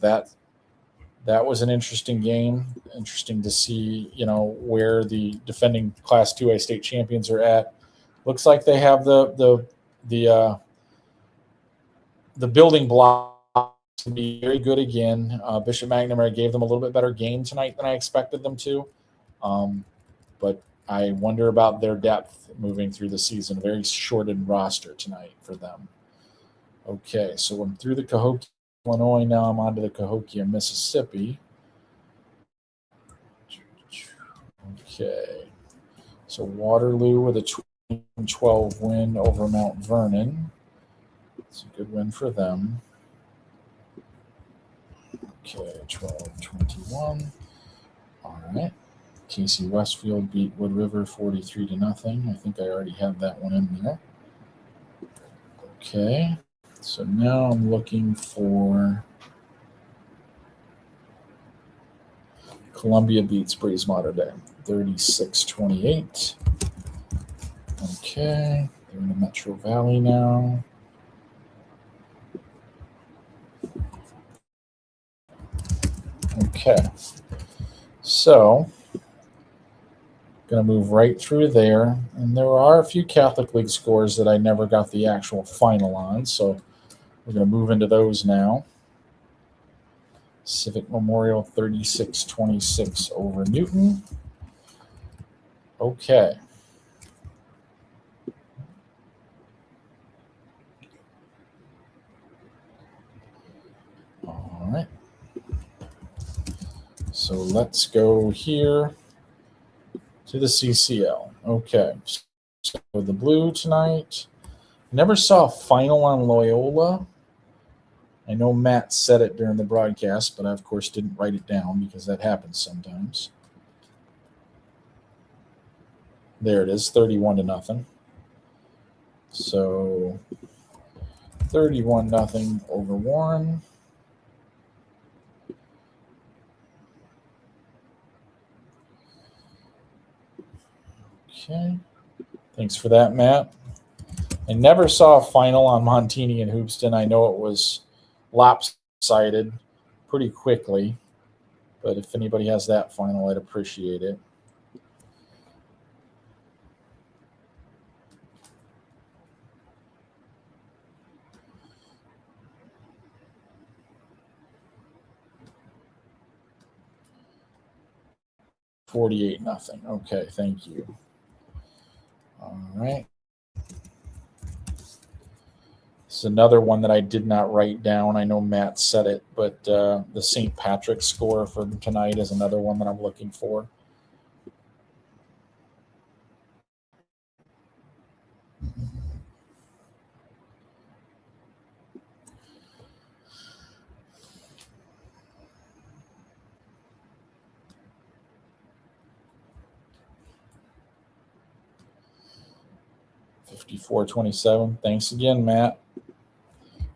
that was an interesting game. Interesting to see, where the defending Class 2A state champions are at. Looks like they have the building block to be very good again. Bishop McNamara gave them a little bit better game tonight than I expected them to. But I wonder about their depth moving through the season. A very shortened roster tonight for them. Okay, so I'm through the Cahokia, Illinois. Now I'm on to the Cahokia, Mississippi. Okay, so Waterloo with a 12 win over Mount Vernon. It's a good win for them. Okay, 12-21. All right. Casey Westfield beat Wood River 43-0. I think I already had that one in there. Okay, so now I'm looking for Columbia beats Breeze Mater Dei 36-28. Okay, they're in the Metro Valley now. Okay, so going to move right through there. And there are a few Catholic League scores that I never got the actual final on, so we're going to move into those now. Civic Memorial 36-26 over Newton. Okay. All right. So let's go here to the CCL. Okay. So the blue tonight. Never saw a final on Loyola. I know Matt said it during the broadcast, but I, of course, didn't write it down because that happens sometimes. There it is, 31-0. So 31-0 over Warren. Okay. Thanks for that, Matt. I never saw a final on Montini and Hoopston. I know it was lopsided pretty quickly, but if anybody has that final, I'd appreciate it. $48-0. Okay, thank you. All right. This is another one that I did not write down. I know Matt said it, but the St. Patrick's score for tonight is another one that I'm looking for. $54-27. Thanks again, Matt.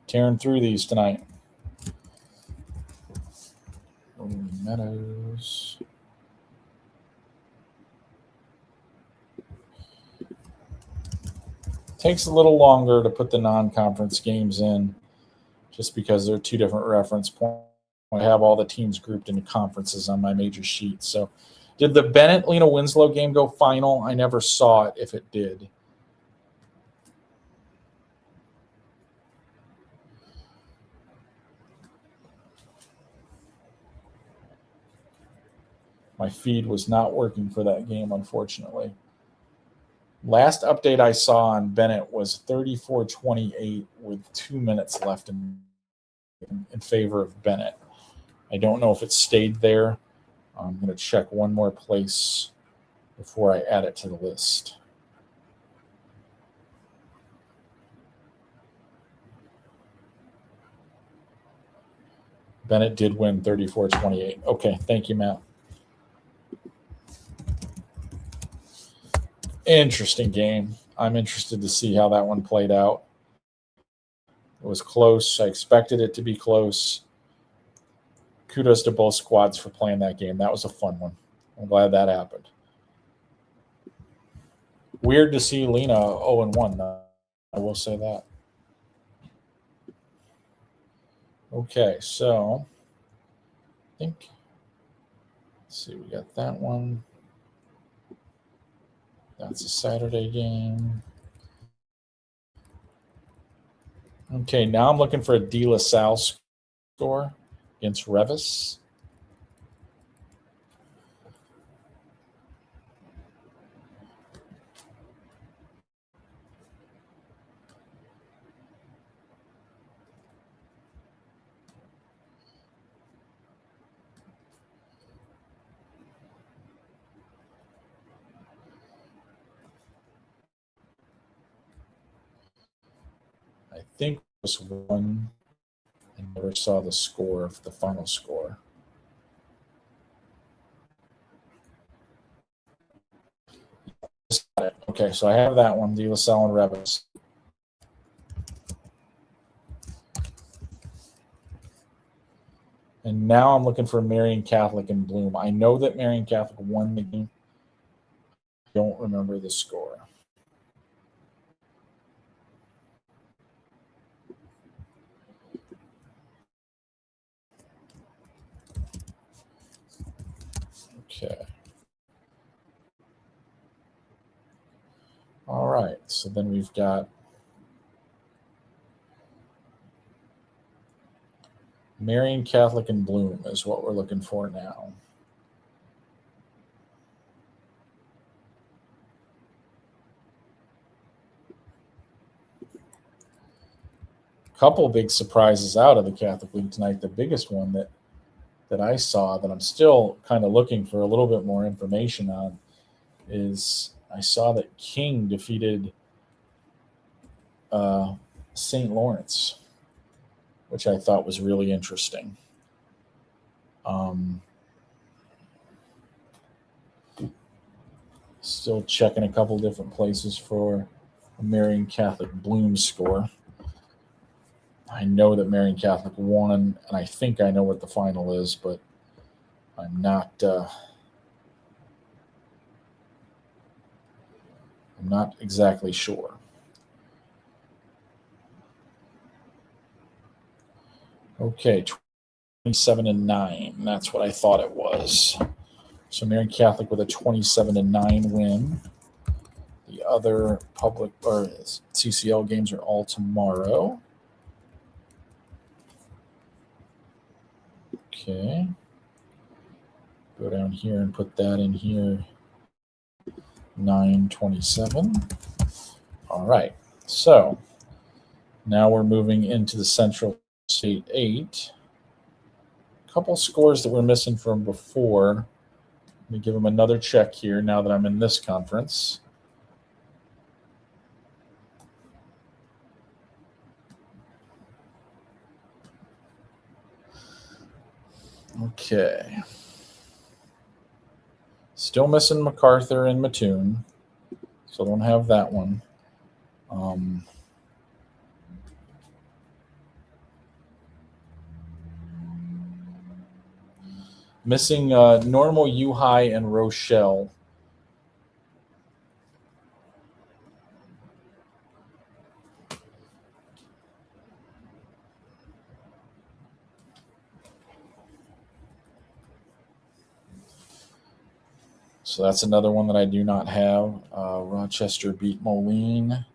Tearing through these tonight. Meadows. Takes a little longer to put the non-conference games in just because they're two different reference points. I have all the teams grouped into conferences on my major sheet. So did the Bennett-Lena Winslow game go final? I never saw it if it did. My feed was not working for that game, unfortunately. Last update I saw on Bennett was 34-28 with 2 minutes left in favor of Bennett. I don't know if it stayed there. I'm going to check one more place before I add it to the list. Bennett did win 34-28. Okay, thank you, Matt. Interesting game. I'm interested to see how that one played out. It was close. I expected it to be close. kudos to both squads for playing that game. That was a fun one. I'm glad that happened. Weird to see Lena 0-1, though. I will say that. Okay, so I think, let's see, we got that one. That's a Saturday game. Okay, now I'm looking for a De La Salle score against Revis. I think it was one. I never saw the score, the final score. Okay, so I have that one, De La Salle and Revis. And now I'm looking for Marian Catholic and Bloom. I know that Marian Catholic won the game. I don't remember the score. Okay. All right, so then we've got Marian Catholic and Bloom is what we're looking for now. Couple big surprises out of the Catholic League tonight. The biggest one that I saw that I'm still kind of looking for a little bit more information on is I saw that King defeated St. Lawrence, which I thought was really interesting. Still checking a couple different places for a Marian Catholic Bloom score. I know that Marian Catholic won, and I think I know what the final is, but I'm not exactly sure. Okay, 27-9. That's what I thought it was. So Marian Catholic with a 27-9 win. The other public or CCL games are all tomorrow. Okay. Go down here and put that in here. 9-27. All right. So now we're moving into the Central State 8. A couple scores that we're missing from before. Let me give them another check here now that I'm in this conference. Okay. Still missing MacArthur and Mattoon, so don't have that one. Missing Normal, U-High, and Rochelle. So that's another one that I do not have. Rochester beat Moline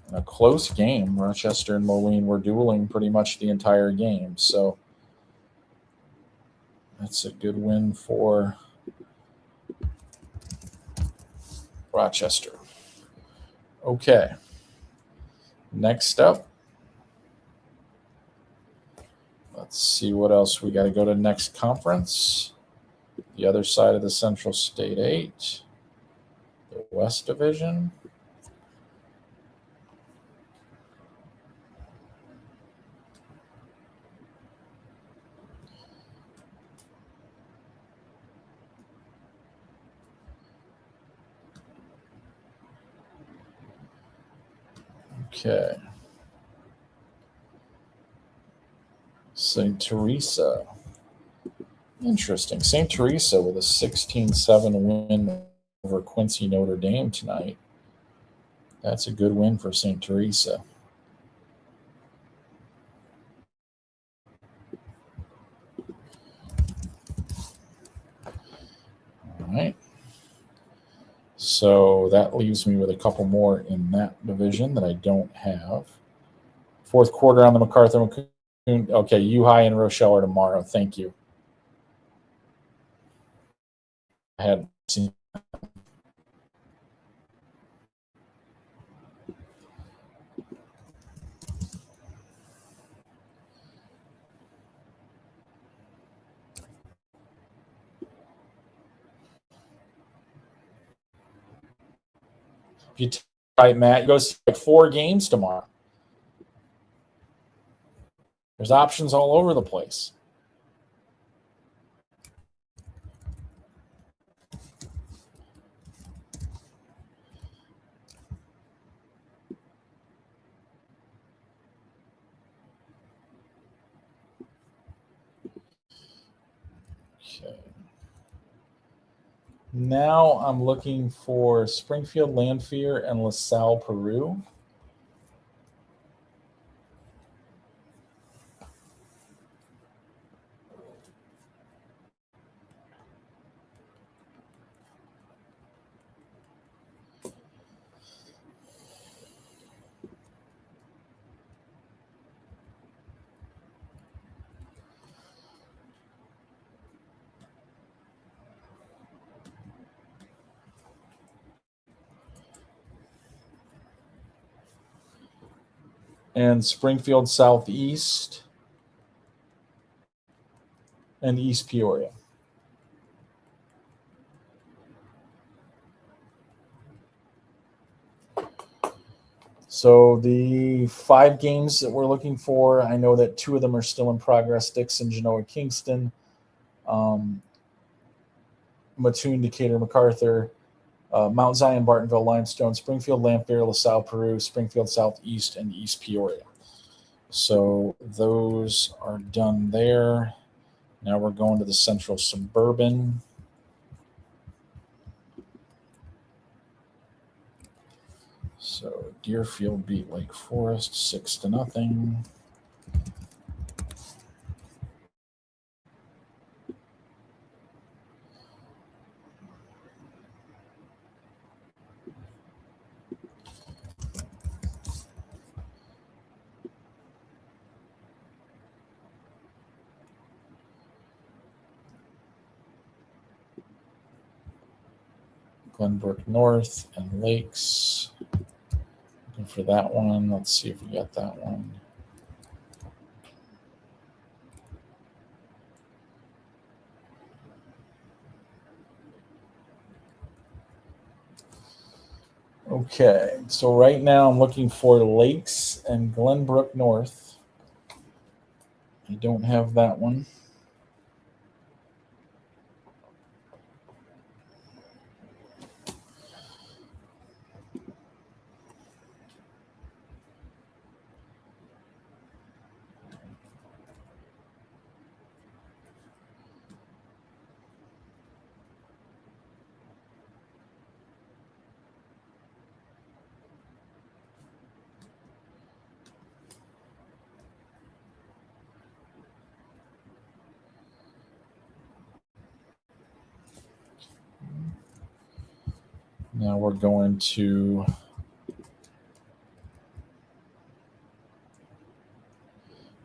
in a close game. Rochester and Moline were dueling pretty much the entire game. So that's a good win for Rochester. Okay. Next up. Let's see what else. We got to go to next conference. The other side of the Central State 8. The West Division. Okay. St. Teresa Interesting. St. Teresa with a 16-7 win over Quincy Notre Dame tonight. That's a good win for St. Teresa. All right. So that leaves me with a couple more in that division that I don't have. Fourth quarter on the MacArthur. Okay, U-High and Rochelle are tomorrow. Thank you. I had seen. If you right, Matt, you go see like 4 games tomorrow. There's options all over the place. Okay. Now I'm looking for Springfield Lanphier and LaSalle Peru. And Springfield Southeast and East Peoria. So the 5 games that we're looking for, I know that 2 of them are still in progress. Dixon, Genoa, Kingston, Mattoon, Decatur, MacArthur, Mount Zion, Bartonville, Limestone, Springfield, Lanphier, LaSalle, Peru, Springfield Southeast, and East Peoria. So those are done there. Now we're going to the Central Suburban. So Deerfield beat Lake Forest 6-0. Glenbrook North and Lakes. Looking for that one. Let's see if we got that one. Okay, so right now I'm looking for Lakes and Glenbrook North. I don't have that one. Now we're going to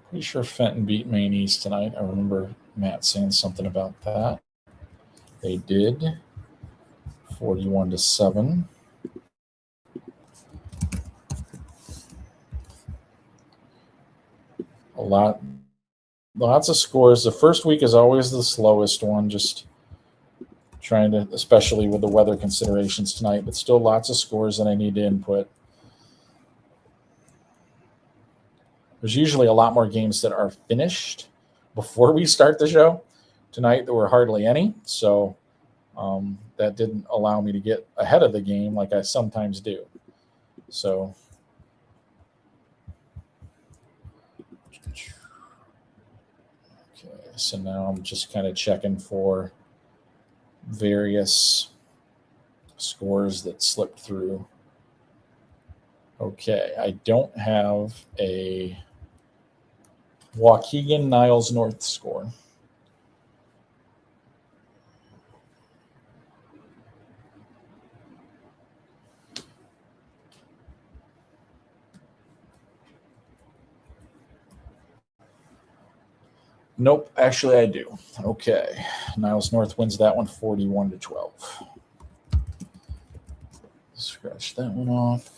pretty sure Fenton beat Maine East tonight. I remember Matt saying something about that. They did. 41-7. Lots of scores. The first week is always the slowest one, just trying to, especially with the weather considerations tonight, but still lots of scores that I need to input. There's usually a lot more games that are finished before we start the show. Tonight there were hardly any, so that didn't allow me to get ahead of the game like I sometimes do. So okay, so now I'm just kind of checking for various scores that slipped through. Okay, I don't have a Waukegan Niles North score. Nope, actually I do. Okay, Niles North wins that one 41-12. Scratch that one off.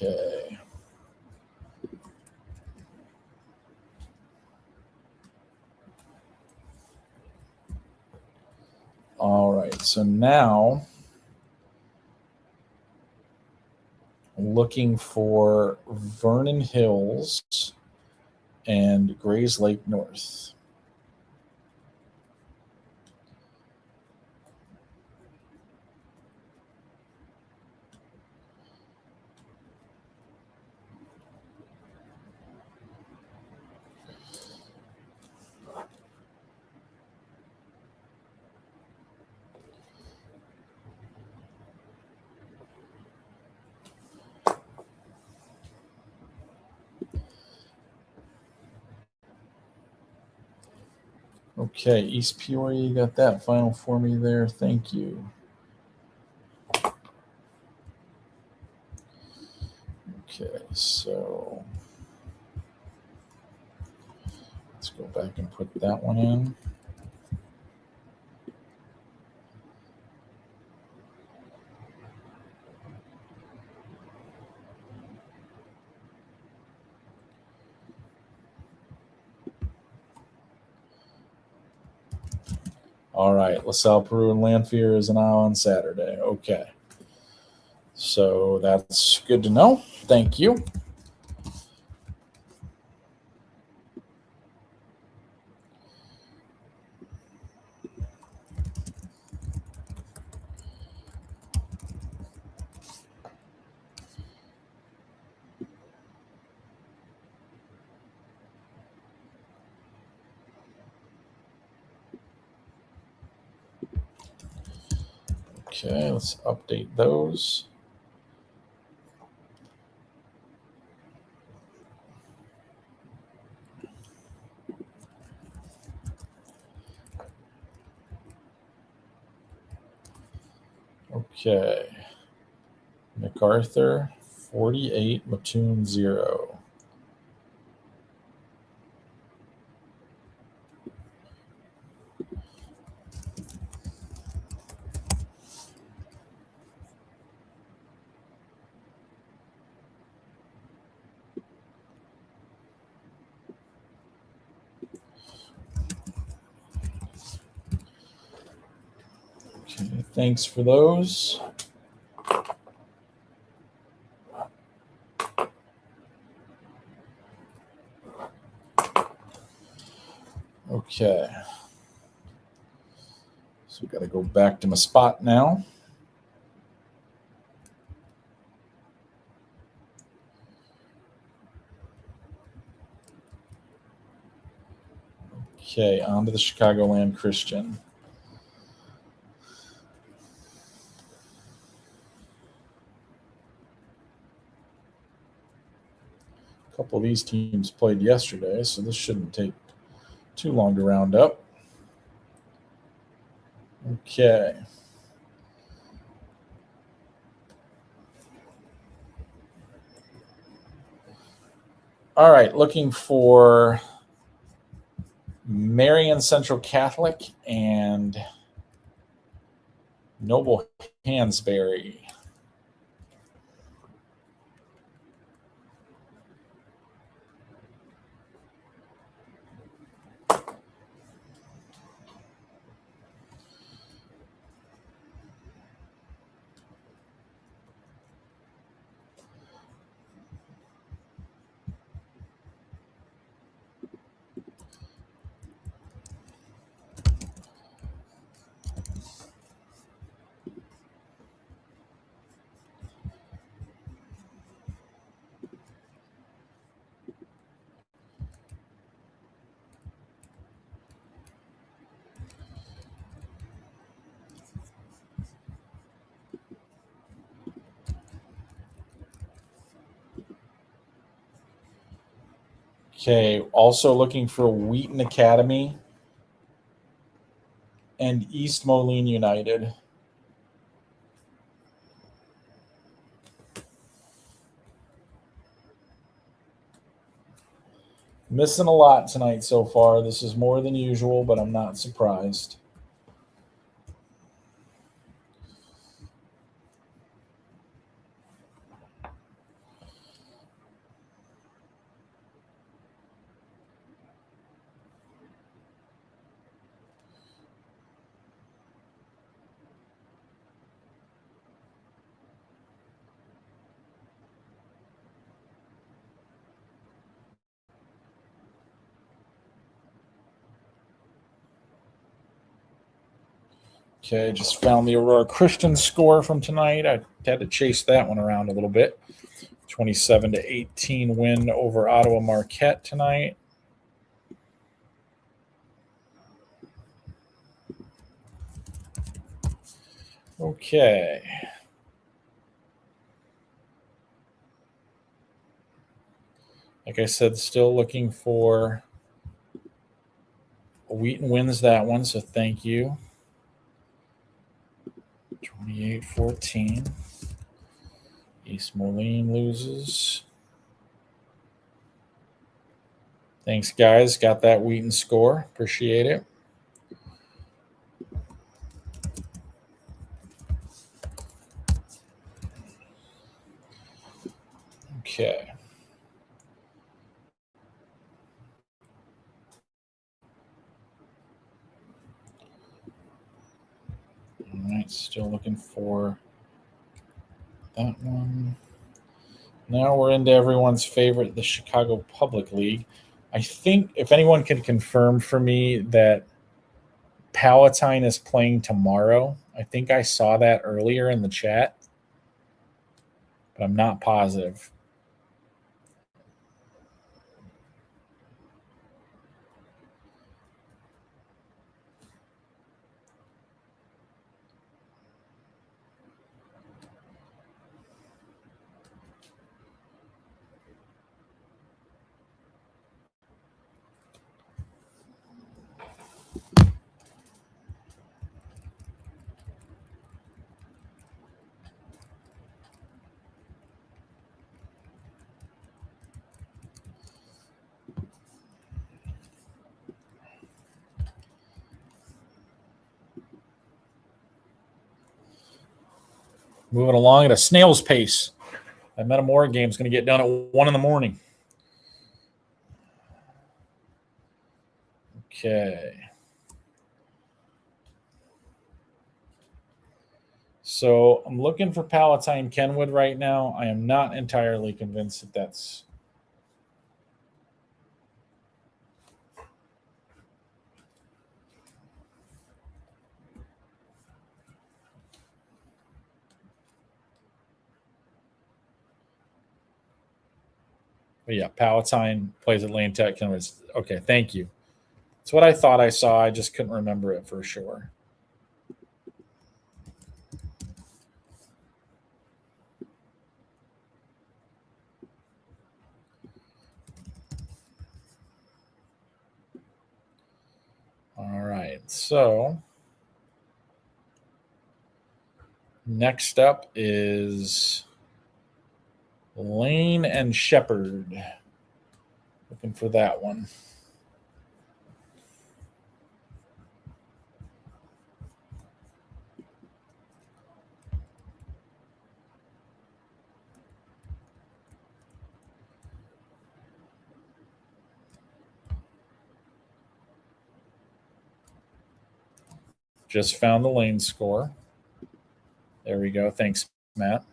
Okay. All right, so now looking for Vernon Hills and Grays Lake North. Okay, East Peoria, you got that final for me there. Thank you. Okay, so let's go back and put that one in. All right, LaSalle, Peru, and Lanphier is now on Saturday. Okay. So that's good to know. Thank you. Okay, let's update those. Okay. MacArthur 48, Mattoon 0. Okay, thanks for those. Okay. So we've got to go back to my spot now. Okay, on to the Chicagoland Christian. A couple of these teams played yesterday, so this shouldn't take too long to round up. Okay. All right, looking for Marion Central Catholic and Noble Hansberry. Okay, also looking for Wheaton Academy and East Moline United. Missing a lot tonight so far. This is more than usual, but I'm not surprised. Okay, just found the Aurora Christian score from tonight. I had to chase that one around a little bit. 27-18 win over Ottawa Marquette tonight. Okay. Like I said, still looking for Wheaton wins that one, so thank you. 28-14. East Moline loses. Thanks, guys. Got that Wheaton score. Appreciate it. Okay. All right, still looking for that one. Now we're into everyone's favorite, the Chicago Public League. I think if anyone can confirm for me that Palatine is playing tomorrow. I think I saw that earlier in the chat, but I'm not positive. Moving along at a snail's pace. That Metamora game is going to get done at 1 in the morning. Okay. So I'm looking for Palatine Kenwood right now. I am not entirely convinced that that's... But yeah, Palatine plays at Lane Tech. Okay, thank you. It's what I thought I saw. I just couldn't remember it for sure. All right, so next up is Lane and Shepherd. Looking for that one. Just found the Lane score. There we go. Thanks, Matt.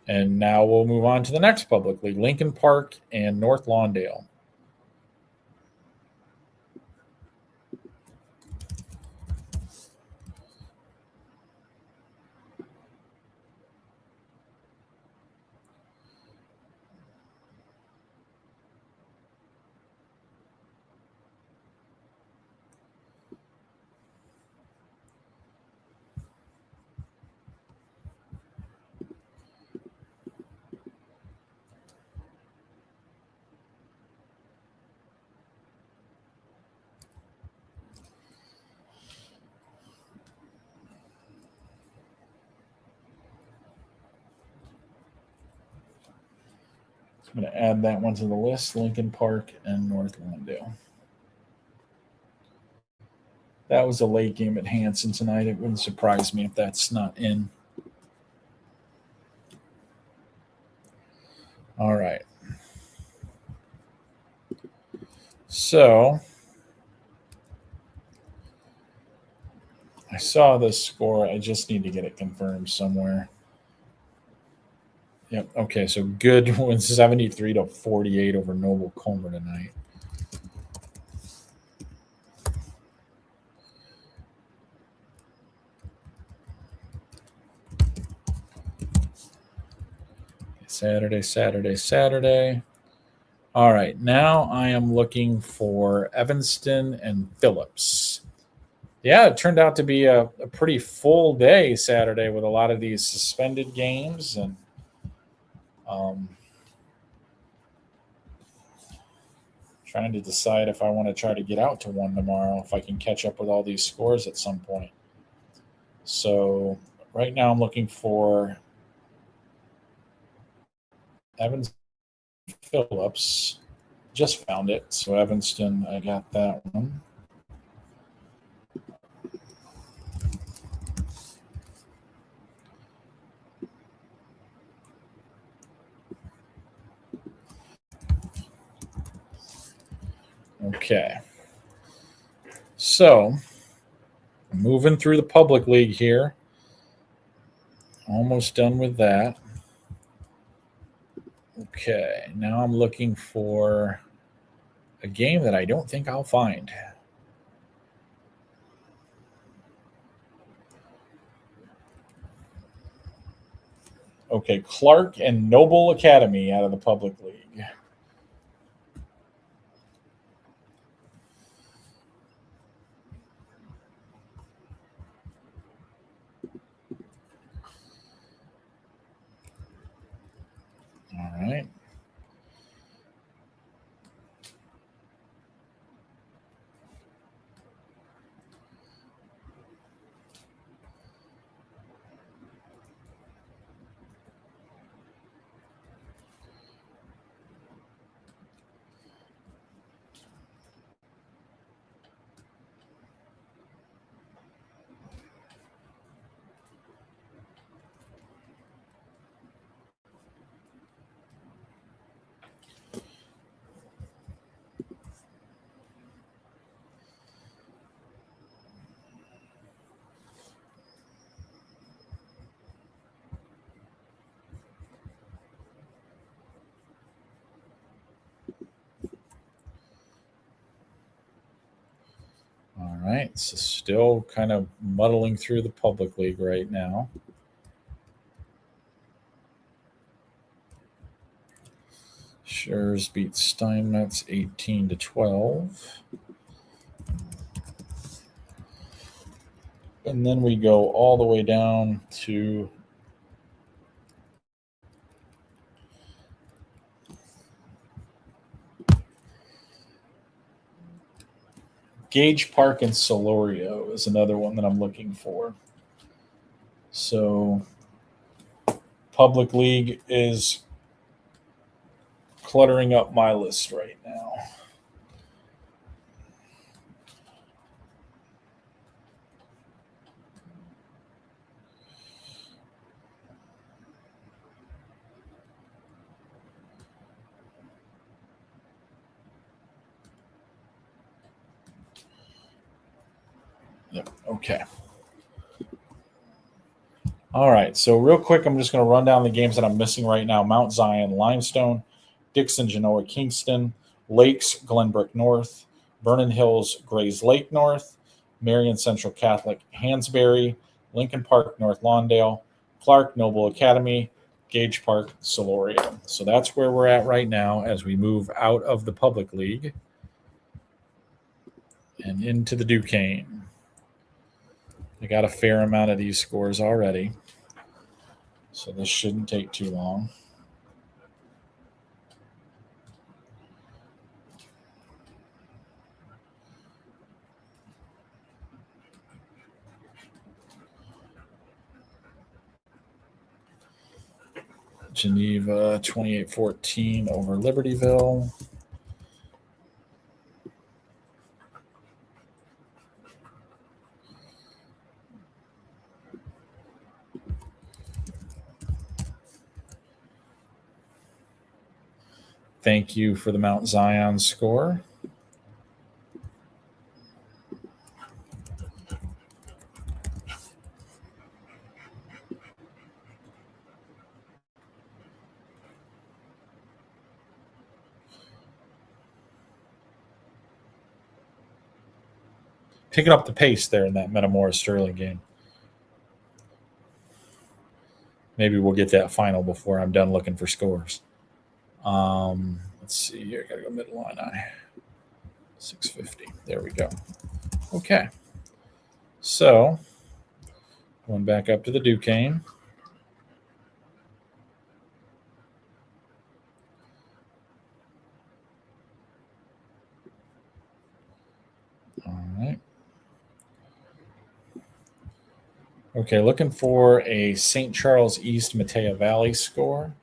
And now we'll move on to the next public league, Lincoln Park and North Lawndale. I'm going to add that one to the list, Lincoln Park and North Lawndale. That was a late game at Hanson tonight. It wouldn't surprise me if that's not in. All right. So I saw this score. I just need to get it confirmed somewhere. Yep. Okay. So Good wins 73-48 over Noble Comer tonight. Saturday. All right. Now I am looking for Evanston and Phillips. Yeah, it turned out to be a pretty full day Saturday with a lot of these suspended games, and trying to decide if I want to try to get out to one tomorrow, if I can catch up with all these scores at some point. So right now I'm looking for Evans Phillips. Just found it. So Evanston, I got that one. Okay. So moving through the public league here. Almost done with that. Okay, now I'm looking for a game that I don't think I'll find. Okay, Clark and Noble Academy out of the public league. All right. All right, so still kind of muddling through the public league right now. Schurz beats Steinmetz 18-12. And then we go all the way down to Gage Park and Solorio is another one that I'm looking for. So public league is cluttering up my list right now. Yep. Okay. All right. So real quick, I'm just going to run down the games that I'm missing right now. Mount Zion, Limestone, Dixon, Genoa, Kingston, Lakes, Glenbrook North, Vernon Hills, Grays Lake North, Marion Central Catholic, Hansberry, Lincoln Park, North Lawndale, Clark, Noble Academy, Gage Park, Solorio. So that's where we're at right now as we move out of the public league and into the Duquesne. I got a fair amount of these scores already, so this shouldn't take too long. Geneva 28-14 over Libertyville. Thank you for the Mount Zion score. Picking up the pace there in that Metamora Sterling game. Maybe we'll get that final before I'm done looking for scores. Let's see here. Got to go midline. 650. There we go. Okay. So, going back up to the Duquesne. All right. Okay, looking for a St. Charles East Matea Valley score.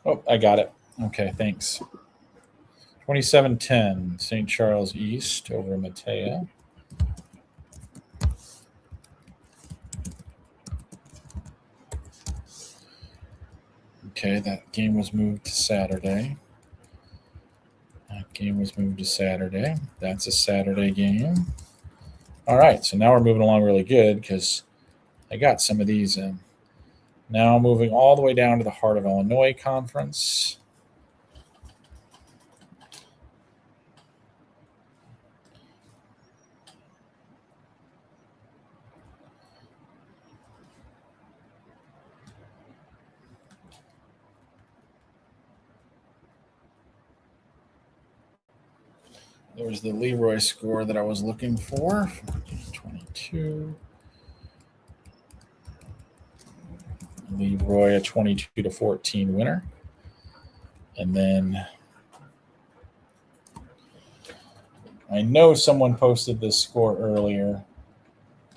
Oh, I got it. Okay, thanks. 27-10, St. Charles East over Matea. Okay, that game was moved to Saturday. That's a Saturday game. All right, so now we're moving along really good because I got some of these in. Now moving all the way down to the Heart of Illinois Conference. There's the Leroy score that I was looking for. 22. Leroy a 22-14 winner. And then I know someone posted this score earlier,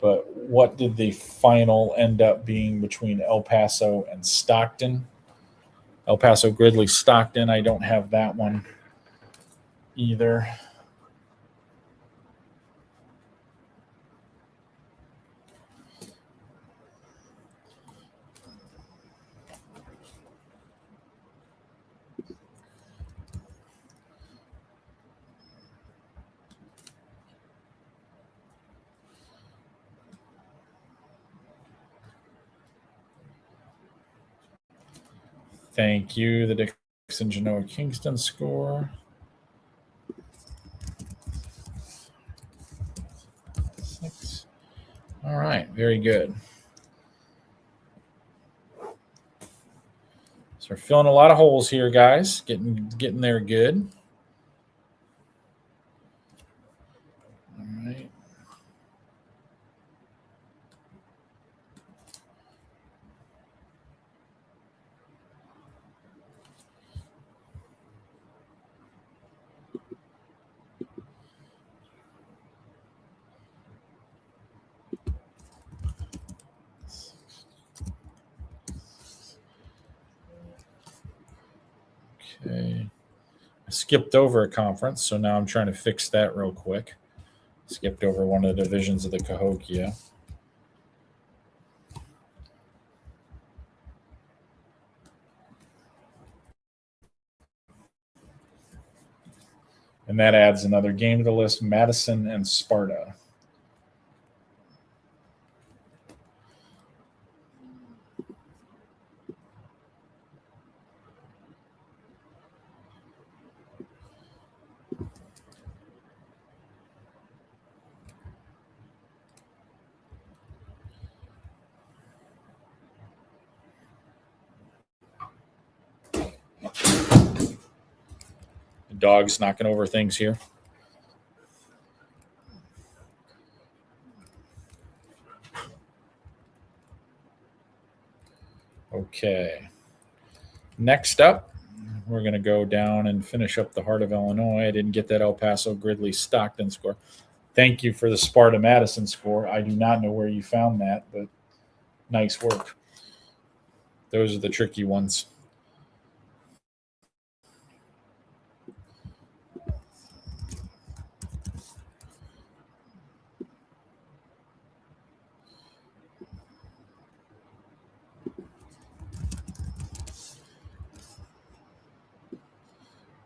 but what did the final end up being between El Paso and Stockton? El Paso Gridley Stockton, I don't have that one either. Thank you. The Dixon Genoa Kingston score. Six. All right, very good. So we're filling a lot of holes here, guys. Getting there good. All right. Okay. I skipped over a conference, so now I'm trying to fix that real quick. Skipped over one of the divisions of the Cahokia. And that adds another game to the list, Madison and Sparta. Dog's knocking over things here. Okay. Next up, we're going to go down and finish up the Heart of Illinois. I didn't get that El Paso Gridley Stockton score. Thank you for the Sparta Madison score. I do not know where you found that, but nice work. Those are the tricky ones.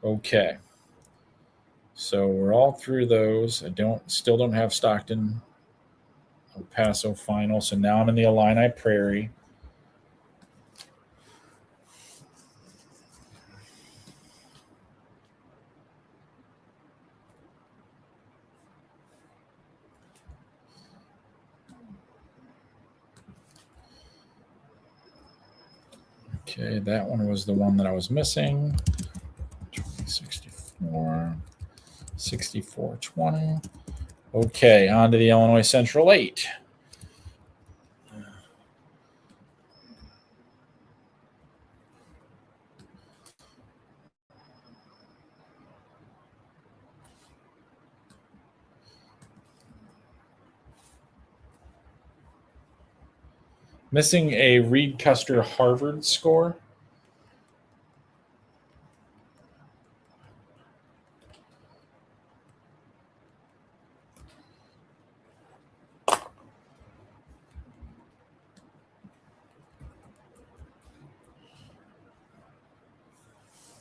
Okay. So we're all through those. Still don't have Stockton El Paso final. So now I'm in the Illini Prairie. Okay, that one was the one that I was missing. 2064, 6420. Okay, on to the Illinois Central 8. Missing a Reed Custer Harvard score.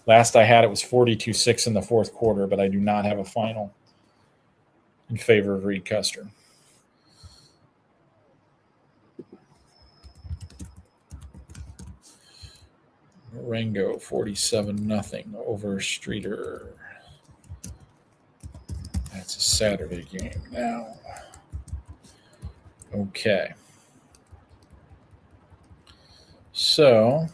Last I had it was 42-6 in the fourth quarter, but I do not have a final in favor of Reed Custer. Marengo 47-0 over Streeter. That's a Saturday game now. Okay. So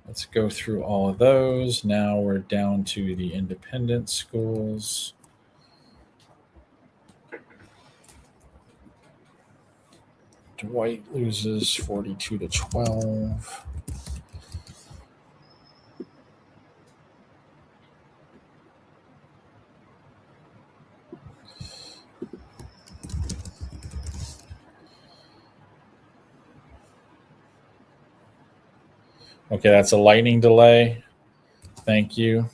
let's go through all of those. Now we're down to the independent schools. Dwight loses 42-12. Okay, that's a lightning delay. Thank you.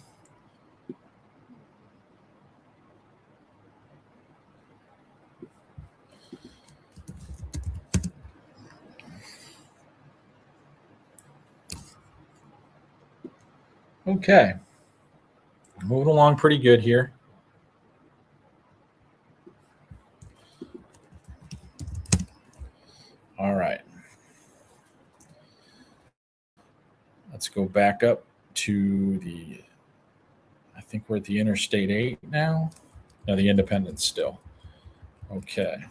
Okay. Moving along pretty good here. All right. Let's go back up to I think we're at the Interstate 8 now. No, the Independence still. Okay.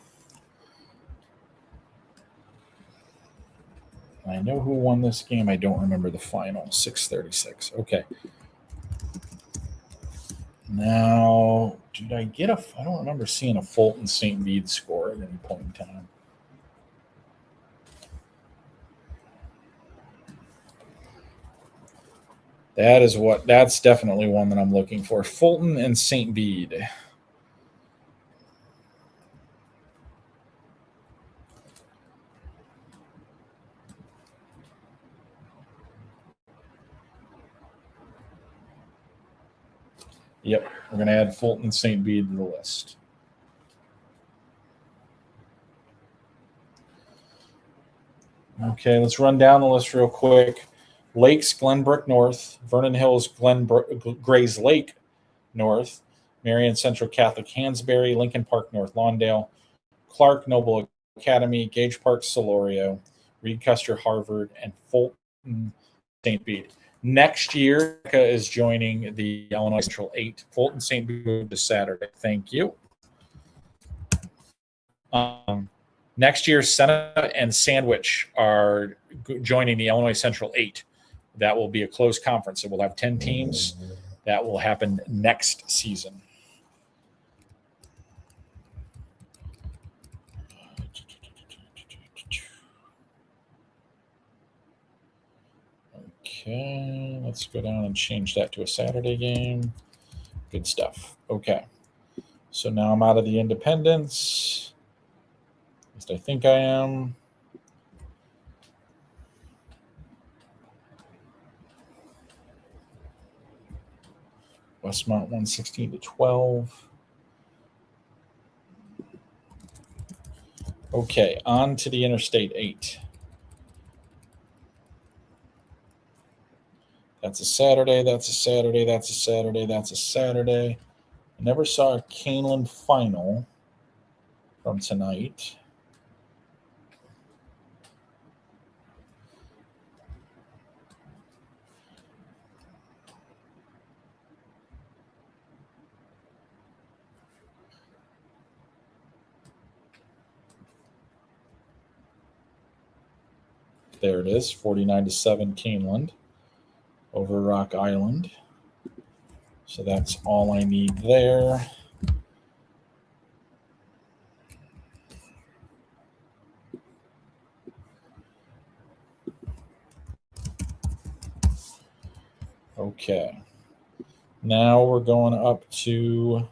I know who won this game. I don't remember the final. 636. Okay. Now, did I get I don't remember seeing a Fulton St. Bede score at any point in time. That's definitely one that I'm looking for. Fulton and St. Bede. Yep, we're going to add Fulton and St. Bede to the list. Okay, let's run down the list real quick. Lakes, Glenbrook North, Vernon Hills, Grays Lake North, Marion Central Catholic Hansberry, Lincoln Park North Lawndale, Clark Noble Academy, Gage Park Solorio, Reed Custer Harvard, and Fulton St. Bede. Next year, is joining the Illinois Central 8. Fulton St. Bede moved to Saturday. Thank you. Next year, Seneca and Sandwich are joining the Illinois Central 8. That will be a closed conference. So we'll have 10 teams. That will happen next season. Okay, let's go down and change that to a Saturday game. Good stuff. Okay, so now I'm out of the independents. At least I think I am. Westmont 116 to 12. Okay, on to the Interstate 8. That's a Saturday, that's a Saturday, that's a Saturday, that's a Saturday. I never saw a Caneland final from tonight. There it is, 49-7 Caneland over Rock Island. So that's all I need there. Okay. Now we're going up to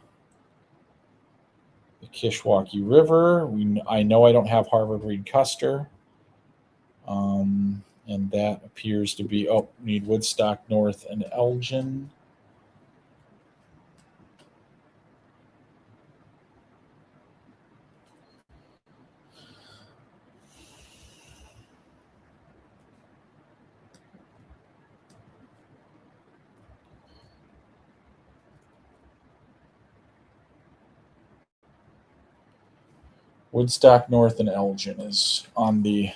the Kishwaukee River. I know I don't have Harvard Reed Custer. And that appears to be, need Woodstock North and Elgin. Woodstock North and Elgin is on the,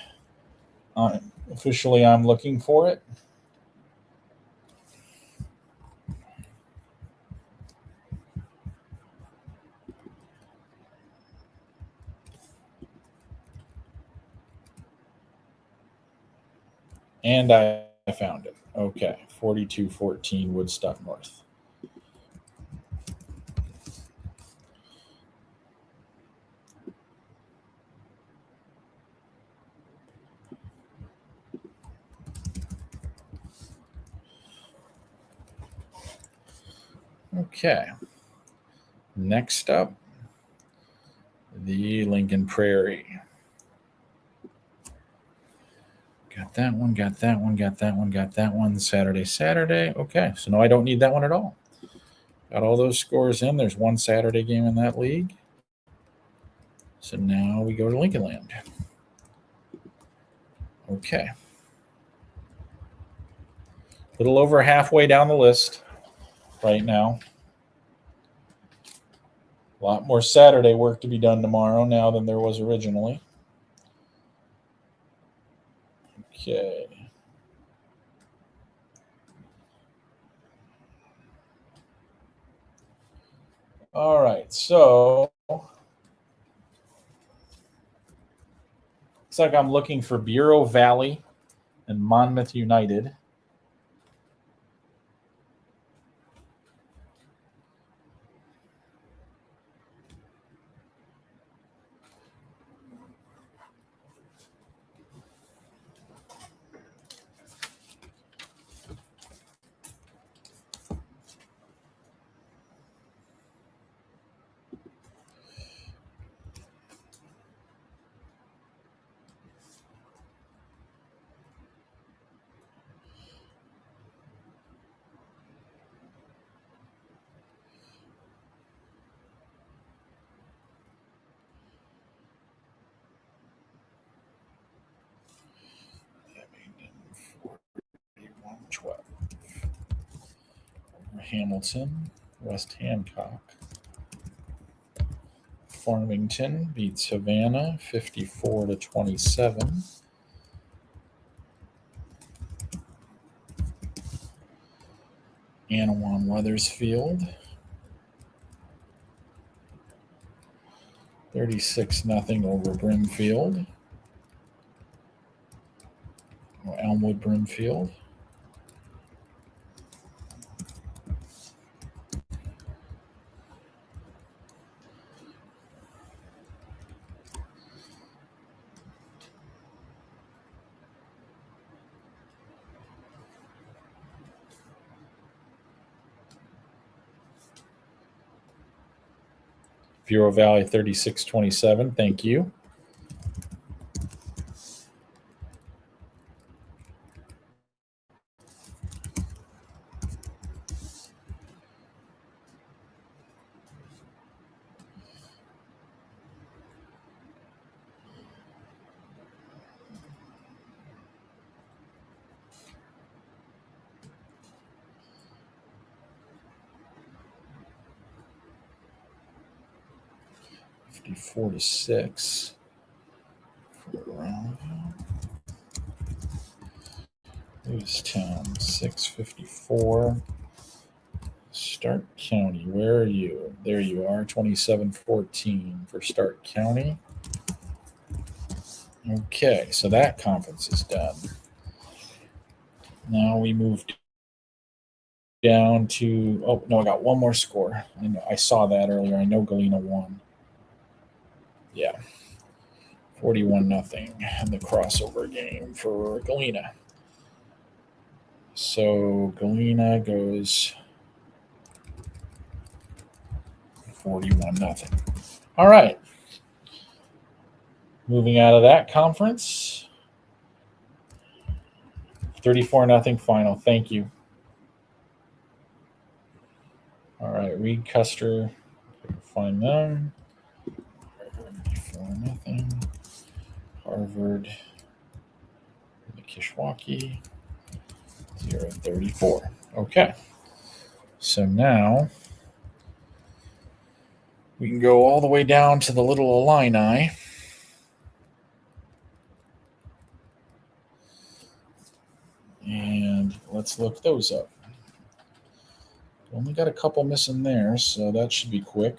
officially I'm looking for it. And I found it. Okay, 42-14 Woodstock North. Okay. Next up, the Lincoln Prairie. Got that one, got that one, got that one, got that one. Saturday. Okay, so no, I don't need that one at all. Got all those scores in. There's one Saturday game in that league. So now we go to Lincoln Land. Okay. A little over halfway down the list right now. A lot more Saturday work to be done tomorrow now than there was originally. Okay. All right, so looks like I'm looking for Bureau Valley and Monmouth United. Hamilton, West Hancock. Farmington beats Havana 54-27. Anawan Weathersfield 36-0 over Brimfield. Elmwood Brimfield. Bureau Valley 36-27. Thank you. Four to 6 for Roundville. Lewistown 654. Stark County, where are you? There you are, 2714 for Stark County. Okay, so that conference is done. Now we moved down to, oh no, I got one more score. I saw that earlier. I know Galena won. Yeah, 41-0 in the crossover game for Galena. So Galena goes 41-0. All right. Moving out of that conference, 34-0 final. Thank you. All right, Reed Custer, find them. 34-0. Harvard, the Kishwaukee, 0-34. Okay. So now we can go all the way down to the Little Illini. And let's look those up. Only got a couple missing there, so that should be quick.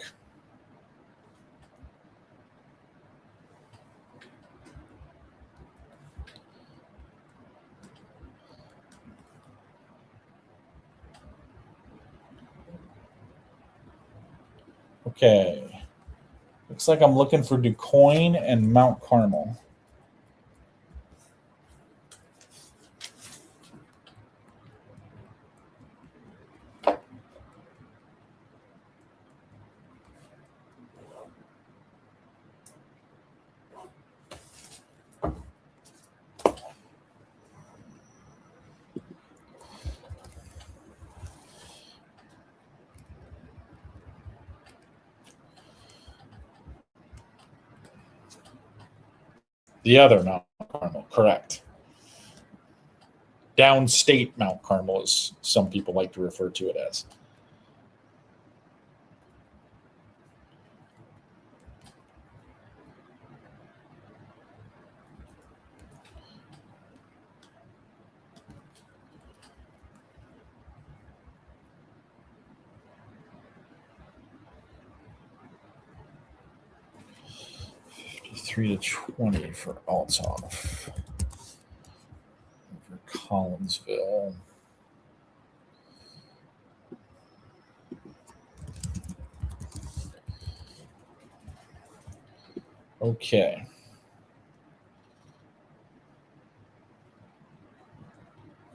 Okay. Looks like I'm looking for DuQuoin and Mount Carmel. The other Mount Carmel, correct. Downstate Mount Carmel, as some people like to refer to it as. Three to 20 for Althoff over Collinsville. Okay.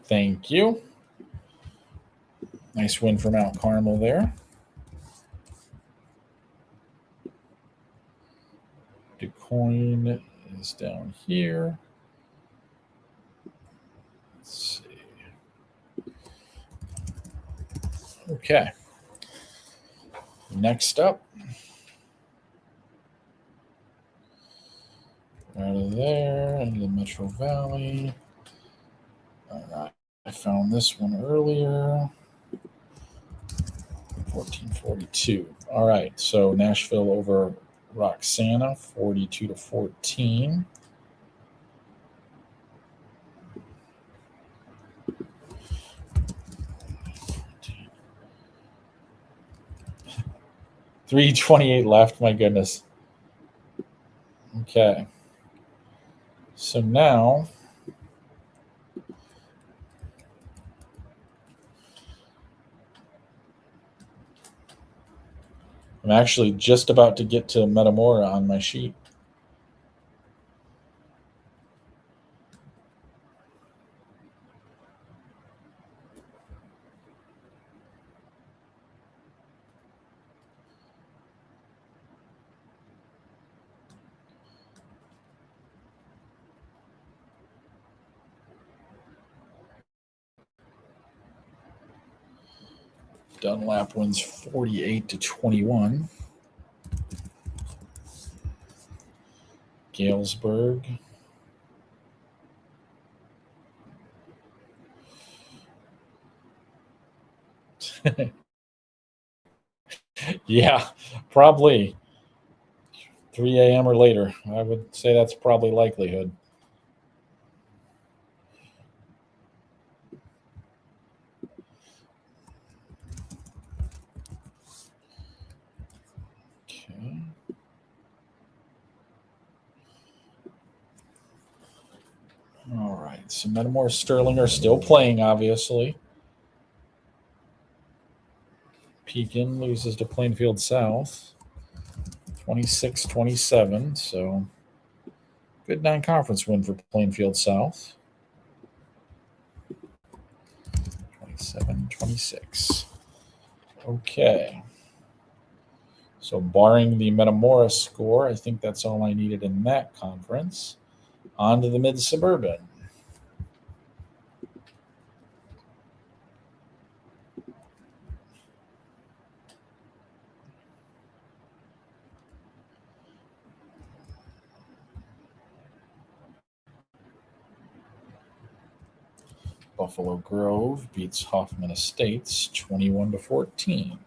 Thank you. Nice win for Mount Carmel there. DuQuoin is down here. Let's see. Okay. Next up. Out of there, into the Metro Valley. I found this one earlier. 1442. All right, so Nashville over Roxana, 42-14. $3:28 left. My goodness. Okay. So now I'm actually just about to get to Metamora on my sheet. Dunlap wins 48-21. Galesburg. Yeah, probably 3 a.m. or later. I would say that's probably likelihood. Okay. All right. So Metamora Sterling are still playing, obviously. Pekin loses to Plainfield South 26-27. So good non-conference win for Plainfield South. 27-26. Okay. So barring the Metamora score, I think that's all I needed in that conference. On to the Mid-Suburban. Buffalo Grove beats Hoffman Estates 21-14.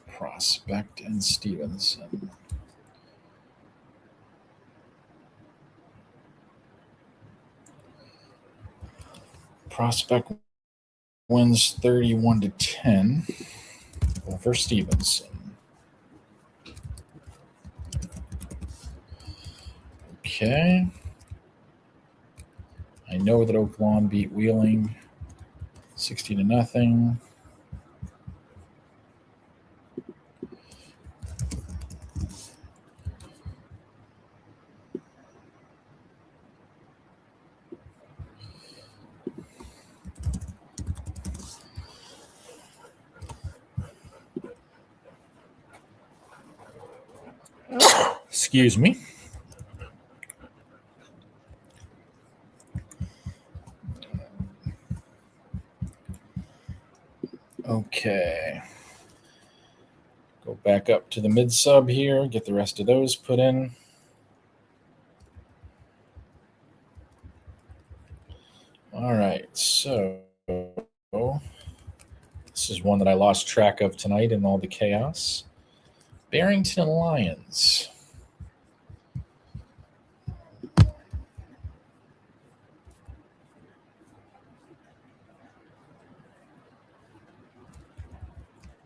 Prospect and Stevenson. Prospect wins 31-10 over Stevenson. Okay. I know that Oak Lawn beat Wheeling 60-0. Excuse me. Okay. Go back up to the mid-sub here, get the rest of those put in. All right, so this is one that I lost track of tonight in all the chaos. Barrington Lions.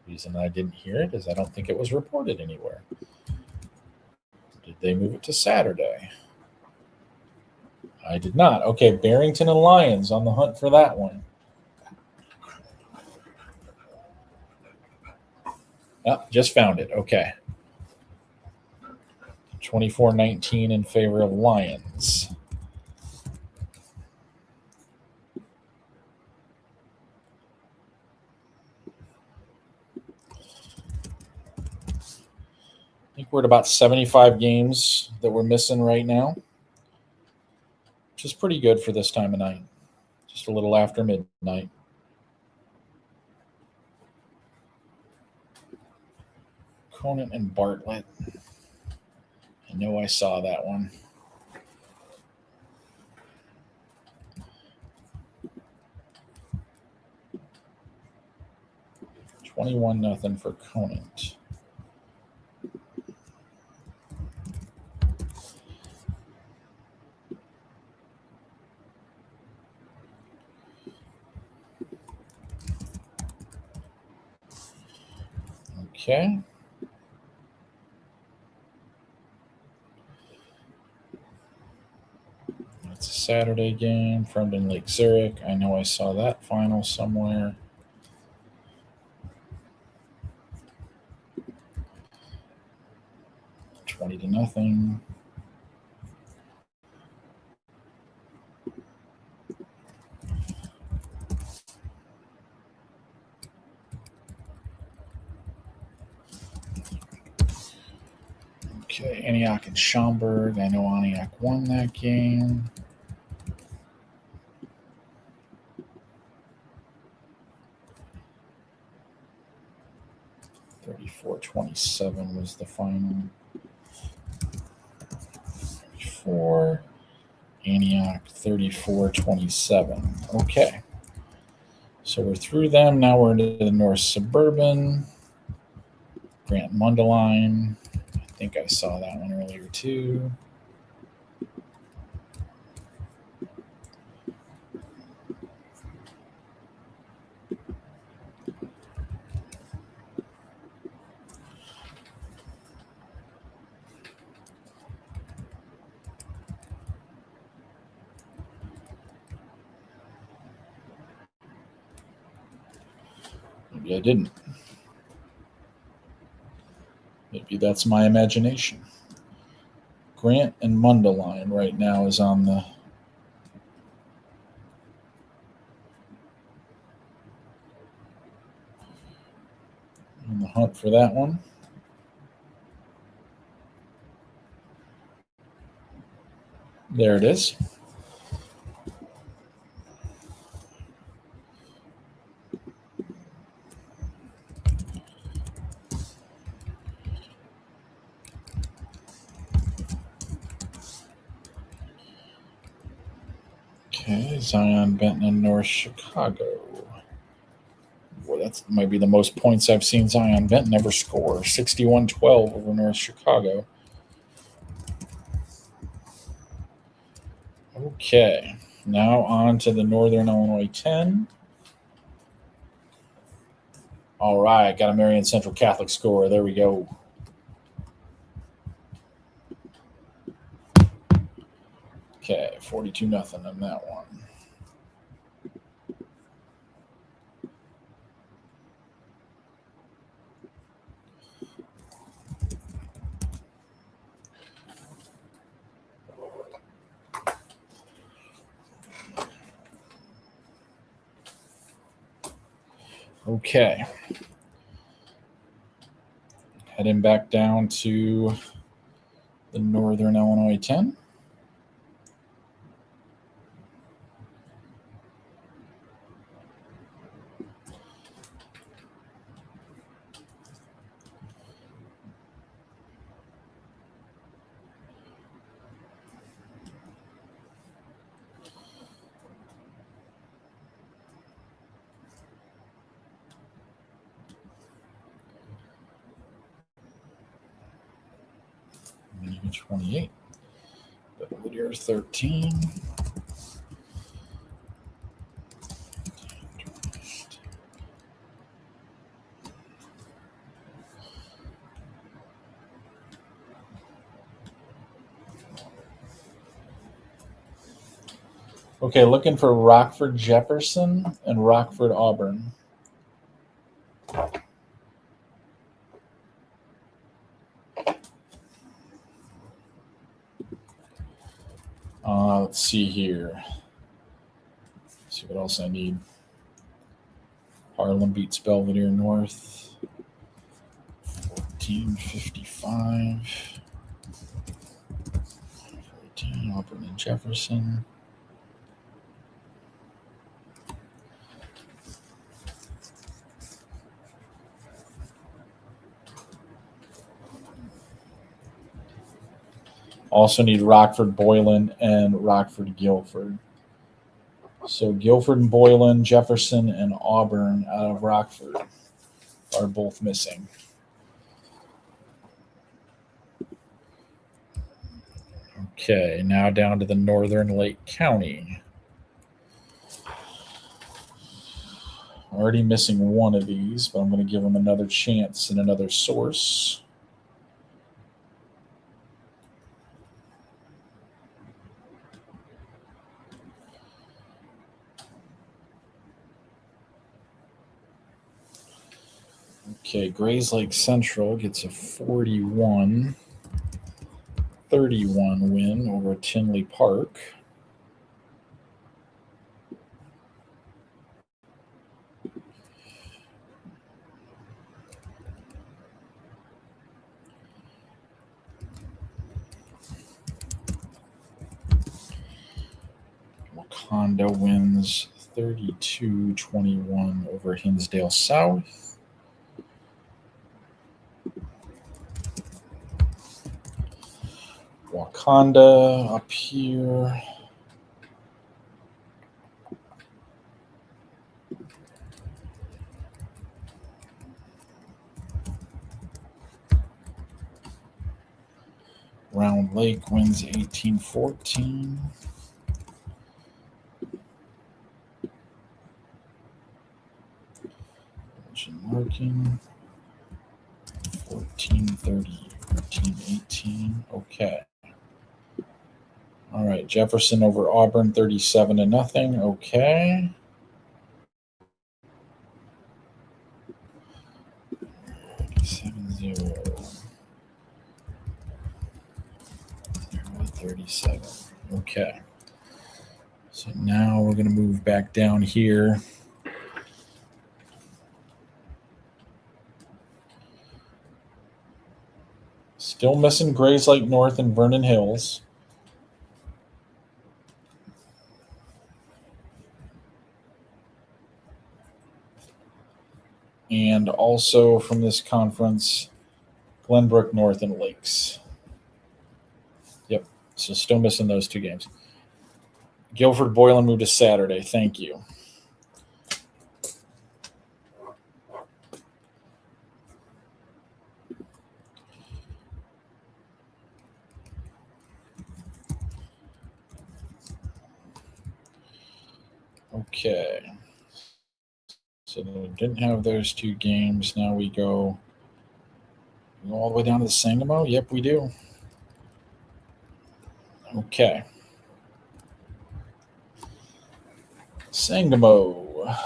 The reason I didn't hear it is I don't think it was reported anywhere. Did they move it to Saturday? I did not. Okay, Barrington and Lions on the hunt for that one. Oh, just found it. Okay. 24-19 in favor of Lions. I think we're at about 75 games that we're missing right now, which is pretty good for this time of night. Just a little after midnight. Conant and Bartlett. I know I saw that one. $21-0 for Conant. Okay. That's a Saturday game. Fremden Lake Zurich. I know I saw that final somewhere. $20-0. Antioch and Schaumburg. I know Antioch won that game. (34-27) was the final. 34. Antioch 34-27. Okay. So we're through them. Now we're into the North Suburban. Grant Mundelein. I think I saw that one earlier too. Maybe I didn't. Maybe that's my imagination. Grant and Mundelein right now is on the hunt for that one. There it is. Okay, Zion, Benton, and North Chicago. Boy, that might be the most points I've seen Zion Benton ever score. 61-12 over North Chicago. Okay, now on to the Northern Illinois 10. All right, got a Marion Central Catholic score. There we go. Okay, 42-0 on that one. Okay. Heading back down to the Northern Illinois 10. Michigan 28. Belvedere 13. Okay, looking for Rockford Jefferson and Rockford Auburn. Let's see here. Let's see what else I need. Harlem beats Belvedere North. 14-55. 14, Auburn and Jefferson. Also need Rockford Boylan and Rockford Guilford. So Guilford and Boylan, Jefferson, and Auburn out of Rockford are both missing. Okay, now down to the Northern Lake County. Already missing one of these, but I'm going to give them another chance in another source. Okay, Grays Lake Central gets a 41-31 win over Tinley Park. Honda wins 32-21 over Hinsdale South. Wakanda up here. Round Lake wins 18-14. Marking 14-30, 14-18. Okay. All right. Jefferson over Auburn 37-0. Okay. $7-0. 37. Okay. So now we're going to move back down here. Still missing Grays Lake North and Vernon Hills. And also from this conference, Glenbrook North and Lakes. Yep. So still missing those two games. Guilford Boylan moved to Saturday. Thank you. Okay. So we didn't have those two games. Now we go all the way down to the Sangamo? Yep, we do. Okay. Sangamo.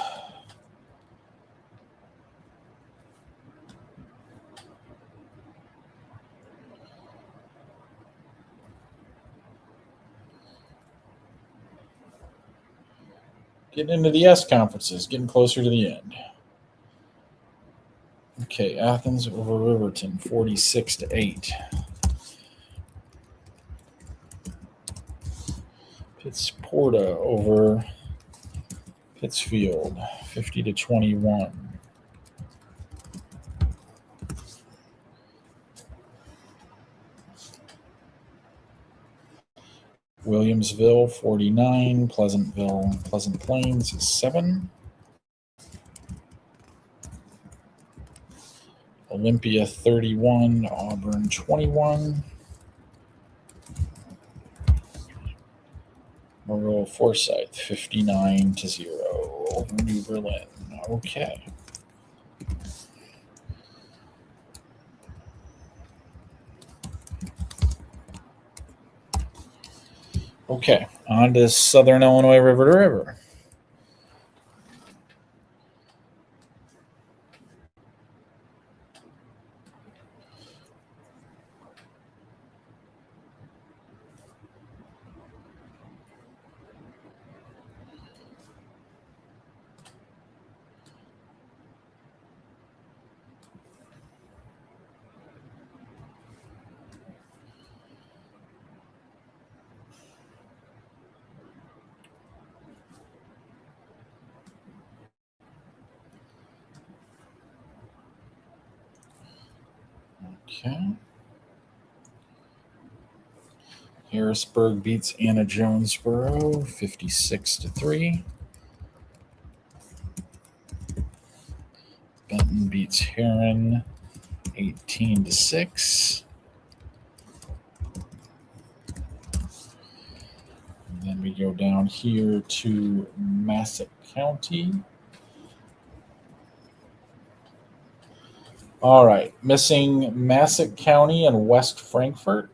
Getting into the S conferences, getting closer to the end. Okay, Athens over Riverton, 46-8. Pittsporta over Pittsfield, 50-21. Williamsville, 49. Pleasantville, Pleasant Plains, 7. Olympia, 31. Auburn, 21. Morrow Forsyth, 59-0 over New Berlin. Okay. Okay, on to Southern Illinois River to River. Okay. Harrisburg beats Anna Jonesboro 56-3. Benton beats Heron 18-6. And then we go down here to Massac County. All right, missing Massac County and West Frankfort.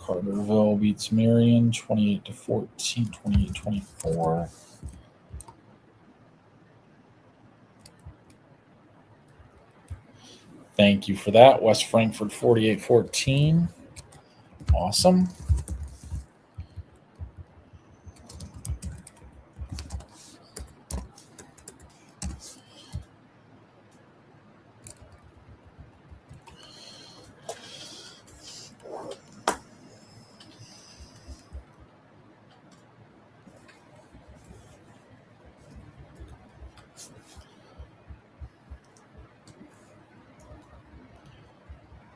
Carterville beats Marion 28-14, 28-24. Thank you for that. West Frankfort 48-14. Awesome.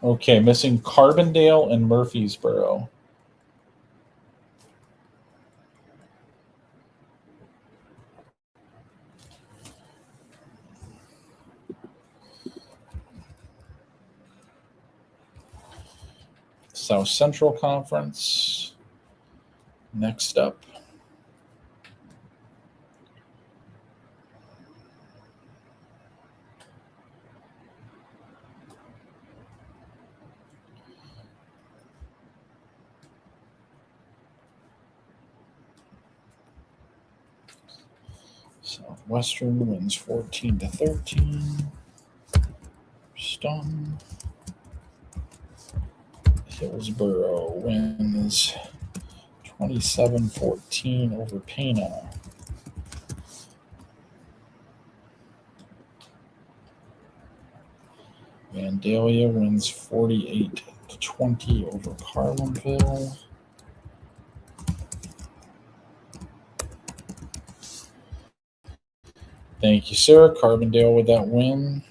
Okay, missing Carbondale and Murfreesboro. South Central Conference. Next up. Southwestern wins 14-13. Stun. Hillsboro wins 27-14 over Pana. Vandalia wins 48-20 over Carlinville. Thank you, sir. Carbondale with that win.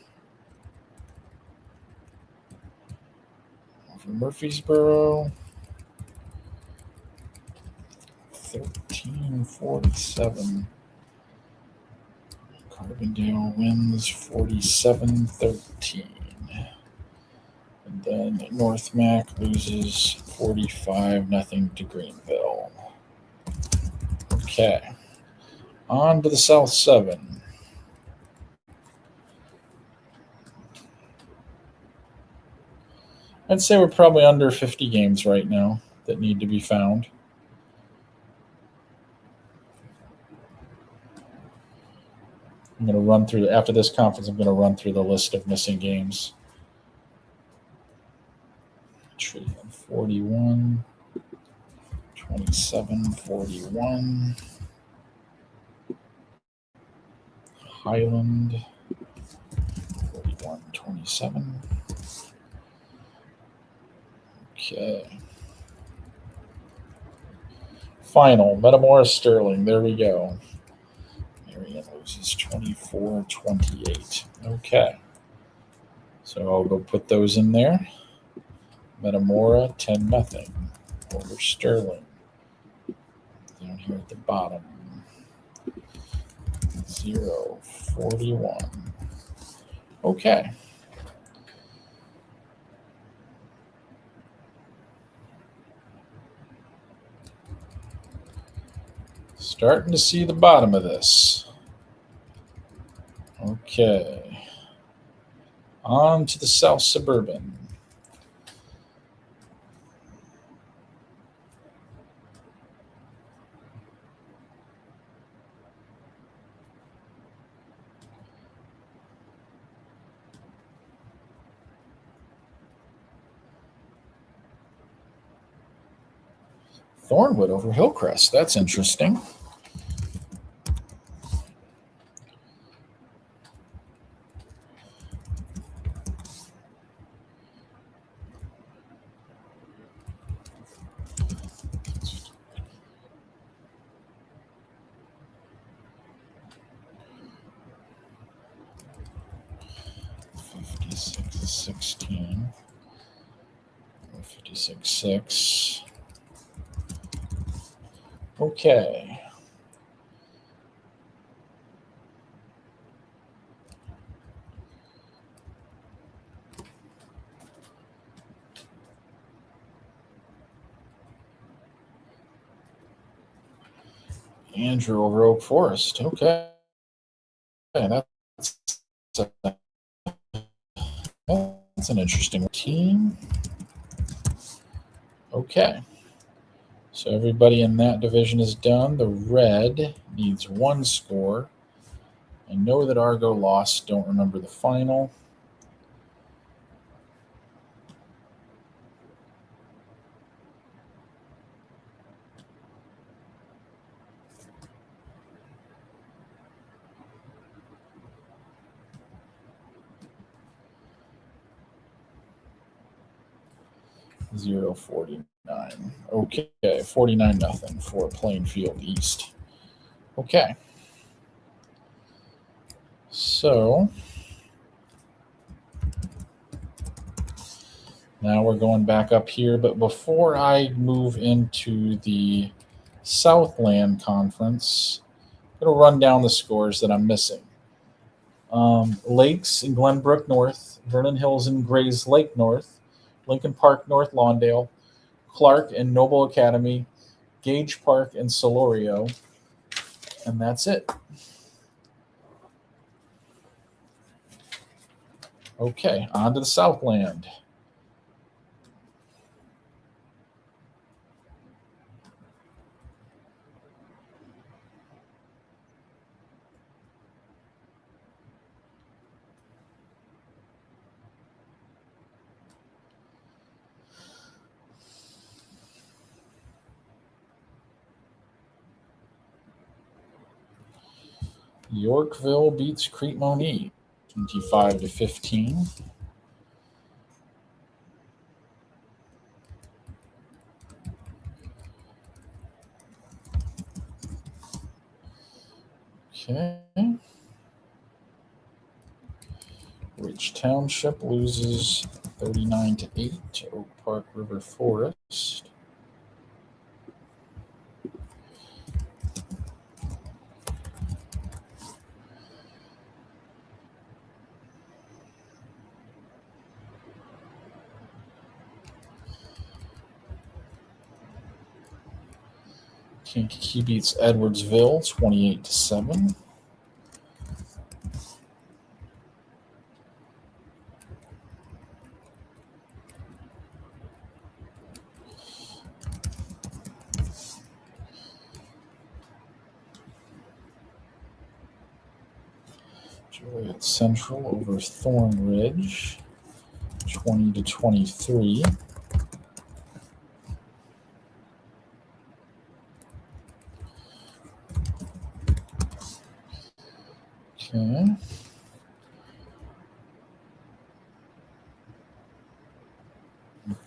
Over Murfreesboro. 13-47. Carbondale wins 47-13. And then North Mac loses 45-0 to Greenville. Okay. On to the South 7. I'd say we're probably under 50 games right now that need to be found. I'm going to run through, after this conference, I'm going to run through the list of missing games. 41, 27, 41. Highland, 41, 27. Okay. Final, Metamora Sterling. There we go. Marion loses 24-28. Okay. So I'll go put those in there. Metamora 10-0 over Sterling. Down here at the bottom. 0-41. Okay. Starting to see the bottom of this. Okay. On to the South Suburban. Thornwood over Hillcrest. That's interesting. $56.16. $56.6. Okay. Andrew over Oak Forest. Okay. That's an interesting team. Okay. So everybody in that division is done. The red needs 1 score. I know that Argo lost. Don't remember the final. $0.49. Okay, 49-0 for Plainfield East. Okay. So now we're going back up here, but before I move into the Southland Conference, I'm going to run down the scores that I'm missing. Lakes in Glenbrook North, Vernon Hills and Grays Lake North, Lincoln Park North Lawndale, Clark and Noble Academy, Gage Park and Solorio, and that's it. Okay, on to the Southland. Yorkville beats Crete-Monee, 25-15. Okay. Rich Township loses 39-8 to Oak Park River Forest. Kankakee beats Edwardsville 28-7. Joliet Central over Thorn Ridge 20-23. Okay.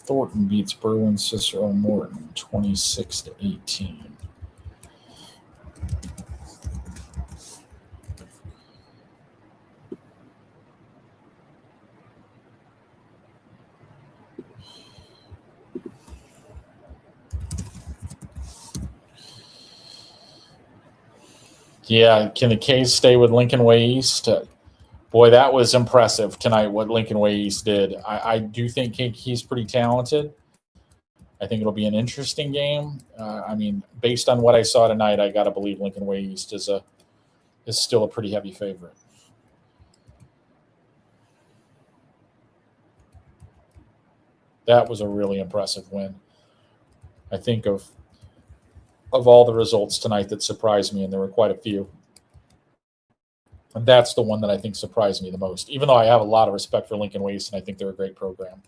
Thornton beats Berwyn Cicero Morton 26-18. Yeah, can the K's stay with Lincoln Way East? Boy, that was impressive tonight, what Lincoln Way East did. I do think he's pretty talented. I think it'll be an interesting game. I mean, based on what I saw tonight, I got to believe Lincoln Way East is still a pretty heavy favorite. That was a really impressive win. I think of all the results tonight that surprised me, and there were quite a few. And that's the one that I think surprised me the most, even though I have a lot of respect for Lincoln Way East, and I think they're a great program.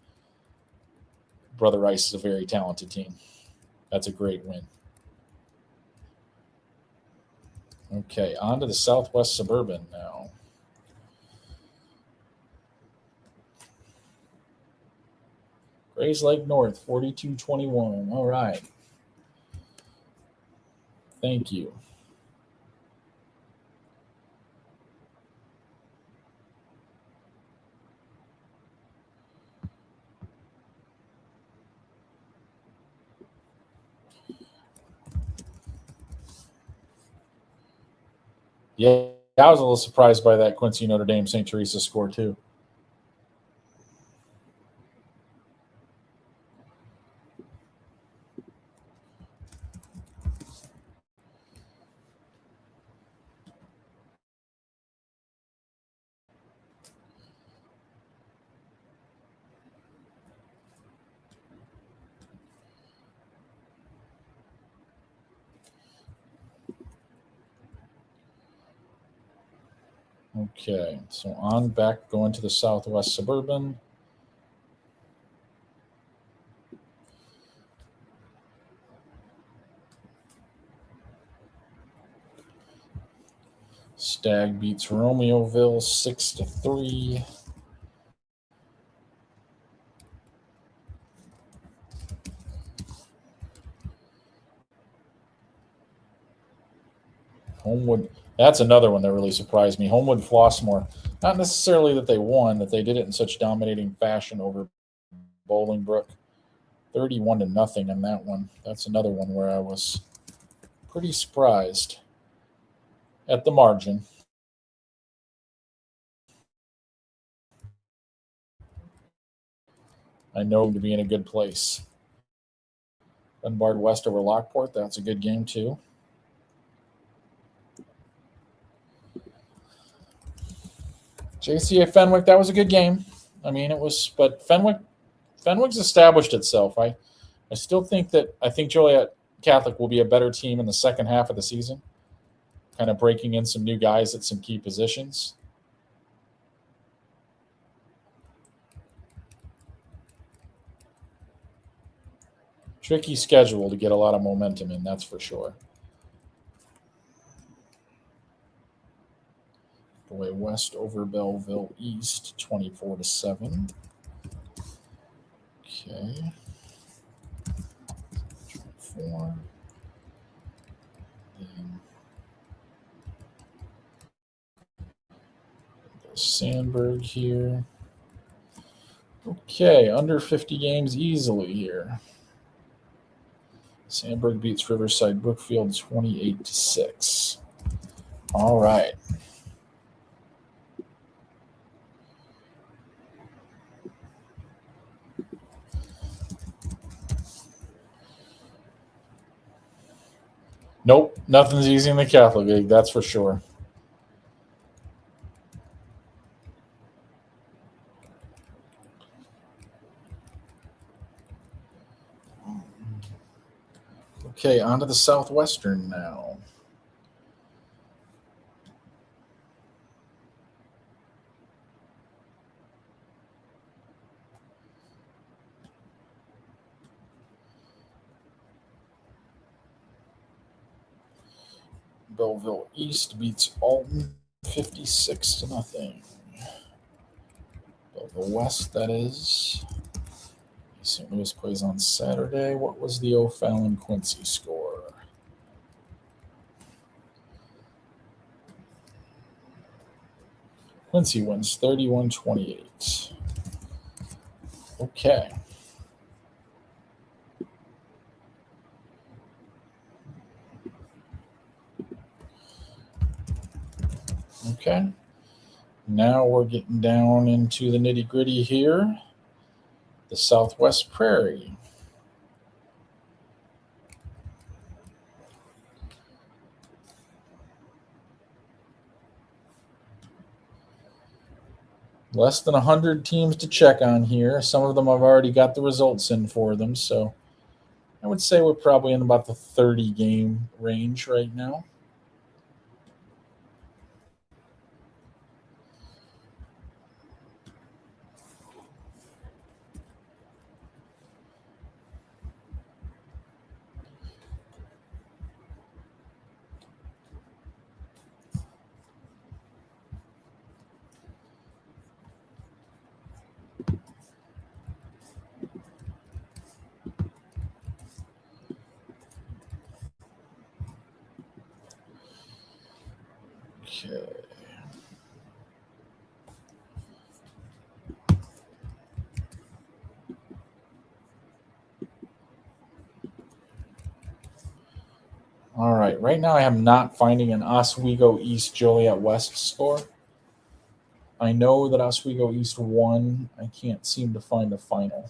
Brother Rice is a very talented team. That's a great win. Okay, on to the Southwest Suburban now. Grays Lake North, 42-21. All right. Thank you. Yeah, I was a little surprised by that Quincy Notre Dame St. Teresa score too. Okay, so on back going to the Southwest Suburban. Stag beats Romeoville 6-3. Homewood, that's another one that really surprised me. Homewood Flossmoor, not necessarily that they won, that they did it in such dominating fashion over Bolingbrook. 31-0 in that one. That's another one where I was pretty surprised at the margin. I know to be in a good place. Dunbar West over Lockport, that's a good game too. JCA Fenwick, that was a good game. I mean, it was, but Fenwick's established itself. I still think Joliet Catholic will be a better team in the second half of the season, kind of breaking in some new guys at some key positions. Tricky schedule to get a lot of momentum in, that's for sure. Boy, West over Belleville East, 24-7. Okay. 24. Then there's Sandburg here. Okay, under 50 games easily here. Sandburg beats Riverside Brookfield 28-6. All right. Nope, nothing's easy in the Catholic League, that's for sure. Okay, on to the Southwestern now. Belleville East beats Alton 56-0. Belleville West, that is. St. Louis plays on Saturday. What was the O'Fallon Quincy score? Quincy wins 31-28. Okay. Okay. Now we're getting down into the nitty-gritty here. The Southwest Prairie. Less than 100 teams to check on here. Some of them I've already got the results in for them, so I would say we're probably in about the 30-game range right now. Okay. All right. Right now I am not finding an Oswego East Joliet West score. I know that Oswego East won. I can't seem to find a final.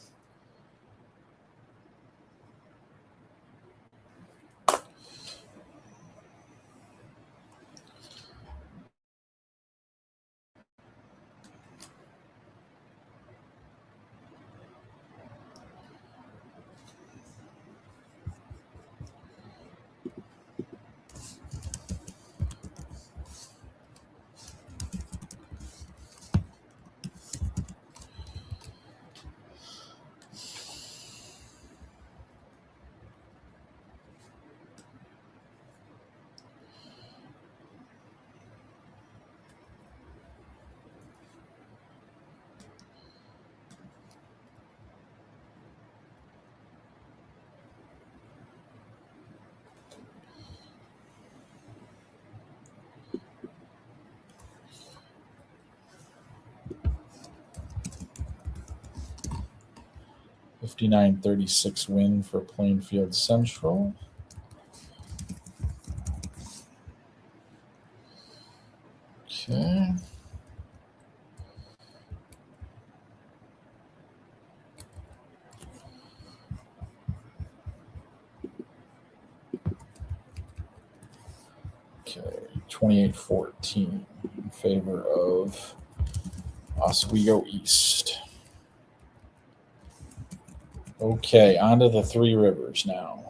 59-36 win for Plainfield Central. Okay. Okay, 28-14 in favor of Oswego East. Okay, on to the Three Rivers now.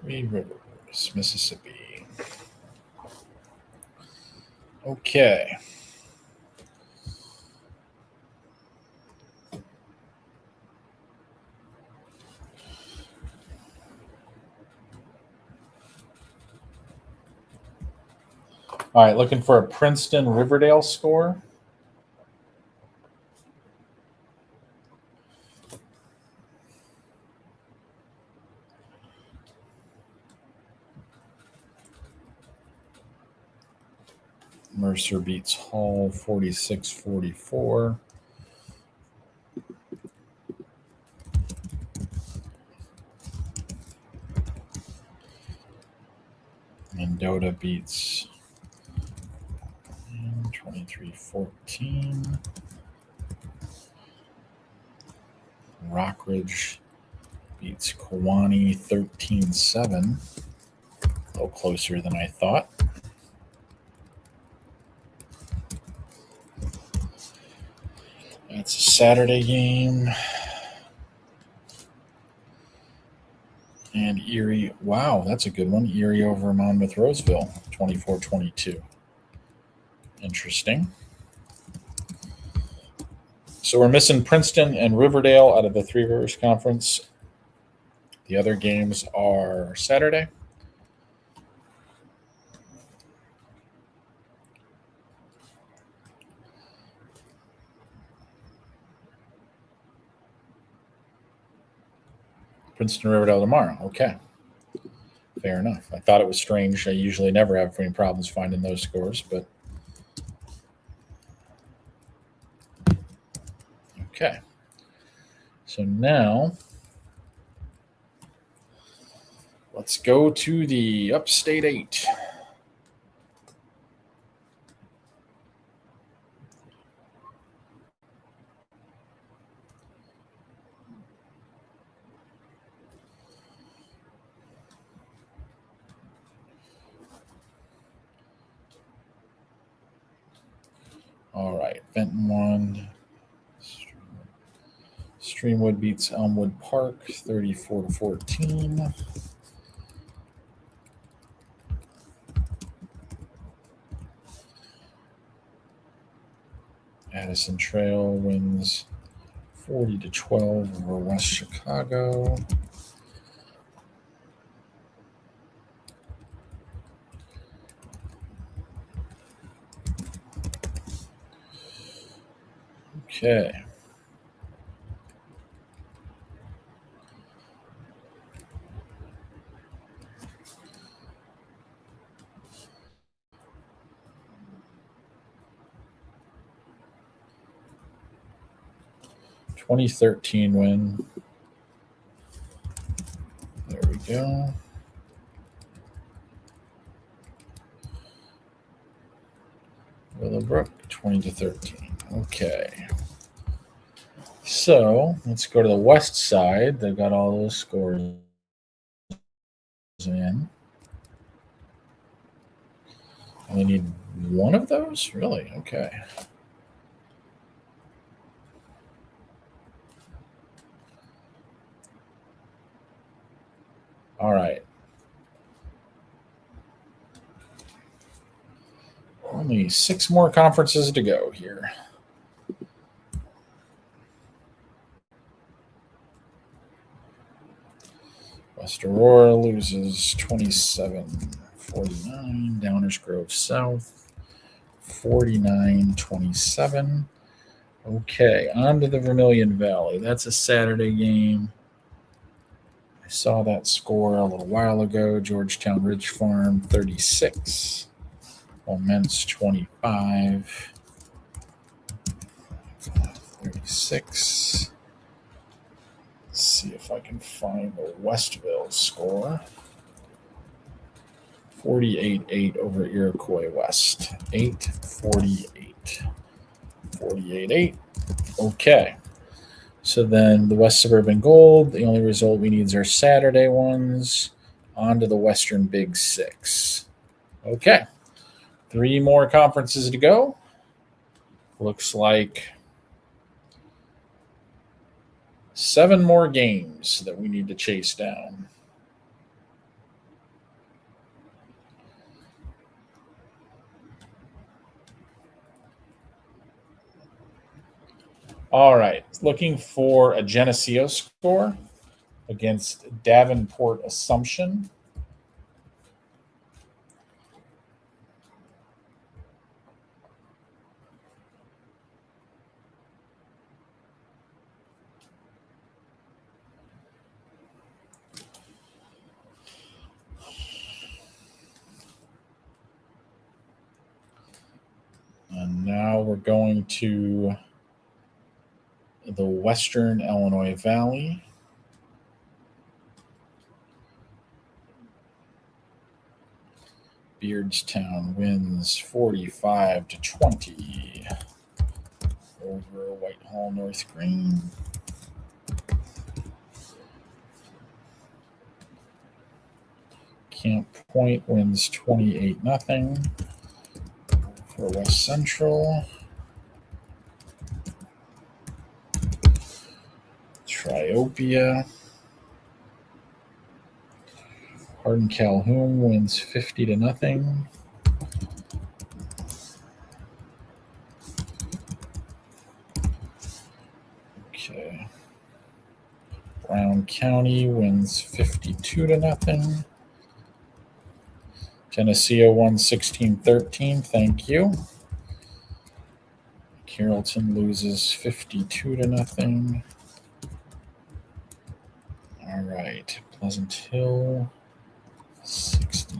Three Rivers, Mississippi. Okay. All right, looking for a Princeton Riverdale score. Mercer beats Hall 46-44. Mendota beats 23-14. Rockridge beats Kewanee 13-7. A little closer than I thought. That's a Saturday game. And Erie, wow, that's a good one. Erie over Monmouth Roseville, 24-22. Interesting. So we're missing Princeton and Riverdale out of the Three Rivers Conference. The other games are Saturday. Princeton and Riverdale tomorrow. Okay. Fair enough. I thought it was strange. I usually never have any problems finding those scores, but okay. So now let's go to the Upstate 8. All right, Benton won. Streamwood beats Elmwood Park 34-14. Addison Trail wins 40-12 over West Chicago. Okay. (2013) win. There we go. Willowbrook 20-13. Okay. So let's go to the west side. They've got all those scores in. Only need one of those? Really? Okay. All right. Only 6 more conferences to go here. West Aurora loses 27-49. Downers Grove South 49-27. Okay, on to the Vermilion Valley. That's a Saturday game. I saw that score a little while ago. Georgetown Ridge Farm 36. Moments 25. 36. Let's see if I can find the Westville score. 48-8 over Iroquois West. 8-48. 48-8. Okay. So then the West Suburban Gold, the only result we need is our Saturday ones. On to the Western Big Six. Okay. 3 more conferences to go. Looks like 7 more games that we need to chase down. All right, looking for a Geneseo score against Davenport Assumption. And now we're going to the Western Illinois Valley. Beardstown wins 45-20 over Whitehall North Green. Camp Point wins 28-0 for West Central. Triopia. Hardin Calhoun wins 50-0. Okay. Brown County wins 52-0. Geneseo won 16-13. Thank you. Carrollton loses 52-0. All right, Pleasant Hill, 60.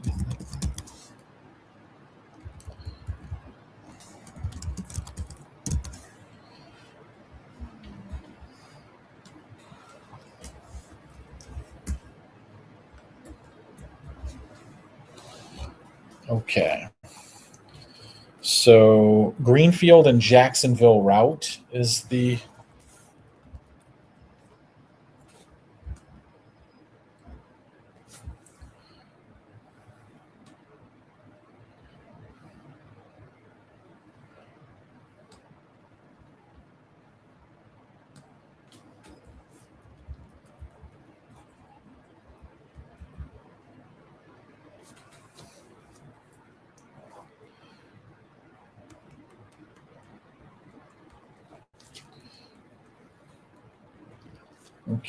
Okay. So Greenfield and Jacksonville route is the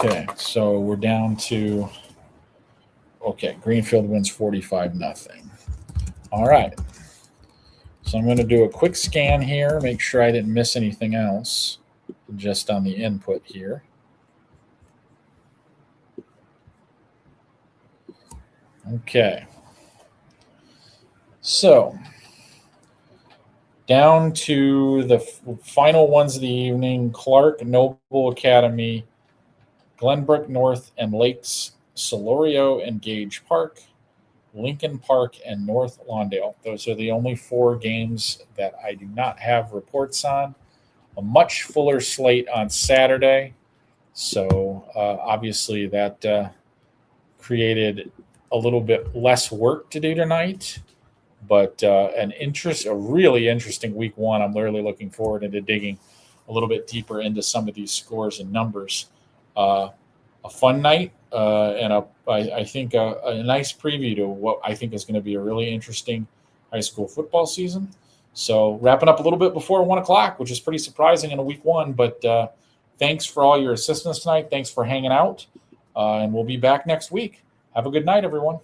Okay, so we're down to, okay, Greenfield wins 45-0. All right. So I'm going to do a quick scan here, make sure I didn't miss anything else just on the input here. Okay. So down to the final ones of the evening, Clark, Noble Academy, Glenbrook North and Lakes, Solorio and Gage Park, Lincoln Park, and North Lawndale. Those are the only 4 games that I do not have reports on. A much fuller slate on Saturday. So obviously that created a little bit less work to do tonight. But a really interesting week 1. I'm really looking forward to digging a little bit deeper into some of these scores and numbers. A fun night and I think a nice preview to what I think is going to be a really interesting high school football season. So wrapping up a little bit before 1 o'clock, which is pretty surprising in a week 1. But thanks for all your assistance tonight. Thanks for hanging out. and we'll be back next week. Have a good night, everyone.